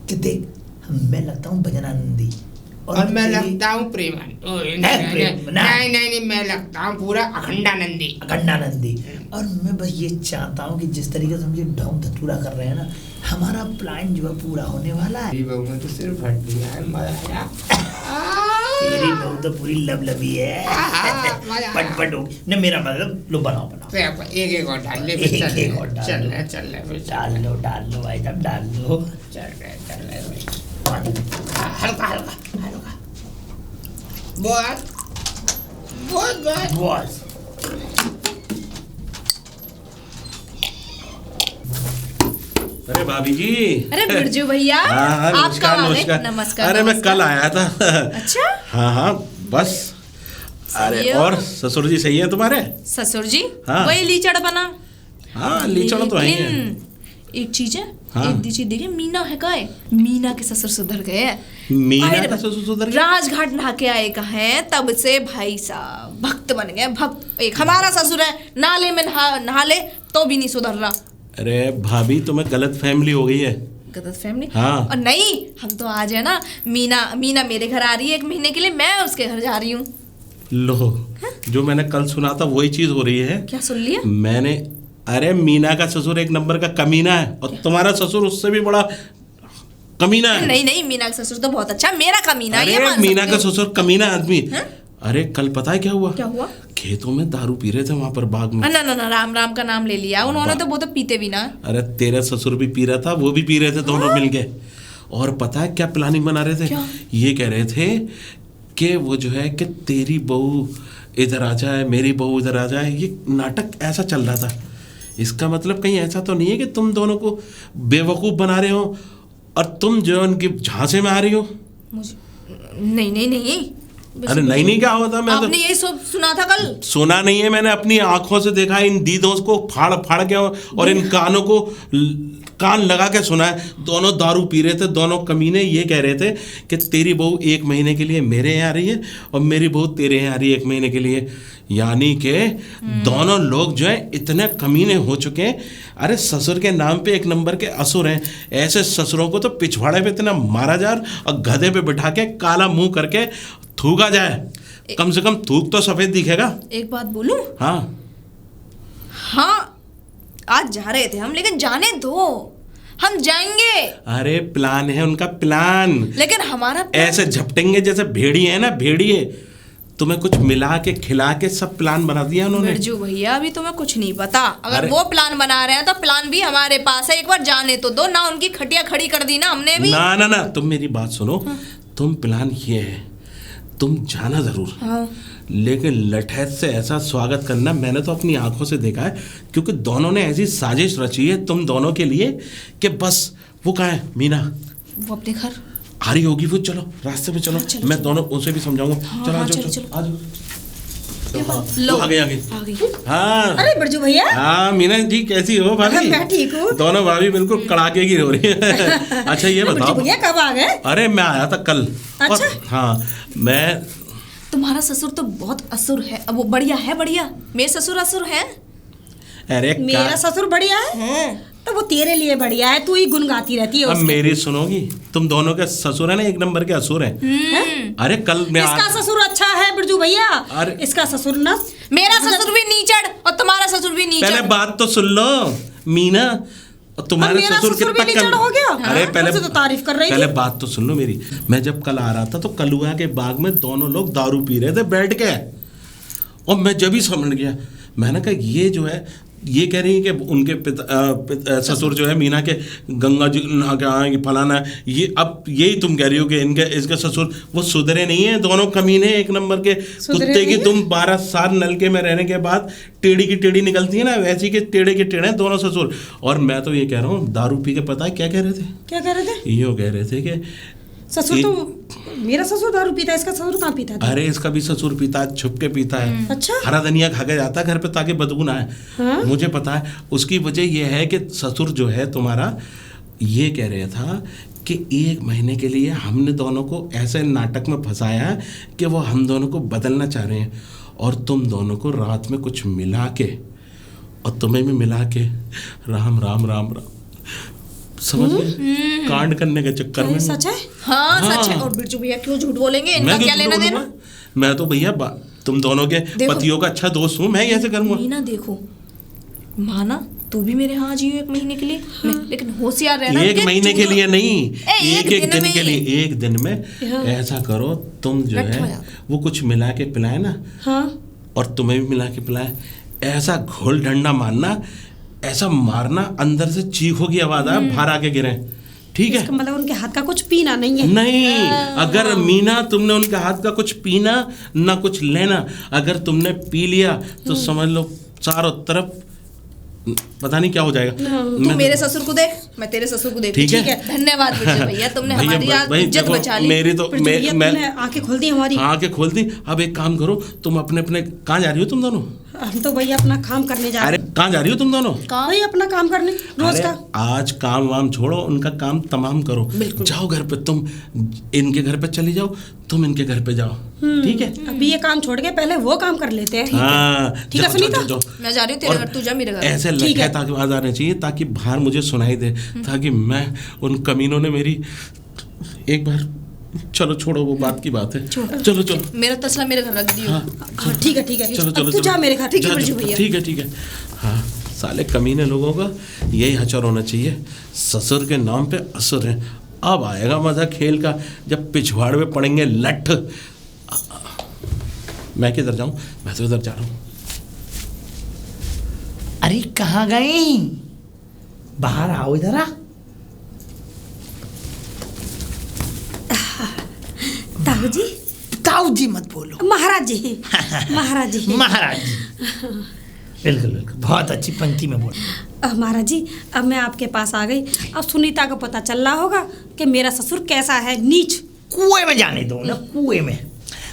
B: कि देख, मैं लगता हूँ भजनानंदी
C: और मैं लगता हूँ प्रेमानंद। नहीं, मैं लगता हूँ पूरा अखंडानंदी।
B: और मैं बस ये चाहता हूँ कि जिस तरीके से हम ये ढोंग धतूरा कर रहे हैं ना, हमारा प्लान जो है पूरा होने वाला है।
C: बहू में तो सिर्फ हट दिया है, मजा आया।
B: तेरी बहू तो पूरी लबलबी है। पट होगी ना, मेरा मतलब लो बनाओ।
C: एक और डाल ले। चल ले
B: डाल लो भाई साहब, डाल लो।
C: चल रहे हल्का
B: बस।
E: अरे भाभी जी।
A: अरे बिरजू भैया,
E: हाँ,
A: आप कब आ गए?
E: नमस्कार।
A: नमस्कार।
E: अरे मैं कल आया था।
A: अच्छा।
E: हाँ बस। अरे
A: सही हो?
E: और ससुर जी सही है तुम्हारे?
A: ससुर जी
E: हाँ।
A: वही लीचड़ बना।
E: हाँ लीचड़ तो है ही है।
A: लेकिन एक चीज है,
E: हाँ।
A: एक चीज देखिए, मीना है का है, मीना के ससुर सुधर गए हैं।
E: मीना
A: अरे
E: का ससुर सुधर गए?
A: राजघाट नहा के आए का है, तब से भाई साहब भक्त बन गए, भक्त। एक हमारा ससुर है, नाले में नहा ले तो भी नहीं सुधर रहा।
E: अरे भाभी तुम्हें गलत फैमिली हो गई है।
A: गलत फैमिली?
E: हाँ।
A: और नहीं, हम तो आज है ना, मीना मेरे घर आ रही है 1 महीने के लिए, मैं उसके घर जा रही हूँ।
E: लो, जो मैंने कल सुना था वही चीज हो रही है।
A: क्या सुन लिया?
E: मैंने, अरे मीना का ससुर 1 नंबर का कमीना है और तुम्हारा ससुर उससे भी बड़ा कमीना है।
A: नहीं, मीना का ससुर तो बहुत अच्छा, मेरा कमीना है, ये
E: अरे
A: मान
E: मीना
A: सकते
E: का
A: हो।
E: ससुर कमीना आदमी।
A: हाँ?
E: अरे कल पता है क्या हुआ?
A: क्या हुआ?
E: खेतों में दारू पी रहे थे वहां पर बाग में।
A: ना, राम का नाम ले लिया उन्होंने, तो वो तो पीते भी ना।
E: अरे तेरा ससुर भी पी रहा था, वो भी पी रहे थे, दोनों मिलके। और पता है क्या प्लानिंग बना रहे थे?
A: क्या?
E: ये कह रहे थे कि वो जो है कि तेरी बहू इधर आ जाए, मेरी बहू इधर आ जाए। ये नाटक ऐसा चल रहा था। इसका मतलब कहीं ऐसा तो नहीं है कि तुम दोनों को बेवकूफ बना रहे हो और तुम जो उनके झांसे में आ रही हो?
A: मुझे नहीं।
E: अरे नहीं क्या होता? मैं
A: आपने यही सब सुना था कल?
E: सुना नहीं है, मैंने अपनी आंखों से देखा। इन दीदों को फाड़ के और इन कानों को कान लगा के सुना है। दोनों दारू पी रहे थे, दोनों कमीने ये कह रहे थे कि तेरी बहू 1 महीने के लिए मेरे यहाँ आ रही है और मेरी बहू तेरे यहाँ आ रही है 1 महीने के लिए। यानी कि दोनों लोग जो है इतने कमीने हो चुके हैं। अरे ससुर के नाम पे 1 नंबर के असुर हैं। ऐसे ससुरों को तो पिछवाड़े पे इतना मारा जाए और गधे पे बिठा के काला मुंह करके थूका जाए। कम से कम थूक तो सफेद दिखेगा।
A: एक बात बोलूं?
E: हाँ,
A: आज जा रहे थे हम, लेकिन जाने दो, हम जाएंगे।
E: अरे प्लान है उनका, प्लान।
A: लेकिन हमारा प्लान...
E: ऐसे झपटेंगे जैसे भेड़िए है ना, भेड़िए। तुम्हें कुछ मिला के खिला के सब प्लान बना दिया उन्होंने।
A: बिरजू भैया अभी तुम्हें कुछ नहीं पता। अगर
E: अरे...
A: वो प्लान बना रहे हैं तो प्लान भी हमारे पास है। एक बार जाने तो दो ना, उनकी खटिया खड़ी कर दी ना हमने भी।
E: ना, तुम मेरी बात सुनो। हाँ। तुम प्लान ये है, तुम जाना जरूर।
A: हाँ।
E: लेकिन लठैत से ऐसा स्वागत करना, मैंने तो अपनी आंखों से देखा है। क्योंकि दोनों ने ऐसी साजिश रची है तुम दोनों के लिए कि बस। वो कहाँ है मीना?
A: वो अपने घर
E: आ रही होगी वो। चलो रास्ते पे चलो।
A: चलो,
E: मैं दोनों उनसे भी समझाऊंगा। चलो आ जाओ। आगे। हाँ।
D: अरे बिरजू भैया।
E: हाँ मीना जी कैसी हो भाभी?
D: मैं ठीक हूँ।
E: दोनों भाभी बिल्कुल कड़ाके की हो रही है। अच्छा ये बताओ
D: भैया कब आ गए?
E: अरे मैं आया था कल।
D: अच्छा।
E: हाँ मैं...
A: तुम्हारा ससुर तो बहुत असुर है। अब वो बढ़िया है, बढ़िया। मेरे ससुर असुर है।
E: अरे
D: मेरा ससुर बढ़िया है तो वो तेरे लिए बढ़िया है, तू ही गुन गाती रहती है।
E: अब मेरी सुनोगी? तुम दोनों के ससुर है ना 1 नंबर के असुर हैं। अरे कल मैं
D: इसका ससुर अच्छा है बिरजू भैया।
E: अरे
D: इसका ससुर ना,
A: मेरा ससुर भी नीचड़ और तुम्हारा ससुर भी नीचड़।
E: पहले बात तो सुन लो मीना। तुम्हारे ससुर कितना
D: कम हो गया?
E: अरे पहले
D: तो तारीफ कर रही
E: पहले बात तो सुन लो मेरी। मैं जब कल आ रहा था तो कलुआ के बाग में दोनों लोग दारू पी रहे थे बैठ के। और मैं जब ही समझ गया, मैंने कहा ये जो है ये कह रही है कि उनके ससुर जो है मीना के गंगा जी नहा के आएंगे फलाना है। ये अब यही तुम कह रही हो कि इसके ससुर वो सुधरे नहीं है, दोनों कमीने एक नंबर के कुत्ते की। तुम 12 साल नलके में रहने के बाद टेढ़ी की टेढ़ी निकलती है ना, वैसी के टेढ़े दोनों ससुर। और मैं तो ये कह रहा हूँ दारू पी के पता है क्या कह रहे थे?
D: क्या कह रहे थे?
E: यो कह रहे थे कि
D: ससुर तो मेरा ससुर दारू पीता है, इसका ससुर कहाँ पीता था?
E: अरे इसका भी ससुर पीता है, छुप के पीता है।
D: अच्छा।
E: हरा धनिया खा के जाता है घर पे ताकि बदबू ना आए।
D: हाँ?
E: मुझे पता है। उसकी वजह यह है कि ससुर जो है तुम्हारा ये कह रहा था कि 1 महीने के लिए हमने दोनों को ऐसे नाटक में फंसाया है कि वो हम दोनों को बदलना चाह रहे हैं, और तुम दोनों को रात में कुछ मिला के और तुम्हें भी मिला के राम राम राम राम समझ गए, कांड करने के चक्कर में।
D: सच है?
A: हाँ सच है। और बिरजू भैया क्यों झूठ बोलेंगे? इनका क्या लेना देना?
E: मैं तो भैया तुम दोनों के पतियों का अच्छा दोस्त हूँ, मैं ऐसे करूँगा?
A: मीना देखो, माना तू भी मेरे यहाँ जियो 1 महीने के लिए, लेकिन होशियार रहना।
E: 1 महीने के लिए नहीं, एक दिन के लिए। 1 दिन में ऐसा करो, तुम जो है वो कुछ मिला के पिलाए ना,
D: हाँ,
E: और तुम्हें भी मिला के पिलाए, ऐसा घोल डंडा मारना, ऐसा मारना अंदर से चीखों की आवाज आए, बाहर आके गिरे। ठीक है?
D: इसका मतलब उनके हाथ का कुछ पीना नहीं है?
E: नहीं, अगर मीना तुमने उनके हाथ का कुछ पीना ना कुछ लेना, अगर तुमने पी लिया तो समझ लो चारों तरफ पता नहीं क्या हो जाएगा।
A: तू मेरे ससुर को देख, मैं तेरे ससुर को देख।
E: ठीक है?
A: धन्यवाद बिरजू भैया, तुमने हमारी आज इज्जत बचा ली।
E: मेरी तो
D: मैं आंखें खोल दी हमारी।
E: आंखें खोल दी। अब एक काम करो, तुम अपने अपने कहाँ जा रही हो तुम दोनों?
D: हम तो भैया अपना काम करने जा रहे हैं।
E: अरे कहाँ जा रही हो तुम दोनों?
D: भैया अपना काम करने रोज का।
E: आज काम वाम छोड़ो, उनका काम तमाम करो, जाओ घर पे। तुम इनके घर पे चली जाओ, तुम इनके घर पे जाओ। ठीक है?
D: अभी ये काम छोड़ के पहले वो काम कर लेते हैं।
E: हाँ,
D: ठीक है सुनीता?
A: मैं जा रही हूँ तेरे घर, तू जा मेरे घर।
E: ऐसे लगे ताकि आवाज आनी चाहिए, ताकि बाहर मुझे सुनाई दे, ताकि मैं उन कमीनों ने मेरी एक बार। चलो छोड़ो, वो बात की बात है। चलो चलो,
A: मेरा तसला मेरे घर रख दियो।
D: हाँ, ठीक है ठीक है।
E: चलो चलो,
D: तू जा मेरे घर। ठीक है बिरजू भैया?
E: ठीक है ठीक है। हाँ, साले कमीने लोगों का यही हचर होना चाहिए, ससुर के नाम पे असुर है। अब आएगा मजा खेल का, जब पिछवाड़ में पड़ेंगे लठ। मैं किधर जाऊं? मैं तो इधर जा रहा हूं।
B: अरे कहाँ गई? बाहर आओ, इधर आ।
D: ताऊ जी?
B: ताऊ जी मत बोलो,
D: महाराज जी। महाराज जी।
B: महाराज जी। बिल्कुल बिल्कुल, बहुत अच्छी पंक्ति में बोल।
D: महाराज जी, अब मैं आपके पास आ गई। अब सुनीता को पता चल रहा होगा कि मेरा ससुर कैसा है, नीच।
B: कुएं में जाने दो ना, कुएं में।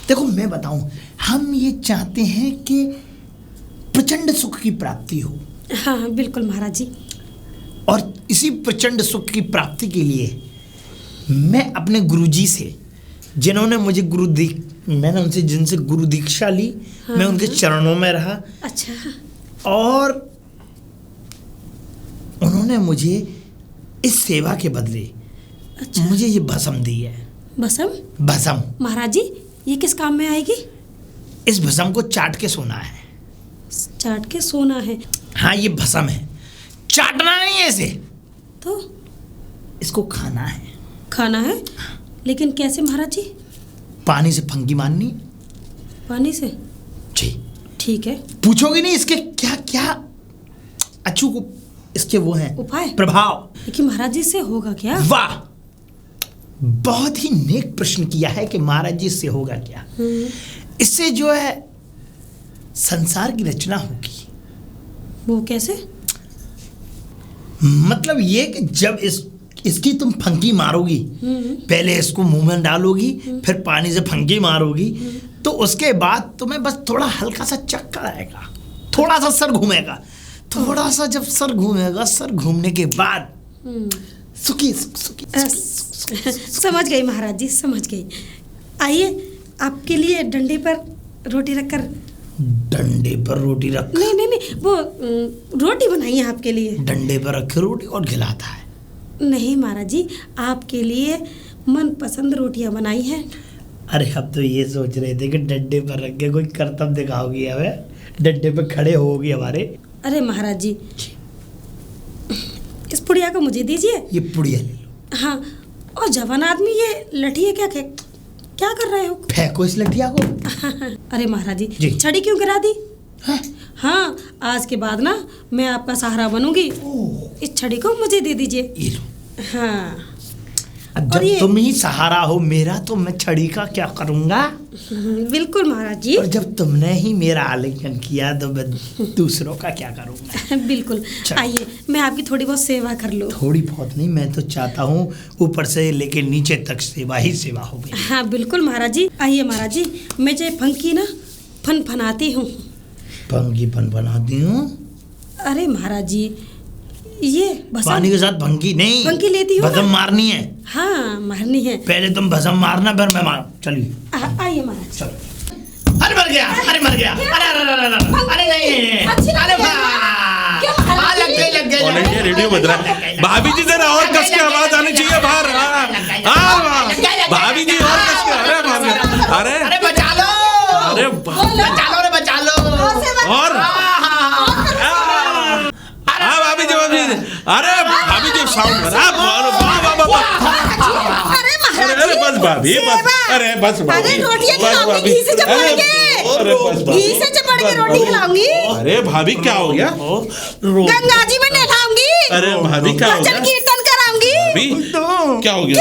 B: देखो मैं बताऊं, हम ये चाहते हैं कि प्रचंड सुख की प्राप्ति हो।
D: हाँ बिल्कुल महाराज जी।
B: और इसी प्रचंड सुख की प्राप्ति के लिए मैं अपने गुरुजी से, जिन्होंने मुझे मैंने उनसे जिनसे गुरु दीक्षा ली,
D: हाँ,
B: मैं उनके चरणों में रहा।
D: अच्छा।
B: और उन्होंने मुझे इस सेवा के बदले
D: अच्छा।
B: मुझे ये भस्म दी है।
D: भस्म?
B: भस्म
D: महाराज जी, ये किस काम में आएगी?
B: इस भस्म को चाट के सोना है।
D: चाट के सोना है?
B: हाँ, ये भस्म है, चाटना नहीं है इसे,
D: तो
B: इसको खाना है।
D: खाना है? लेकिन कैसे महाराज जी?
B: पानी से फंकी मारनी।
D: पानी से?
B: जी।
D: ठीक है।
B: पूछोगे नहीं इसके क्या क्या अच्छू को इसके वो हैं
D: उपाय,
B: प्रभाव।
D: लेकिन महाराज जी से होगा क्या?
B: वाह, बहुत ही नेक प्रश्न किया है कि महाराज जी इससे होगा क्या। इससे जो है संसार की रचना होगी।
D: वो कैसे?
B: मतलब ये कि जब इसकी तुम फंकी मारोगी, पहले इसको मुंह में डालोगी, फिर पानी से फंकी मारोगी, तो उसके बाद तुम्हें बस थोड़ा हल्का सा चक्कर आएगा, थोड़ा सा सर घूमेगा, थोड़ा सा जब सर घूमेगा, सर घूमने के बाद सुखी सुखी
D: समझ गई महाराज जी, समझ गई। आइए, आपके लिए डंडे पर रोटी रखकर।
B: डंडे पर रोटी रख?
D: नहीं नहीं नहीं, वो रोटी बनाई है आपके लिए।
B: डंडे पर रखे रोटी और खिलाता है?
D: नहीं महाराज जी, आपके लिए मनपसंद रोटियां बनाई हैं।
B: अरे अब तो ये सोच रहे थे कि डंडे पर रख के कोई करतब दिखाओगी, हमें डंडे पे खड़े होगी हमारे।
D: अरे महाराज जी, इस पुड़िया को मुझे दीजिए।
B: ये पुड़िया ले लो।
D: हाँ, और जवान आदमी ये लठिया क्या कर रहे हो?
B: फेंको इस लठिया को।
D: अरे महाराज
B: जी।
D: जी, छड़ी क्यों गिरा दी?
B: हाँ?
D: हाँ, आज के बाद ना मैं आपका सहारा बनूंगी। इस छड़ी को मुझे दे दीजिए।
B: ये लो।
D: हाँ
B: अब
D: और
B: जब
D: ये-
B: तुम ही सहारा हो मेरा तो मैं छड़ी का क्या करूंगा।
D: बिल्कुल महाराज जी।
B: और जब तुमने ही मेरा आलिंगन किया तो मैं दूसरों का क्या करूंगा।
D: बिल्कुल।
B: चल।
D: आइए मैं आपकी थोड़ी बहुत सेवा कर लूँ।
B: थोड़ी बहुत नहीं, मैं तो चाहता हूँ ऊपर से लेके नीचे तक सेवा ही सेवा हो गई।
D: हाँ बिल्कुल महाराज जी। आइए महाराज जी, मैं जो फंकी ना फनाती हूँ।
B: भंगी पन बनाती हूँ।
D: अरे महाराज जी, ये
B: पानी के साथ भंगी नहीं,
D: भंगी लेती हो ना?
B: भस्म मारनी है।
D: हाँ मारनी है।
B: पहले तुम भस्म मारना फिर मैं मार। चलिए
D: आइए महाराज।
B: चलो। अरे मर गया, अरे मर गया, अरे नहीं, अरे लग गई।
E: और ये रेडियो बज रहा है। भाभी जी जरा और कस के आवाज आनी चाहिए बाहर। भाभी जी और कस के। अरे अरे
B: अरे बचा लो,
E: अरे
B: बचा लो, अरे बचा लो।
E: और भाभी जी, भाभी जी, अरे भाभी जी साउंड अरे बस भाभी बस, अरे बस भाभी,
D: अरे रोटियां
E: बस
D: खिलाऊंगी,
E: भाभी,
D: घी से चपाएंगे।
E: अरे बस भाभी,
D: घी से चपड़ के
E: बस
D: रोटी
E: भाभी।
D: खिलाऊंगी।
E: अरे भाभी क्या हो गया।
D: गंगा जी में नहलाऊंगी।
E: अरे भाभी क्या हो
D: भजन
E: गया।
D: कीर्तन कराऊंगी।
E: भाभी क्या हो गया।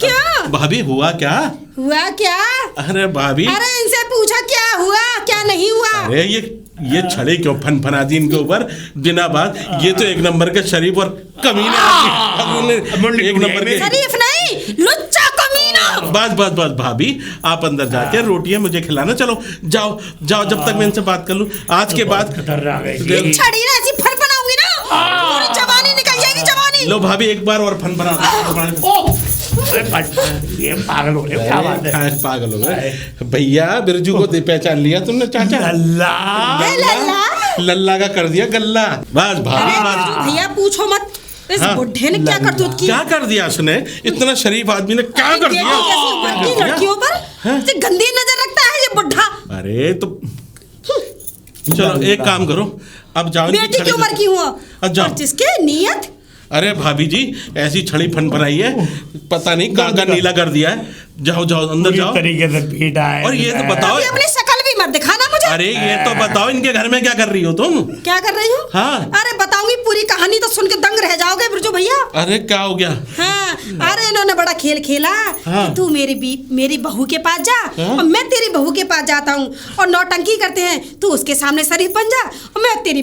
D: क्या
E: भाभी हुआ क्या।
D: हुआ क्या?
E: अरे भाभी,
D: अरे इनसे पूछा क्या हुआ क्या नहीं हुआ।
E: अरे ये छड़े क्यों फन दी इनके ऊपर बिना बात। ये तो एक नंबर के शरीफ और कमीने आदमी, एक नंबर के।
D: शरीफ नहीं, लुच्चा कमीना।
E: बस भाभी, आप अंदर जाके रोटियां मुझे खिलाना। चलो जाओ जाओ, जब तक मैं इनसे बात कर लूं। आज के बाद
D: छड़ी ना ऐसी फड़फड़ाऊंगी ना, पूरी जवानी निकल जाएगी जवानी।
E: लो भाभी, एक बार और फन
B: ये पागल हो गए, क्या बात है।
E: पागल हो गए भैया। बिरजू को पहचान लिया तुमने चाचा।
D: लल्ला।
E: लल्ला का कर दिया गल्ला। बस भाभी
D: अरे
E: बस।
D: भैया पूछो मत, इस
E: हाँ,
D: बुढ़े ने क्या करतूत की।
E: क्या कर दिया उसने। इतना शरीफ आदमी ने क्या कर दिया।
D: देखो, लड़कियों पर ये गंदी नजर रखता है ये बुढ़ा।
E: अरे तो चलो एक काम करो, अब जाओ।
D: बेटी की उम्र की हुआ
E: अब जाओ।
D: और जिसके नियत।
E: अरे भाभी जी, ऐसी छड़ी फन बनाई है, पता नहीं कहाँ का नीला कर दिया है। जाओ जाओ अंदर जाओ।
B: तरीके से पीटा है।
E: और ये तो बताओ,
D: अभी अपनी शक्ल भी मत दिखाना मुझे।
E: अरे ये तो बताओ, इनके घर में क्या कर रही हो तुम।
D: क्या कर रही हूँ।
E: हाँ।
D: अरे बताऊंगी पूरी कहानी तो सुन के दंग रह जाओगे बिरजू भैया।
E: अरे क्या हो गया।
D: हाँ, अरे इन्होंने बड़ा खेल खेला
E: हाँ।
D: कि तू मेरी बहू के पास जा
E: हाँ।
D: और मैं तेरी बहू के पास जाता हूँ और नौटंकी करते हैं। तू उसके सामने शरीफ बन जा और मैं तेरी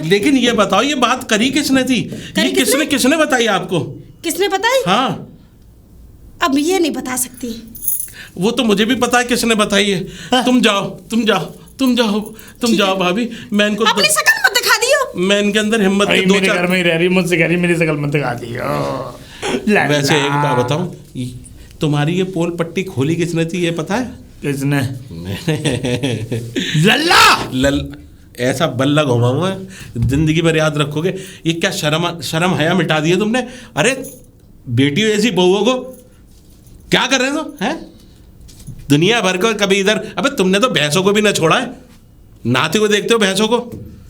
E: लेकिन ये बताओ, ये बात करी किसने थी। ये किसने बताई आपको।
D: किसने बताई।
E: हाँ,
D: अब ये नहीं बता सकती।
E: वो तो मुझे भी पता है किसने बताई है। तुम जाओ भाभी। मैं इनको
D: अपनी शक्ल मत दिखा दियो।
E: मैं इनके अंदर हिम्मत
B: भाई
E: के दो
B: मेरे घर
E: चार।
B: में ही रह रही, मुझसे कह रही मेरी शकल मत दिखा दियो।
E: वैसे एक बात बताऊं, तुम्हारी ये पोल पट्टी खोली किसने थी ये पता है।
B: किसने।
E: लल्ला ऐसा बल्ला घुमाऊंगा जिंदगी भर याद रखोगे। ये क्या शर्म हया मिटा दिया तुमने। अरे बेटी ऐसी बहुओं को क्या कर रहे हो हैं। दुनिया भर को कभी इधर। अबे तुमने तो भैंसों को भी ना छोड़ा है। नहाते हुए देखते हो भैंसों को।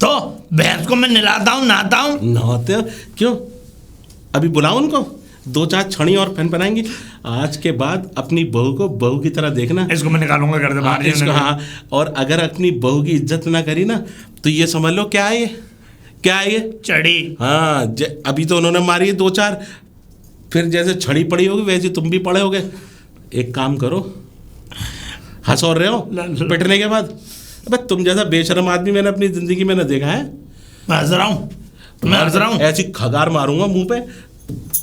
B: तो भैंस को मैं नहलाता हूँ, नहाता हूँ।
E: नहाते हो क्यों। अभी बुलाओ उनको, दो चार छड़ी और फैन बनाएंगी। आज के बाद अपनी बहू को बहू की तरह देखना।
B: इसको मैं निकालूंगा घर से बाहर।
E: इसको हाँ, और अगर अपनी बहू की इज्जत ना करी ना तो ये समझ लो क्या है ये
B: चढ़ी।
E: हाँ, अभी तो उन्होंने मारी है दो चार, फिर जैसे छड़ी पड़ी होगी वैसे तुम भी पड़े होगे। एक काम करो, हंस और रहे हो पिटने के बाद। अबे तुम जैसा बेशर्म आदमी मैंने अपनी जिंदगी में ना देखा है।
B: मैं हंस रहा हूँ।
E: ऐसी खगार मारूंगा मुंह पे।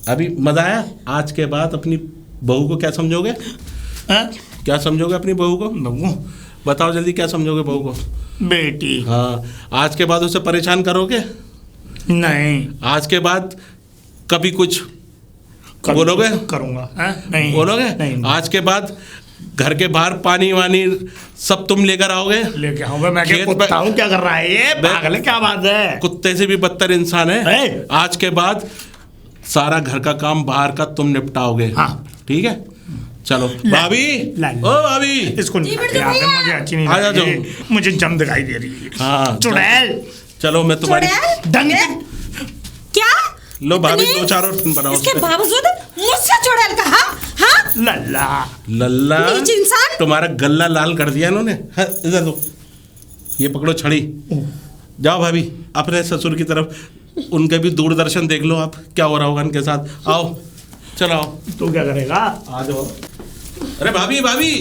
E: अभी मजा आया। आज के बाद अपनी बहू को क्या समझोगे। क्या समझोगे अपनी बहू को। बताओ जल्दी, क्या समझोगे बहू को।
B: बेटी।
E: हाँ, आज के बाद उसे परेशान करोगे
B: नहीं।
E: आज के बाद कभी कुछ बोलोगे।
B: करूंगा। नहीं
E: बोलोगे
B: नहीं।
E: आज के बाद घर के बाहर पानी वानी सब तुम लेकर आओगे।
B: लेके आऊंगा मैं। क्या
E: खेत
B: कुत्ता हूँ, क्या कर रहा है ये पागल है, क्या बात है।
E: कुत्ते से भी बदतर इंसान है। आज के बाद सारा घर का काम बाहर का तुम निपटाओगे।
B: हाँ
E: ठीक है। चलो भाभी, ओ भाभी,
B: इसको मुझे अच्छी नहीं
E: आ जाओ।
B: मुझे जम दिखाई दे रही है।
E: हाँ
B: चुड़ैल।
E: चलो मैं तुम्हारी
B: डंग।
D: क्या।
E: लो भाभी, दो चार और बनाओ।
D: इसके बावजूद मुझसे चुड़ैल कहा। हाँ
E: लल्ला
D: नीच इंसान।
E: तुम्हारा गल्ला लाल कर दिया इन्होंने। इधर दो। ये पकड़ो छड़ी, जाओ भाभी अपने ससुर की तरफ, उनके भी दूरदर्शन देख लो आप क्या हो रहा होगा उनके साथ। आओ चलो आओ।
B: तू क्या करेगा?
E: आ जाओ। अरे भाभी भाभी,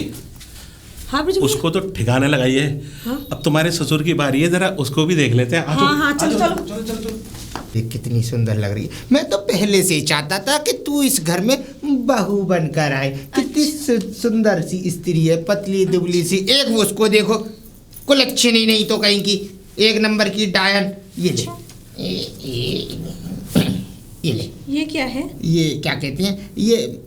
D: हाँ ब्रिज भैया।
E: उसको तो ठिकाने लगाइए।
D: हाँ?
E: अब तुम्हारे ससुर की बारी है, जरा उसको भी देख लेते हैं। आ जाओ,
D: हाँ हाँ
E: आ
D: चलो
E: जाओ,
D: चलो।
E: चलो चलो।
C: ये कितनी सुंदर लग रही है। मैं तो पहले से ही चाहता था कि तू इस घर में बहू बनकर आए। कितनी सुंदर सी स्त्री है, पतली दुबली सी। एक वो उसको देखो, कुलच्छनी नहीं तो कहीं की, एक नंबर की डायन। ये ले, ये ले,
A: ये क्या है?
C: ये क्या कहते हैं, ये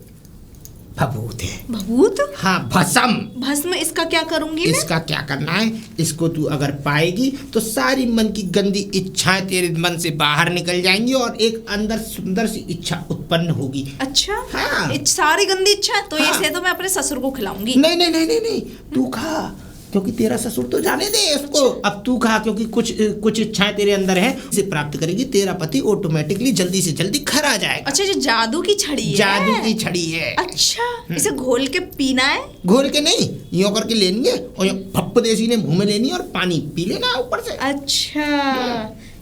C: भभूत है।
A: भभूत?
C: हाँ, भस्म।
A: भस्म इसका क्या करूंगी मैं?
C: इसका क्या करना है, इसको तू अगर पाएगी तो सारी मन की गंदी इच्छाएं तेरे मन से बाहर निकल जाएंगी और एक अंदर सुंदर सी इच्छा उत्पन्न होगी।
A: अच्छा।
C: हाँ।
A: सारी गंदी इच्छा तो
C: हाँ।
A: इसे तो मैं अपने ससुर को खिलाऊंगी।
C: नहीं नहीं नहीं नहीं नहीं, तू खा, क्योंकि तेरा ससुर तो जाने दे उसको। अब तू खा, क्योंकि कुछ इच्छाएं तेरे अंदर हैं, इसे प्राप्त करेगी तेरा पति ऑटोमेटिकली जल्दी से जल्दी घर आ जाएगा।
A: अच्छा, जो जादू की छड़ी है?
C: जादू की छड़ी है।
A: अच्छा, इसे घोल के पीना है?
C: घोल के नहीं, यूं करके लेनी है और यूं भप्प देसी ने मुंह में लेनी है और पानी पी लेना ऊपर से।
A: अच्छा,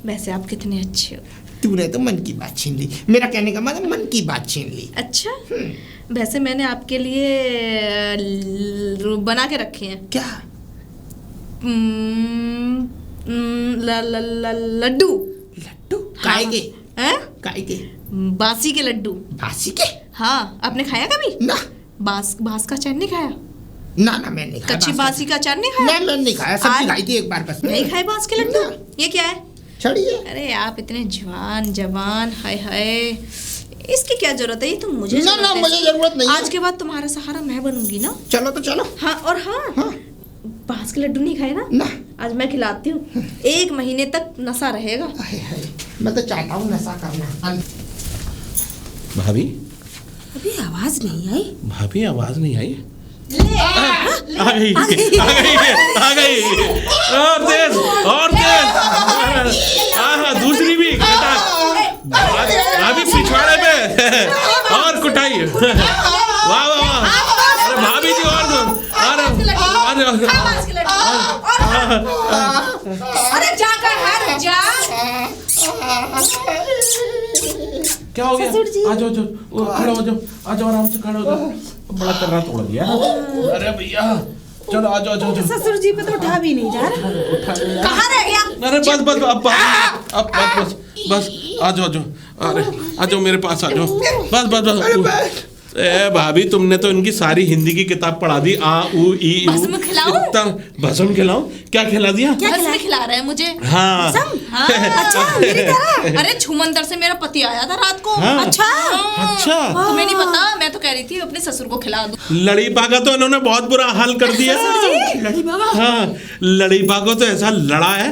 A: वैसे आप कितने अच्छे हो।
C: तूने तो मन की बात छीन ली, मेरा कहने का मतलब मन की बात छीन ली।
A: अच्छा, वैसे मैंने आपके लिए बना के रखे हैं।
C: क्या?
A: लड्डू।
C: लड्डू? काय के?
A: हैं?
C: काय के?
A: बासी के लड्डू।
C: बासी के?
A: हाँ, आपने खाया कभी?
C: ना
A: बास का अचार नहीं खाया?
C: ना ना, मैं नहीं खाया।
A: कच्ची बासी का अचार नहीं
C: ना,
A: खाया?
C: मैं नहीं खाया, सब्जी
A: आज-
C: खाई थी एक बार बस।
A: नहीं खाए बास के लड्डू?
C: ना।
A: ये क्या है?
C: छड़ी है।
A: अरे आप इतने जवान, हाय हाय, इसकी क्या जरूरत है? ये तो मुझे
C: ना
A: जरूरत
C: ना,
A: है।
C: मुझे जरूरत नहीं है।
A: आज के बाद तुम्हारा सहारा मैं बनूंगी ना।
C: चलो तो चलो।
A: हाँ, और हाँ,
C: हाँ।
A: बांस के लड्डू नहीं खाए ना?
C: ना।
A: आज मैं खिलाती हूँ, 1 महीने तक नशा रहेगा।
C: हाय हाय, मैं तो चाहता हूँ नशा करना।
E: भाभी
D: अभी आवाज नहीं आई।
E: भाभी आवाज नहीं आई। आ गई आ गई आ गई, और तेज और तेज। हाँ, दूसरी भी भाभी पिछवाड़े पे और कुटाई। वाह वाह वाह, अरे भाभी जी और दो।
A: अरे जाकर हट जा।
E: क्या हो गया? आ जाओ खड़े हो जाओ, आ जाओ आराम से खड़े हो जाओ। बड़ा कर्रा तोड़ दिया। अरे भैया चलो आ जाओ।
D: ससुर जी पे तो उठा भी नहीं जा रहा।
A: कहाँ रह गया?
E: अरे बस अब बस आ जाओ अरे आ जाओ मेरे पास आ जाओ। बस ए भाभी, तुमने तो इनकी सारी हिंदी की किताब पढ़ा दी। आ उ ई उ।
A: भस्म खिलाऊं?
E: भस्म खिलाऊं? क्या खिला दिया?
A: भस्म खिला रहा है मुझे।
E: हाँ
A: हाँ, अच्छा, मेरी तरह। अरे छुमंतर से मेरा पति आया था रात को।
E: हाँ।
D: अच्छा
E: अच्छा,
A: तुम्हें नहीं पता? मैं तो कह रही थी अपने ससुर को खिला दूं।
E: लड़ीपा का तो इन्होंने बहुत बुरा हाल कर दिया। हाँ, लड़ीपा को तो ऐसा लड़ा है,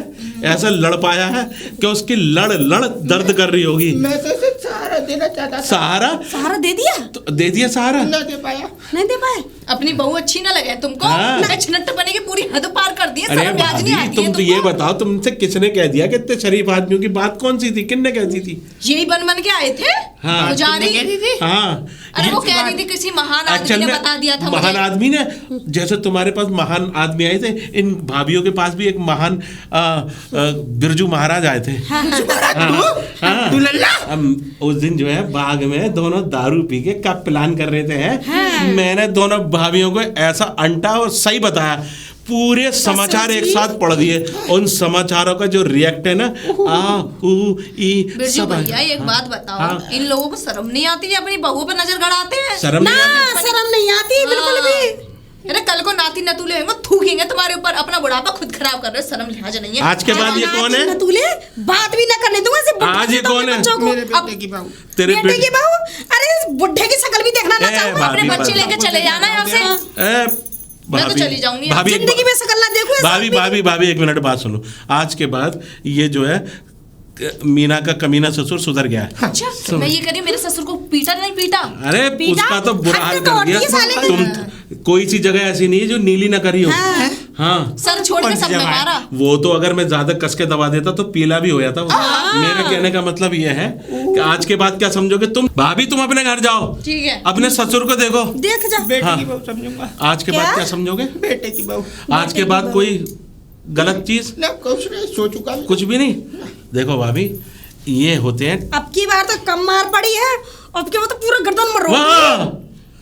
E: ऐसा लड़ पाया है कि उसकी लड़ दर्द कर रही होगी।
C: मैं तो इसे सहारा देना चाहता था।
D: सहारा दे दिया?
E: तो दे दिया सहारा।
C: ना दे पाया।
D: नहीं दे पाए?
A: अपनी बहू अच्छी ना लगे तुमको?
E: हाँ।
A: मैं छिनट्ट बने की पूरी हद पार कर दी है।
E: अरे
A: शर्म लाज नहीं
E: भाभी,
A: आती
E: तुम
A: है
E: तो ये
A: तुमको?
E: बताओ, तुमसे किसने कह दिया कि इतने शरीफ आदमियों की बात कौन सी थी? किसने कहती थी?
A: यही बन के आए थे।
E: हाँ।
A: पुजारी।
E: हाँ,
A: अरे वो कह रही थी किसी महान आदमी
E: एक्चुअल
A: ने
E: में
A: बता दिया था
E: महान
A: मुझे।
E: आदमी ने, जैसे तुम्हारे पास महान आदमी आए थे, इन भाभीियों के पास भी एक महान बिरजू महाराज आए थे। हाँ।
C: दुल्ला।
E: उस दिन जो है बाग में दोनों दारू पी के कब प्लान कर रहे थे। मैंने दोनों भाभीियों को ऐसा अंटा और सही बताया, पूरे समाचार एक साथ पढ़ दिए। उन समाचारों का जो रिएक्ट है ना, आ उ ई
A: बिरजू
E: सब
A: भैया, एक बात बताओ,
E: हाँ।
A: इन लोगों को शर्म नहीं आती है? अपनी बहू पे नजर गड़ाते हैं।
E: शर्म नहीं
D: ना,
E: आती?
D: शर्म नहीं आती बिल्कुल भी।
A: अरे कल को नाती नतुले होंगे, थूकेंगे तुम्हारे ऊपर। अपना बुढ़ापा खुद खराब कर रहे हो, शर्म लिहाज नहीं है।
E: आज के बाद ये कौन है?
D: तूले बात भी ना करने दूंगा ऐसे बुढ़े
E: आज ये
D: से तो
E: कौन
D: अपने
E: है?
D: बच्चों को।
C: मेरे
D: अब
C: बेटे की बहू।
E: तेरे
D: बेटे की बहू? अरे इस बुढ़े की शक्ल भी देखना ना
E: ए,
D: चाहूँ।
E: भाभी,
A: अपने बच्चे
E: भाभी।
A: लेके चले जाना यहाँ से। मैं तो
E: भाभी,
A: चली जाऊंगी।
E: भाभी एक
D: जिंदगी में शक्ल ना देखूं ऐसा
E: भाभी
D: आदमी।
E: भाभी भाभी एक मिनट बात सुनो। आज के बाद ये जो है मीना का कमीना ससुर सुधर गया है।
A: अच्छा, मैं ये कह रही हूँ, मेरे ससुर को पीटा नहीं पीटा?
E: अरे
D: पीटा?
E: उसका तो बुरा हाल
D: हद तो
E: कर दिया।
D: होती है साले की।
E: तुम कोई सी जगह ऐसी नहीं है जो नीली ना करी हो।
D: हाँ।
E: हाँ,
A: सर छोड़ के सब में मारा।
E: वो तो अगर मैं ज्यादा कस के दबा देता तो पीला भी हो जाता वो। मेरा कहने का मतलब ये है कि आज के बाद क्या समझोगे तुम? भाभी तुम अपने घर जाओ,
A: ठीक है।
E: अपने ससुर को देखो।
D: देख जा।
C: बेटे
E: हाँ।
C: की बहू समझूंगा।
E: आज के बाद
D: क्या?
E: क्या समझोगे?
C: बेटे की बहू।
E: आज के बाद कोई गलत चीज?
C: ना कुछ नहीं, सो चुका मैं।
E: कुछ भी नहीं। देखो भाभी, ये होते हैं।
D: अब की बार तो कम मार पड़ी है, अब की बार तो पूरा गर्दन मर
E: वाह!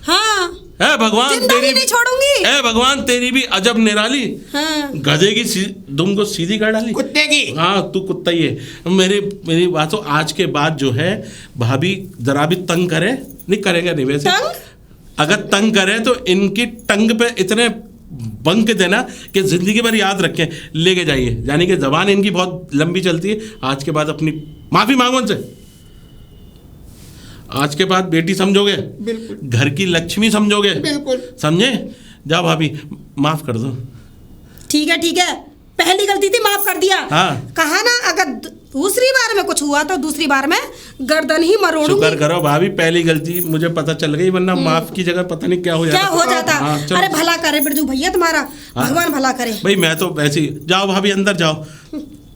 D: हाँ
E: है भगवान
D: जिंदा भी
E: तेरी
D: नहीं छोड़ूंगी।
E: है भगवान तेरी भी अजब निराली।
D: हाँ
E: गधे की दुम को सीधी कर डाली।
C: कुत्ते की।
E: हाँ तू कुत्ता ही है। मेरी बात तो आज के बाद जो है भाभी जरा भी तंग करे, नहीं करेंगे नहीं वैसे।
D: तंग?
E: अगर तंग करे तो इनकी टंग पे इतने बंक देना कि जिंदगी भर याद रखें, लेके जाइए। यानी कि जबान इनकी बहुत लंबी चलती है। आज के बाद अपनी माफी मांगो उनसे। आज के बाद बेटी समझोगे,
C: बिल्कुल।
E: घर की लक्ष्मी समझोगे,
C: बिल्कुल।
E: समझे? जाओ भाभी, माफ कर दो।
D: ठीक है, पहली गलती थी, माफ कर दिया।
E: हाँ।
D: कहा ना, अगर दूसरी बार में कुछ हुआ तो दूसरी बार में गर्दन ही मरोड़ूंगी।
E: शुक्र करो भाभी, पहली गलती मुझे पता चल गई, वरना माफ की जगह पता नहीं क्या हो जाता।
D: क्या हो जाता।
E: हाँ, चलो।
D: अरे भला करे बिरजू भैया तुम्हारा,
E: हाँ।
D: भगवान भला करे।
E: भाई मैं तो वैसे ही। जाओ भाभी अंदर जाओ,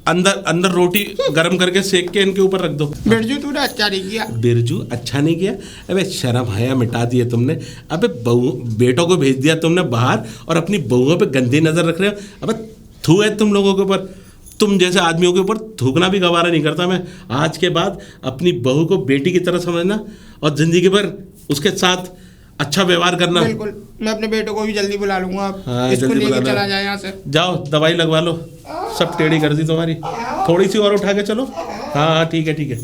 E: अंदर रोटी गरम करके सेक के इनके ऊपर रख दो।
C: बिरजू तूने अच्छा नहीं किया।
E: बिरजू अच्छा नहीं किया? अबे शर्म हया मिटा दिए तुमने। अबे बहू बेटों को भेज दिया तुमने बाहर और अपनी बहुओं पे गंदी नजर रख रहे हो। अबे थू है तुम लोगों के ऊपर। तुम जैसे आदमियों के ऊपर थूकना भी गवारा नहीं करता मैं। आज के बाद अपनी बहू को बेटी की तरह समझना और जिंदगी भर उसके साथ अच्छा व्यवहार करना।
C: बिल्कुल, मैं अपने बेटे को भी जल्दी बुला लूंगा।
E: हाँ,
C: इसको
E: जल्दी
C: लेके
E: बुला लो।
C: चला जाए यहाँ से।
E: जाओ दवाई लगवा लो, सब टेढ़ी कर दी तुम्हारी। थोड़ी सी और उठा के चलो। हाँ ठीक है ठीक है।